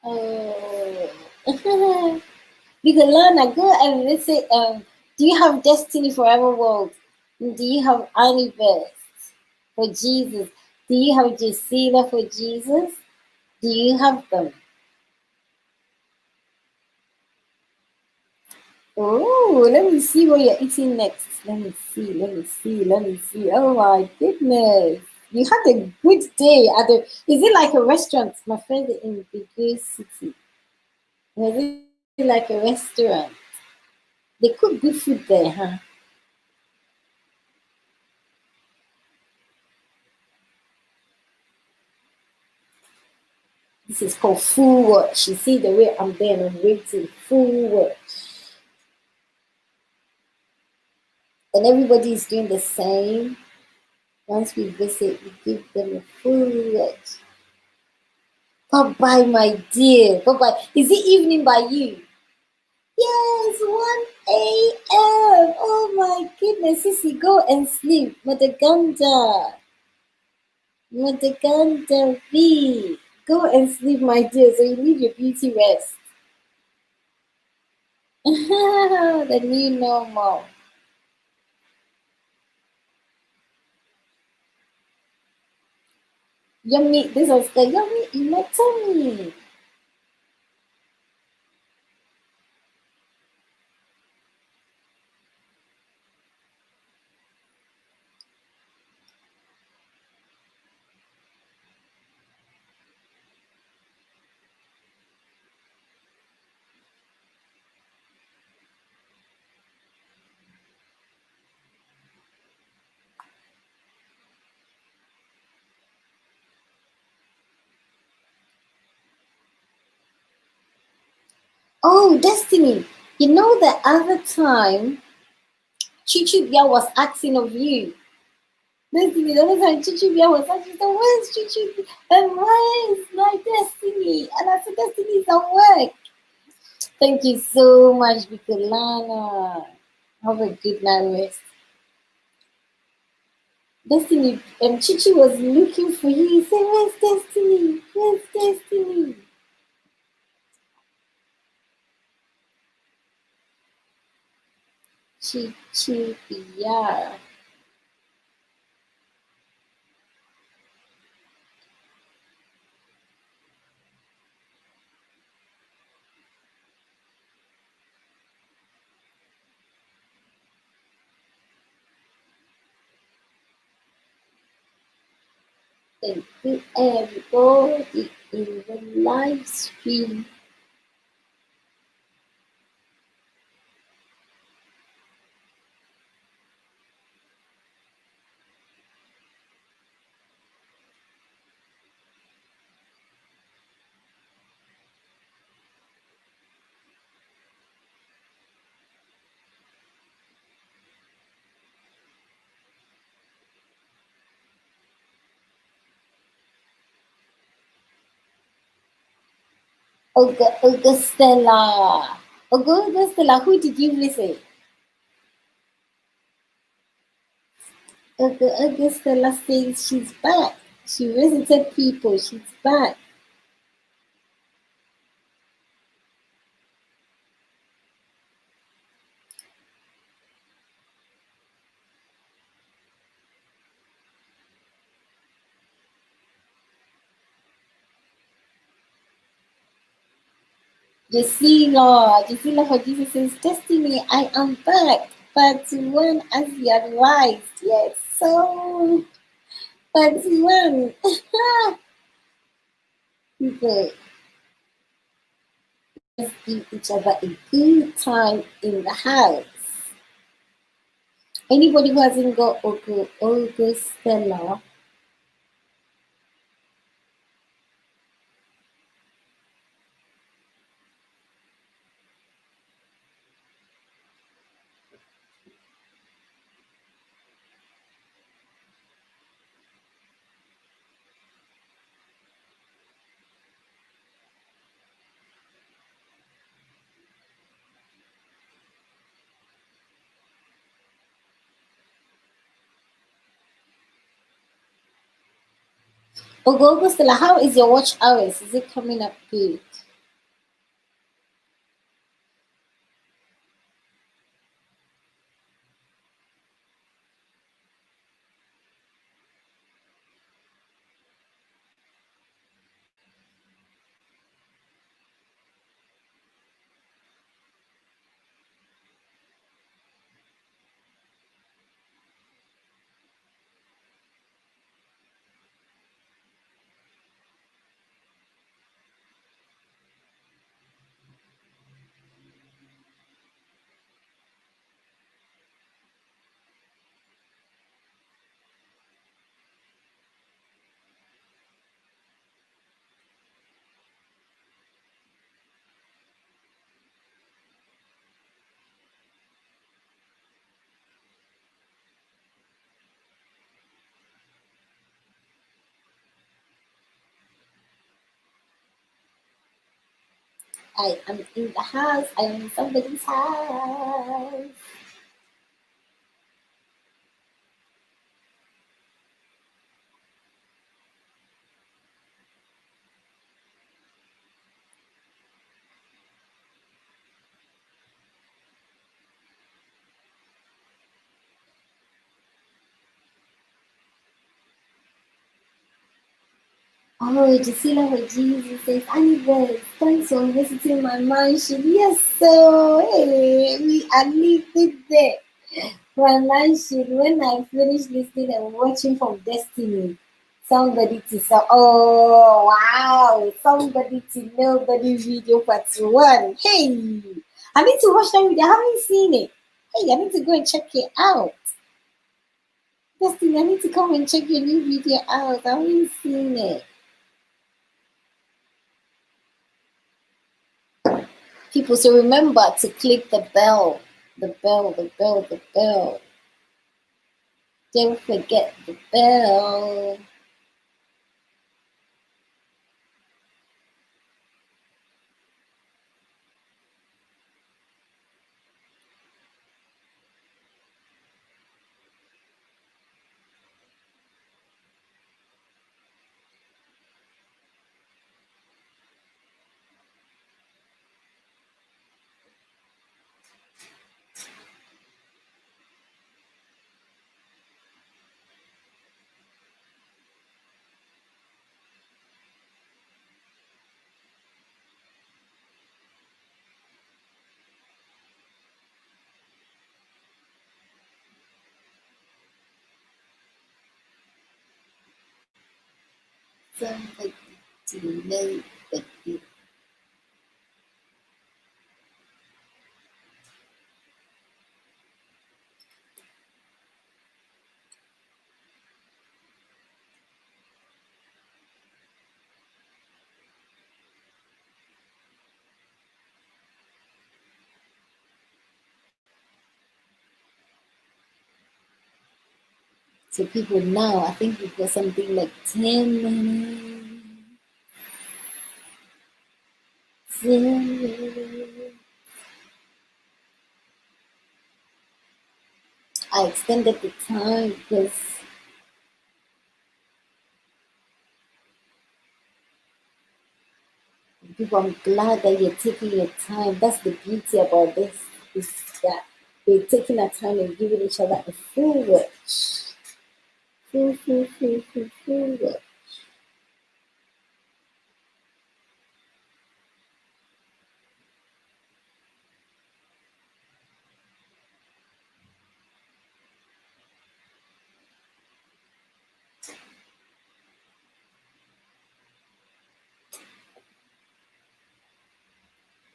Speaker 1: Oh. You can learn a go and visit. Do you have Destiny Forever World? Do you have Anniverse for Jesus? Do you have Gisela for Jesus? Do you have them? Oh, let me see what you're eating next. Let me see, let me see, let me see. Oh my goodness. You had a good day at the, is it like a restaurant? My friend in the great city. Was it like a restaurant? They cook good food there, huh? This is called full watch. You see the way I'm there and I'm waiting. Full watch. And everybody is doing the same. Once we visit, we give them a full watch. Bye bye, my dear. Bye bye. Is it evening by you? Yes, 1 a.m. Oh my goodness, Sissy, go and sleep. Madaganda. Madaganda V. Go and sleep, my dear. So you need your beauty rest. The new normal. Yummy. This was the yummy in my tummy. Oh, Destiny. You know the other time Chichibia was asking of you. Destiny, the other time Chichibia was asking, so where's Chichibia? And where is my Destiny? And I said, Destiny is at work. Thank you so much, Bicolana. Have a good night rest. Destiny, Chichi was looking for you. He said, where's Destiny? Where's Destiny? Chichibia. Thank you, everybody in the live stream. Augustella. Augustella, who did you visit? Augustella says she's back. She visited people. She's back. Yesila for Jesus says, Destiny, I am back. But when as you advised, yes, so but when people just give each other a good time in the house. Anybody who hasn't got Augustella, Augustella, how is your watch hours? Is it coming up good? I am in the house. I am in somebody's house. Oh, Gisela for Jesus says, Annabelle, thanks for visiting my mansion. Yes, so hey, we are living there. My mansion. When I finish listening and watching from Destiny, somebody to say, oh wow, somebody to nobody video part one. Hey, I need to watch that video. I haven't seen it. Hey, I need to go and check it out. Destiny, I need to come and check your new video out. I haven't seen it. People, so remember to click the bell, the bell, the bell, the bell. Don't forget the bell. Somebody to nobody. So people now, I think we've got something like 10 minutes. 10 minutes. I extended the time because people, I'm glad that you're taking your time. That's the beauty about this, is that we're taking our time and giving each other a full watch. Full watch.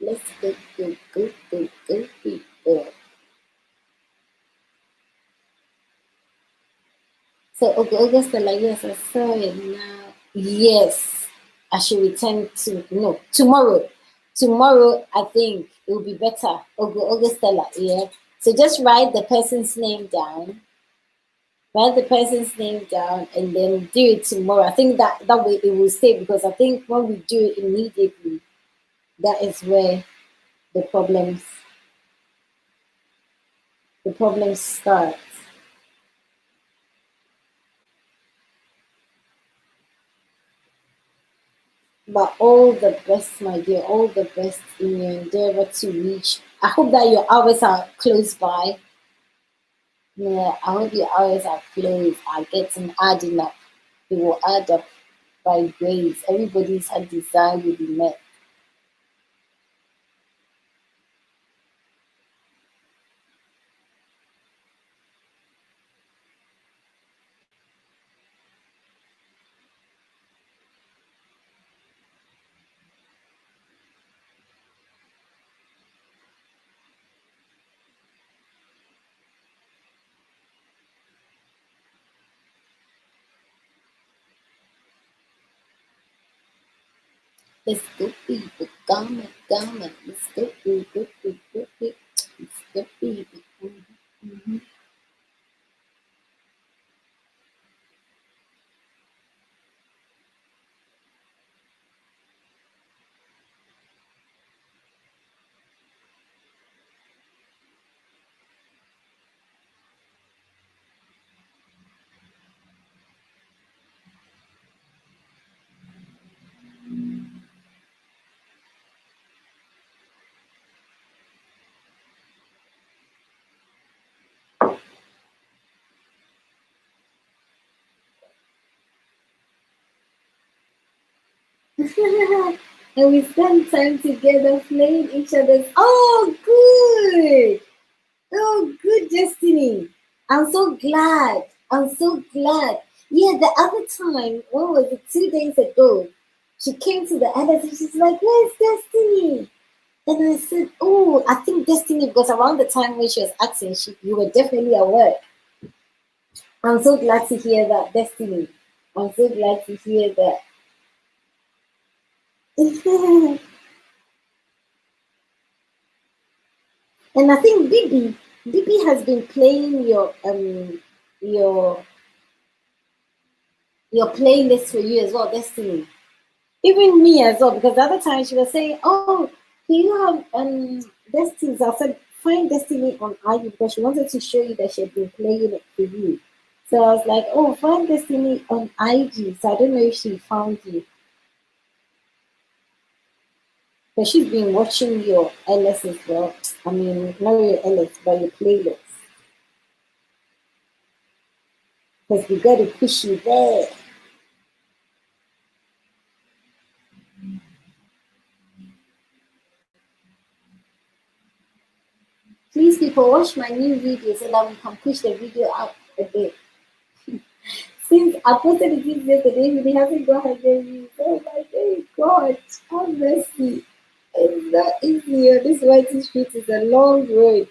Speaker 1: Let's go, people. So, okay, August, like, yes, I saw it now. Yes, I should return to, no, tomorrow. Tomorrow, I think it will be better. Okay, August, yeah. So just write the person's name down. Write the person's name down and then do it tomorrow. I think that way it will stay, because I think when we do it immediately, that is where the problems start. But all the best, my dear, all the best in your endeavor to reach. I hope that your hours are close by. Yeah, I hope your hours are close, are getting adding up. It will add up by grace. Everybody's heart desire will be met. Let's go, people. Come on. Let's go, people. Let's go, people. Mhm. And we spend time together playing each other's. Oh, good. Oh, good, Destiny. I'm so glad. I'm so glad. Yeah, the other time, what was it, 2 days ago, she came to the others and she's like, where's Destiny? And I said, oh, I think Destiny, because around the time when she was asking, you were definitely at work. I'm so glad to hear that, Destiny. I'm so glad to hear that. And I think Bibi has been playing your your playlist for you as well, Destiny. Even me as well, because the other time she was saying, "Oh, do you have Destiny?" I said, "Find Destiny on IG," because she wanted to show you that she had been playing it for you. So I was like, "Oh, find Destiny on IG." So I don't know if she found you, but she's been watching your LS as well. I mean, not your LS, but your playlist, because we got to push you there. Please, people, watch my new video so that we can push the video out a bit. Since I posted it yesterday, we haven't got 100 views. Oh my God, have mercy. It's not easy. This writing street is a long road.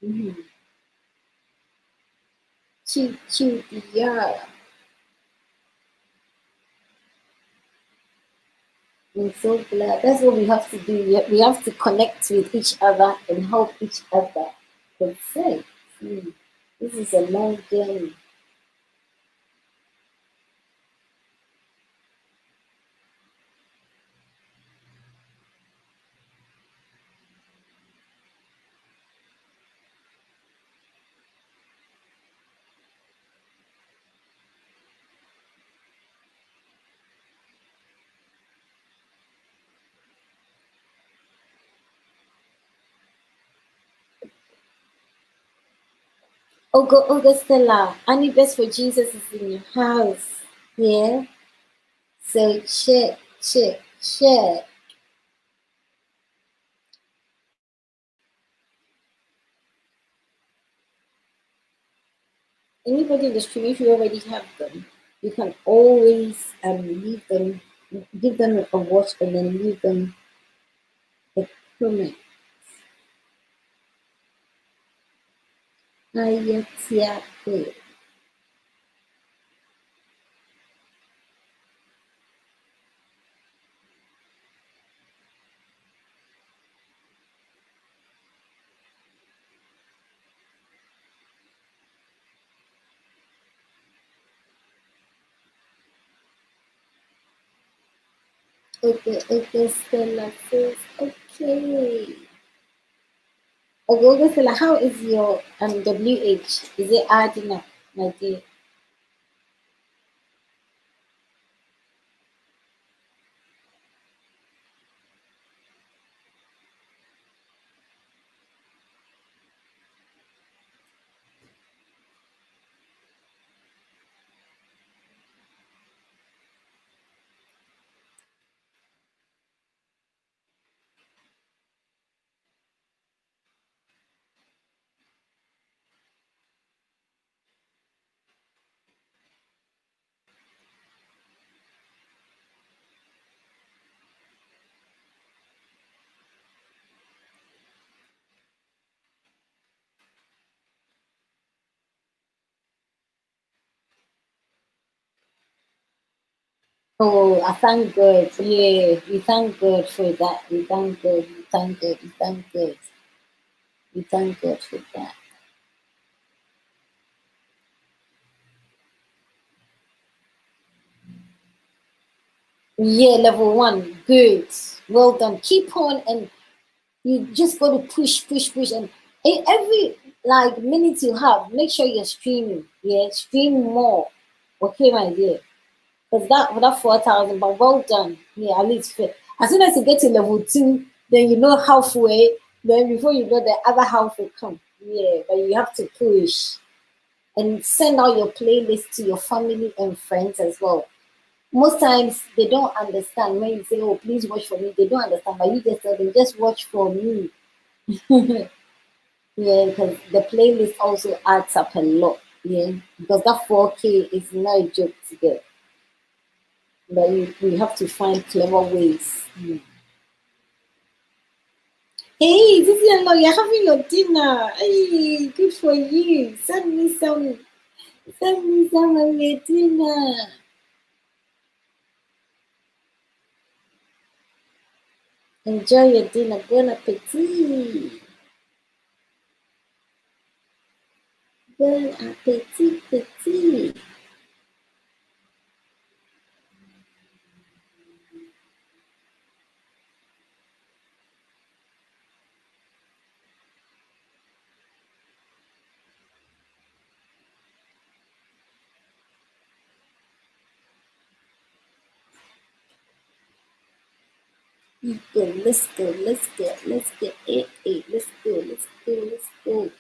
Speaker 1: Mm-hmm. Cheap, cheap, yeah. I'm so glad. That's what we have to do. We have to connect with each other and help each other. For sake. This is a long journey. Augustella, Annie Best for Jesus is in your house. Yeah. So check, check, check. Anybody in the stream, if you already have them, you can always leave them, give them a watch, and then leave them a comment. Ayatiape. Okay, okay, Stella says, okay. Okay, Stella, how is your WH? Is it adding up, my dear? Oh, I thank God. Yeah, we thank God for that. We thank God. We thank God. We thank God. We thank God for that. Yeah, level one. Good. Well done. Keep on, and you just got to push, push, push. And every like minute you have, make sure you're streaming. Yeah, stream more. Okay, my dear. Because that for that 4,000, but well done. Yeah, at least as soon as you get to level two, then you know halfway. Then before you know, the other half will come. Yeah, but you have to push and send out your playlist to your family and friends as well. Most times they don't understand when you say, "Oh, please watch for me." They don't understand, but you just tell them, "Just watch for me." Yeah, because the playlist also adds up a lot. Yeah, because that 4K is not a joke to get, but you have to find clever ways. Hey, this is you're having your dinner. Hey, good for you. Send me some of your dinner. Enjoy your dinner. Bon appetit. Bon appetit, petit. Let's go, let's go, let's go. Hey, let's go, let's go, let's go.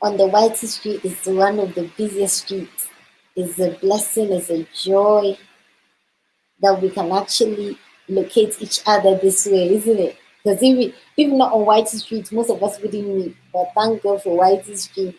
Speaker 1: On the Whitey Street is one of the busiest streets. It's a blessing, it's a joy that we can actually locate each other this way, isn't it? Because if not on Whitey Street, most of us wouldn't meet. But thank God for Whitey Street.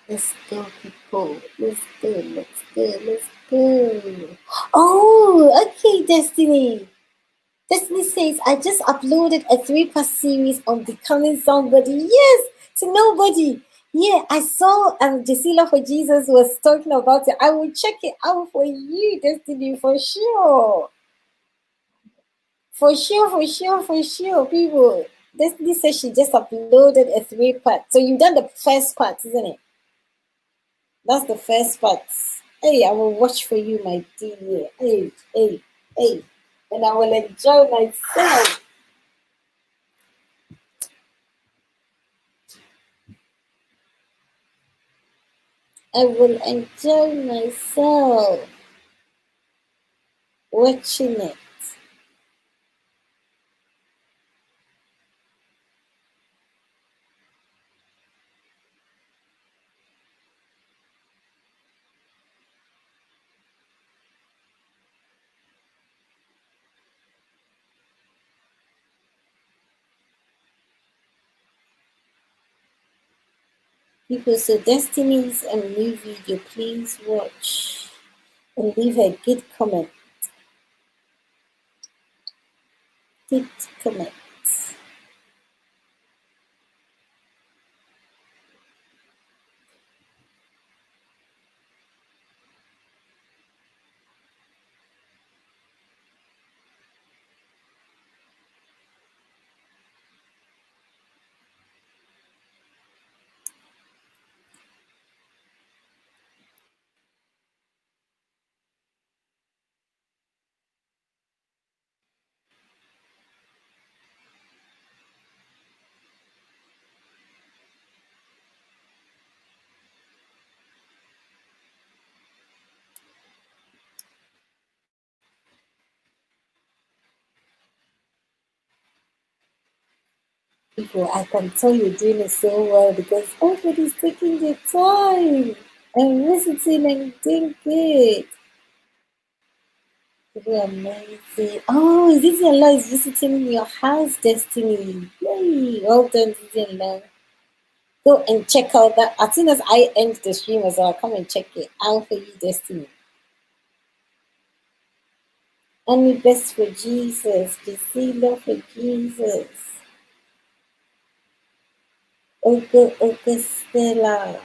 Speaker 1: Let's go, people. Let's go, let's go, let's go. Oh, okay, Destiny. Destiny says, I just uploaded a 3-part series on becoming somebody. Yes, to nobody. Yeah, I saw Jacila for Jesus was talking about it. I will check it out for you, Destiny, for sure. For sure, for sure, for sure, people. Destiny says she just uploaded a 3-part. So you've done the first part, isn't it? That's the first part. Hey, I will watch for you, my dear. Hey, hey, hey. And I will enjoy myself. I will enjoy myself watching it. People say Destiny is a new video. Please watch and leave a good comment. Good comment. People, I can tell you're doing it so well because everybody's taking their time and visiting and doing good. Really amazing. Oh, Zizi Allah is visiting your house, Destiny. Yay! Well done, Zizi Allah. Go and check out that. As soon as I end the stream as well, come and check it out for you, Destiny. Only best for Jesus. Gisela for Jesus. Stella.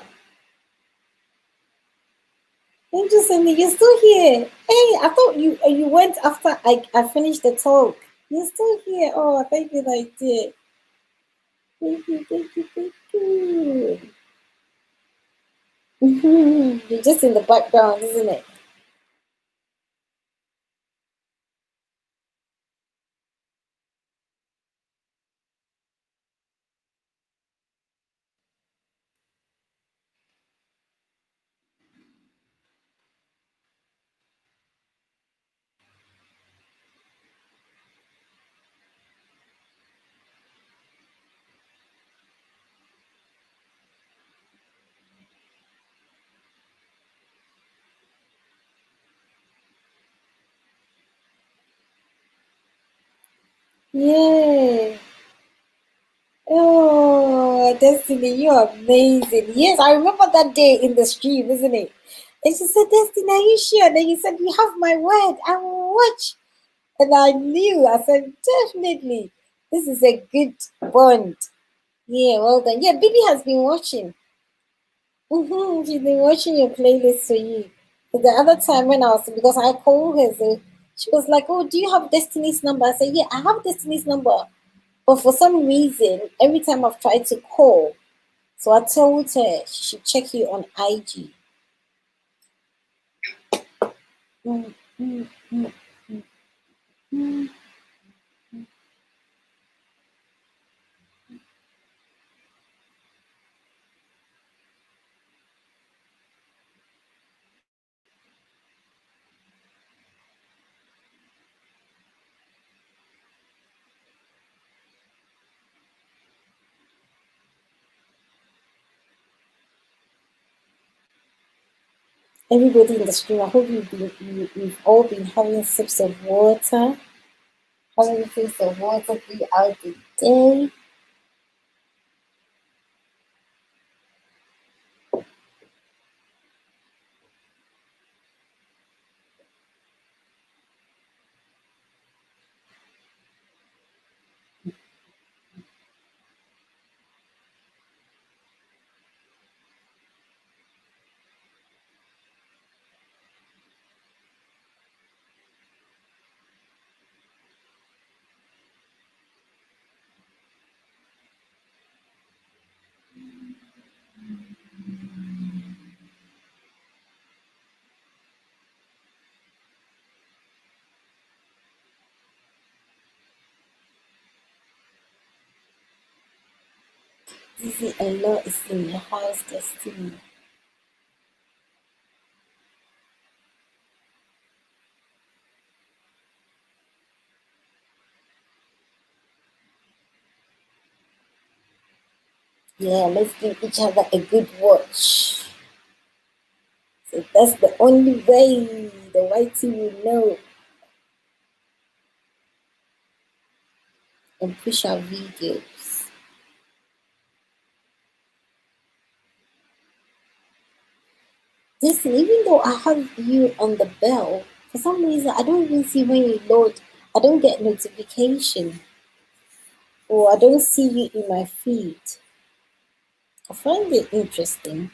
Speaker 1: Interesting, you're still here. Hey, I thought you went after I finished the talk. You're still here. Oh, thank you, my dear. Thank you, thank you, thank you. You're just in the background, isn't it? Yeah. Oh, Destiny, you're amazing. Yes, I remember that day in the stream, isn't it? And she said, Destiny, are you sure? And then you said, you have my word. I will watch. And I knew. I said, definitely. This is a good bond. Yeah, well done. Yeah, Bibi has been watching. She's been watching your playlist for you. But the other time when I was, because I called her, so she was like, oh, do you have Destiny's number? I said, yeah, I have Destiny's number. But for some reason, every time I've tried to call, so I told her she should check you on IG. Mm, mm, mm, mm. Everybody in the stream, I hope you've all been having sips of water, having sips of water throughout the day. Dizzy Allah is in the house, Destiny. Yeah, let's give each other a good watch. So that's the only way the whitey will know and push our videos. Listen, even though I have you on the bell, for some reason I don't even see when you load. I don't get notification, or I don't see you in my feed. I find it interesting.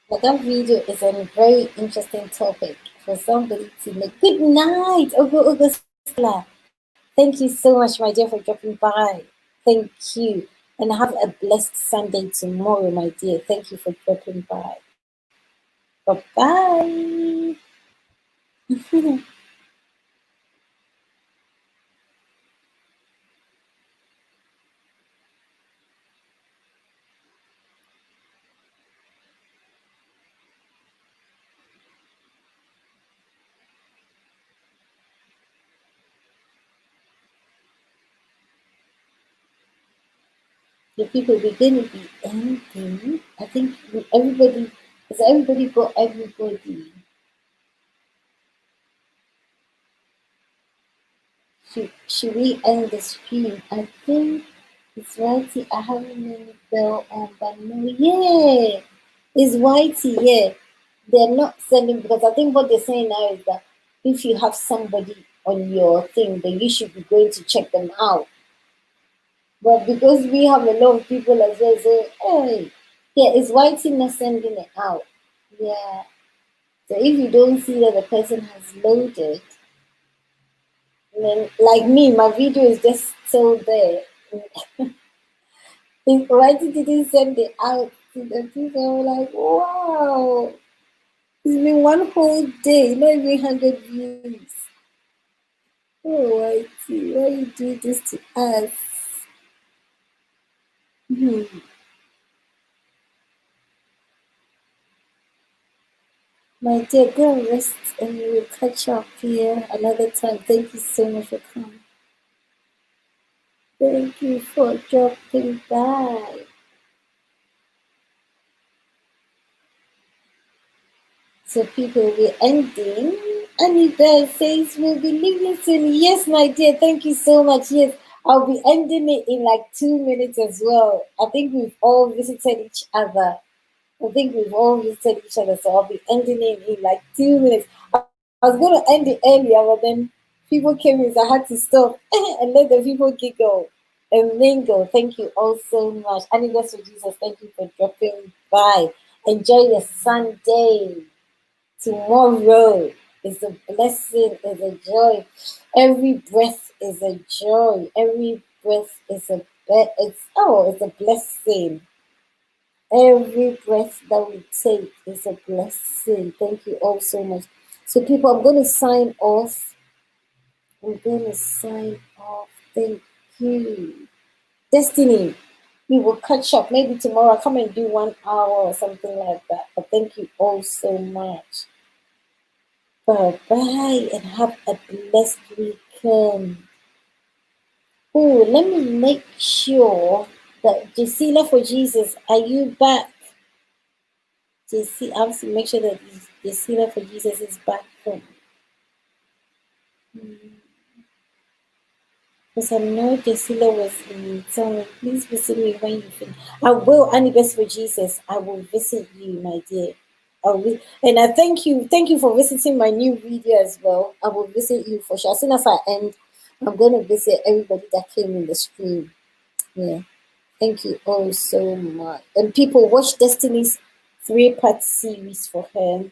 Speaker 1: But that video is a very interesting topic for somebody to make. Good night, Ogo Stella. Thank you so much, my dear, for dropping by. Thank you. and have a blessed Sunday tomorrow, my dear. Thank you for dropping by. Bye-bye. The people begin to be ending. I think everybody, has everybody got everybody? Should we end the stream? I think it's Whitey. I haven't known Bell on, but no, yeah, it's Whitey. Yeah, they're not sending because I think what they're saying now is that if you have somebody on your thing, then you should be going to check them out. But because we have a lot of people as well, so hey, yeah, it's Whitey not sending it out. Yeah. So if you don't see that the person has loaded, then like me, my video is just still there. If Whitey didn't send it out to the people, I'm like, wow, it's been one whole day, not even 100 views. Oh, Whitey, why you do this to us? Hmm. My dear, go and rest and we will catch up here another time. Thank you so much for coming. Thank you for dropping by. So people, we're ending. Anita says we'll be leaving soon. Yes, my dear, thank you so much. Yes, I'll be ending it in like 2 minutes as well. I think we've all visited each other. I think we've all visited each other, so I'll be ending it in like 2 minutes. I was going to end it earlier, but then people came in, so I had to stop and let the people giggle and mingle. Thank you all so much. Anniversary Jesus, thank you for dropping by. Enjoy your Sunday. Tomorrow is a blessing, is a joy. Every breath is a joy. Every breath is it's a blessing. Every breath that we take is a blessing. Thank you all so much. So, people, I'm going to sign off. I'm going to sign off. Thank you. Destiny, we will catch up maybe tomorrow. I'll come and do 1 hour or something like that. But thank you all so much. Bye bye and have a blessed weekend. Oh, let me make sure that Gisela for Jesus, are you back? I have to make sure that Gisela for Jesus is back from. Because I know Gisela was in town. Please visit me when you finish. I will, Annie Best for Jesus. I will visit you, my dear. And I thank you for visiting my new video as well. I will visit you for sure. As soon as I end, I'm going to visit everybody that came in the stream. Yeah. Thank you all so much. And people, watch Destiny's 3-part series for her.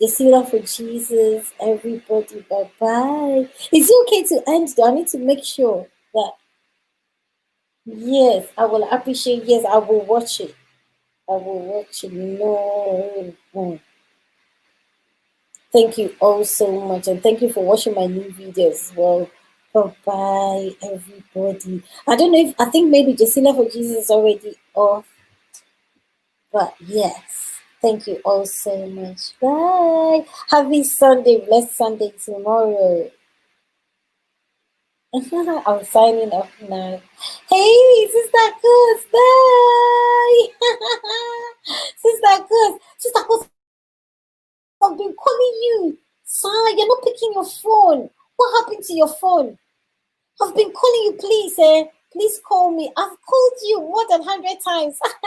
Speaker 1: Gisela for Jesus, everybody, bye bye. Is it okay to end though? I need to make sure that, yes, I will appreciate, yes, I will watch it. I will watch it. No. Thank you all so much, and thank you for watching my new videos as well. Bye bye, everybody. I don't know if I think maybe Gisela for Jesus is already off, but yes. Thank you all so much. Bye. Happy Sunday, blessed Sunday tomorrow. I'm signing off now. Hey, Sister Goose, bye. Sister Goose, Sister Goose, I've been calling you. Sir, you're not picking your phone. What happened to your phone? I've been calling you, please, please call me. I've called you more than 100 times.